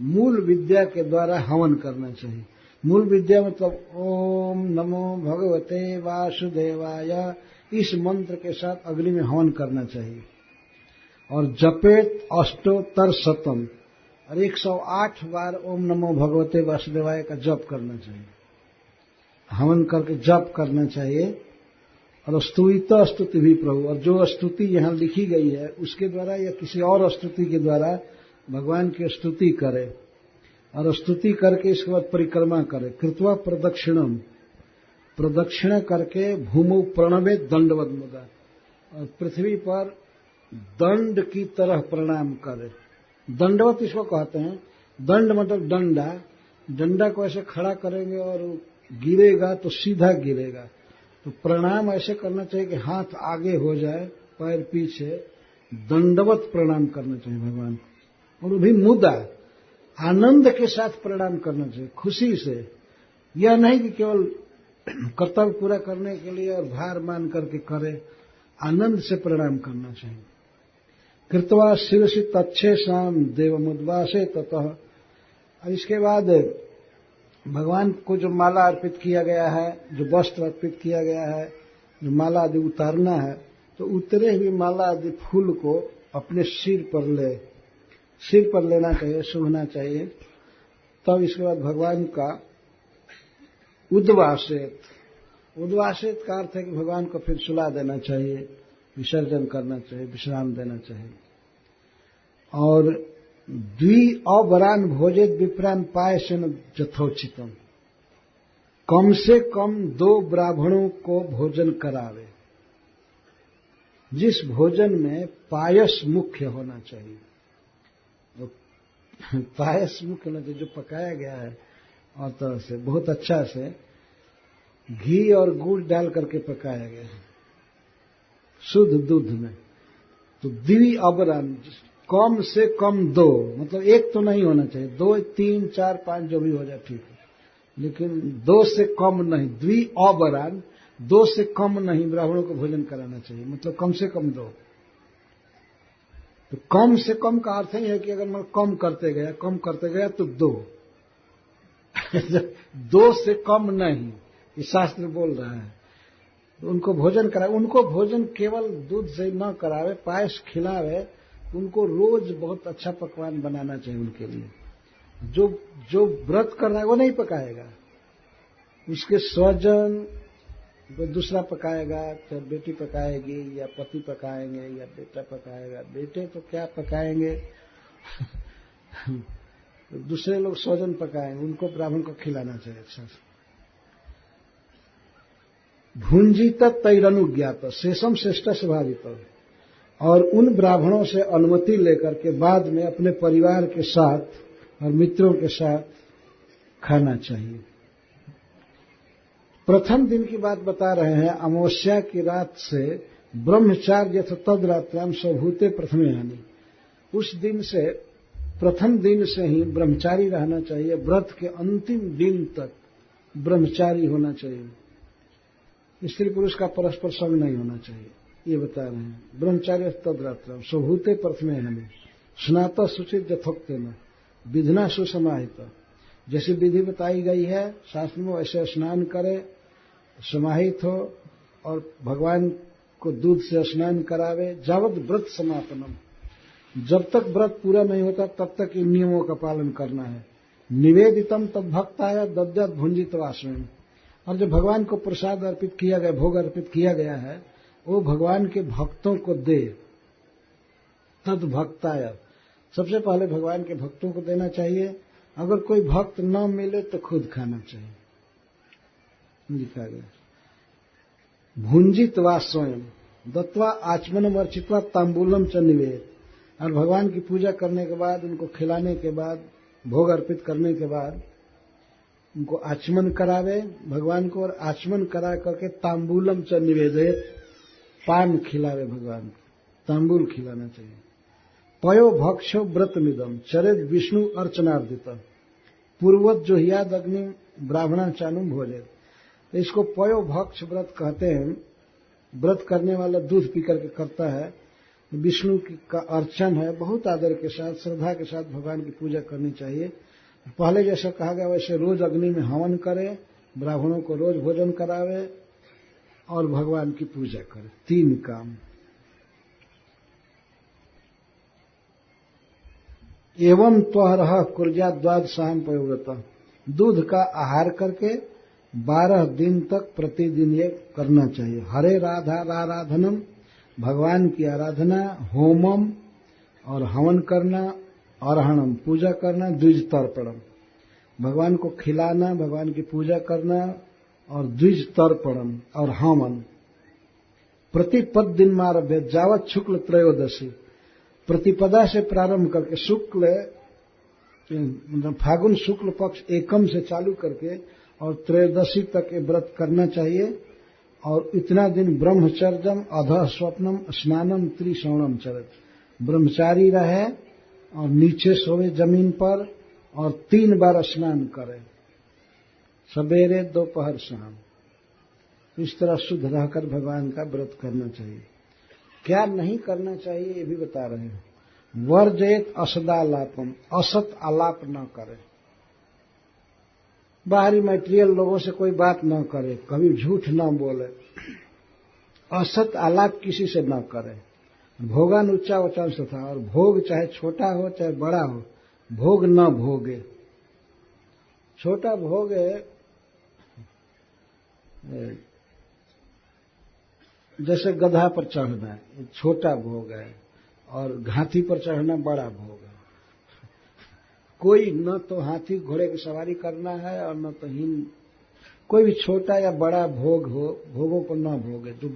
Speaker 1: मूल विद्या के द्वारा हवन करना चाहिए। मूल विद्या मतलब ओम नमो भगवते वासुदेवाय, इस मंत्र के साथ अग्नि में हवन करना चाहिए। और जपेत अष्टोत्तर शतम, और 108 बार ओम नमो भगवते वासुदेवाय का जप करना चाहिए, हवन करके जप करना चाहिए। और स्तुति स्तुति भी प्रभु, और जो स्तुति यहाँ लिखी गई है उसके द्वारा या किसी और स्तुति के द्वारा भगवान की स्तुति करे, और स्तुति करके इसके बाद परिक्रमा करे। कृत्वा प्रदक्षिणम, प्रदक्षिणा करके भूमौ प्रणवे दंडवत मुदा, और पृथ्वी पर दंड की तरह प्रणाम करे। दंडवत इसको कहते हैं। दंड मतलब डंडा, डंडा को ऐसे खड़ा करेंगे और गिरेगा तो सीधा गिरेगा। तो प्रणाम ऐसे करना चाहिए कि हाथ आगे हो जाए, पैर पीछे, दंडवत प्रणाम करना चाहिए भगवान को। और वो भी मुदा, आनंद के साथ प्रणाम करना चाहिए, खुशी से। यह नहीं कि केवल कर्तव्य पूरा करने के लिए और भार मान करके करे, आनंद से प्रणाम करना चाहिए। कृत्वा शिरसि तच्छेषाम देवमुद्वासे ततः। और इसके बाद भगवान को जो माला अर्पित किया गया है, जो वस्त्र अर्पित किया गया है, जो माला आदि उतारना है, तो उतरे हुए माला आदि फूल को अपने सिर पर लेना चाहिए, सूंघना चाहिए। तब इसके बाद भगवान का उद्वासित का अर्थ है कि भगवान को फिर सुला देना चाहिए, विसर्जन करना चाहिए, विश्राम देना चाहिए। और द्वि अवरान भोजेत विप्रान पायसेन यथोचितम, कम से कम 2 ब्राह्मणों को भोजन करावे। जिस भोजन में पायस मुख्य होना चाहिए, तो पायस मुख्य होना चाहिए, जो पकाया गया है और तरह से बहुत अच्छा से घी और गुड़ डाल करके पकाया गया है शुद्ध दूध में, तो द्वि अबरन, कम से कम 2, मतलब 1 तो नहीं होना चाहिए, 2, 3, 4, 5 जो भी हो जाए ठीक है, लेकिन 2 से कम नहीं, द्वि अबरन, 2 से कम नहीं ब्राह्मणों को भोजन कराना चाहिए, मतलब कम से कम 2। तो कम से कम का अर्थ ही है कि अगर मैं कम करते गया तो 2 2 से कम नहीं, ये शास्त्र बोल रहा है। तो उनको भोजन कराए, उनको भोजन केवल दूध से न करावे, पायस खिलावे, उनको रोज बहुत अच्छा पकवान बनाना चाहिए उनके लिए। जो व्रत कर रहा है वो नहीं पकाएगा, उसके स्वजन कोई दूसरा पकाएगा, चाहे बेटी पकाएगी या पति पकाएंगे या बेटा पकाएगा, बेटे तो क्या पकाएंगे तो दूसरे लोग स्वजन पकाएंगे, उनको ब्राह्मण को खिलाना चाहिए अच्छा से। भुंजित तैरनुज्ञात शेषम श्रेष्ठ स्वभावित, और उन ब्राह्मणों से अनुमति लेकर के बाद में अपने परिवार के साथ और मित्रों के साथ खाना चाहिए। प्रथम दिन की बात बता रहे हैं, अमावस्या की रात से ब्रह्मचार्य तद रात्राम स्वभूते प्रथमे हानि, उस दिन से प्रथम दिन से ही ब्रह्मचारी रहना चाहिए, व्रत के अंतिम दिन तक ब्रह्मचारी होना चाहिए, स्त्री पुरुष का परस्पर संग नहीं होना चाहिए, ये बता रहे हैं। ब्रह्मचार्य तद्रात्र स्वभूते प्रथमे हमें स्नात शुचित यथोक्तेन विधिना सुसमाहित, जैसे विधि बताई गई है शास्त्र में वैसे स्नान करे, समाहित हो और भगवान को दूध से स्नान करावे। जावत व्रत समापनम, जब तक व्रत पूरा नहीं होता तब तक इन नियमों का पालन करना है। निवेदितम तद भक्ताय दद्यत भुंजित वासुन, और जो भगवान को प्रसाद अर्पित किया गया, भोग अर्पित किया गया है, वो भगवान के भक्तों को दे। तद भक्ताय, सबसे पहले भगवान के भक्तों को देना चाहिए, अगर कोई भक्त न मिले तो खुद खाना चाहिए, लिखा गया। भुंजित वा स्वयं दत्वा आचमनम अर्चित्वा तांबूलम च निवेद, और भगवान की पूजा करने के बाद, उनको खिलाने के बाद, भोग अर्पित करने के बाद उनको आचमन करावे भगवान को, और आचमन करा करके तांबूलम च निवेदे, पान खिलावे भगवान को, तांबूल खिलाना चाहिए। पयो भक्षो व्रत निदम चरित विष्णु अर्चनार्दित पूर्वत जो हियाद अग्नि ब्राह्मणा चानुम भोजे, इसको पयो भक्ष व्रत कहते हैं। व्रत करने वाला दूध पी करके करता है, विष्णु का अर्चन है, बहुत आदर के साथ श्रद्धा के साथ भगवान की पूजा करनी चाहिए। पहले जैसा कहा गया वैसे रोज अग्नि में हवन करे, ब्राह्मणों को रोज भोजन करावे और भगवान की पूजा करे, 3 काम। एवं त्वरह कुर्जा द्वादशाम पयोव्रत, दूध का आहार करके 12 दिन तक प्रतिदिन ये करना चाहिए। हरे राधा आराधनम, भगवान की आराधना, होमम और हवन करना, अर्हणम पूजा करना, द्विज तर्पणम भगवान को खिलाना, भगवान की पूजा करना, और द्विज तर्पणम और हवन। प्रतिपद दिन मारभ्य जावत शुक्ल त्रयोदशी, प्रतिपदा से प्रारंभ करके शुक्ल मतलब फागुन शुक्ल पक्ष एकम से चालू करके और त्रयोदशी तक ये व्रत करना चाहिए। और इतना दिन ब्रह्मचर्यम अधः स्वप्नम स्नानम त्रिश्रवणम चरत, ब्रह्मचारी रहे और नीचे सोवे जमीन पर, और 3 बार स्नान करे, सवेरे दोपहर शाम। इस तरह शुद्ध रहकर भगवान का व्रत करना चाहिए। क्या नहीं करना चाहिए ये भी बता रहे हैं। वर्जयत असदालापम, असत आलाप न करे, बाहरी मटेरियल लोगों से कोई बात न करे, कभी झूठ न बोले, असत आलाप किसी से न करे। भोगान उच्चा वचन था, और भोग चाहे छोटा हो चाहे बड़ा हो, भोग न भोगे। छोटा भोग जैसे गधा पर चढ़ना है, छोटा भोग है, और हाथी पर चढ़ना बड़ा भोग है। कोई न तो हाथी घोड़े की सवारी करना है और न तो कोई भी छोटा या बड़ा भोग हो, भोगों पर न भोगे। जो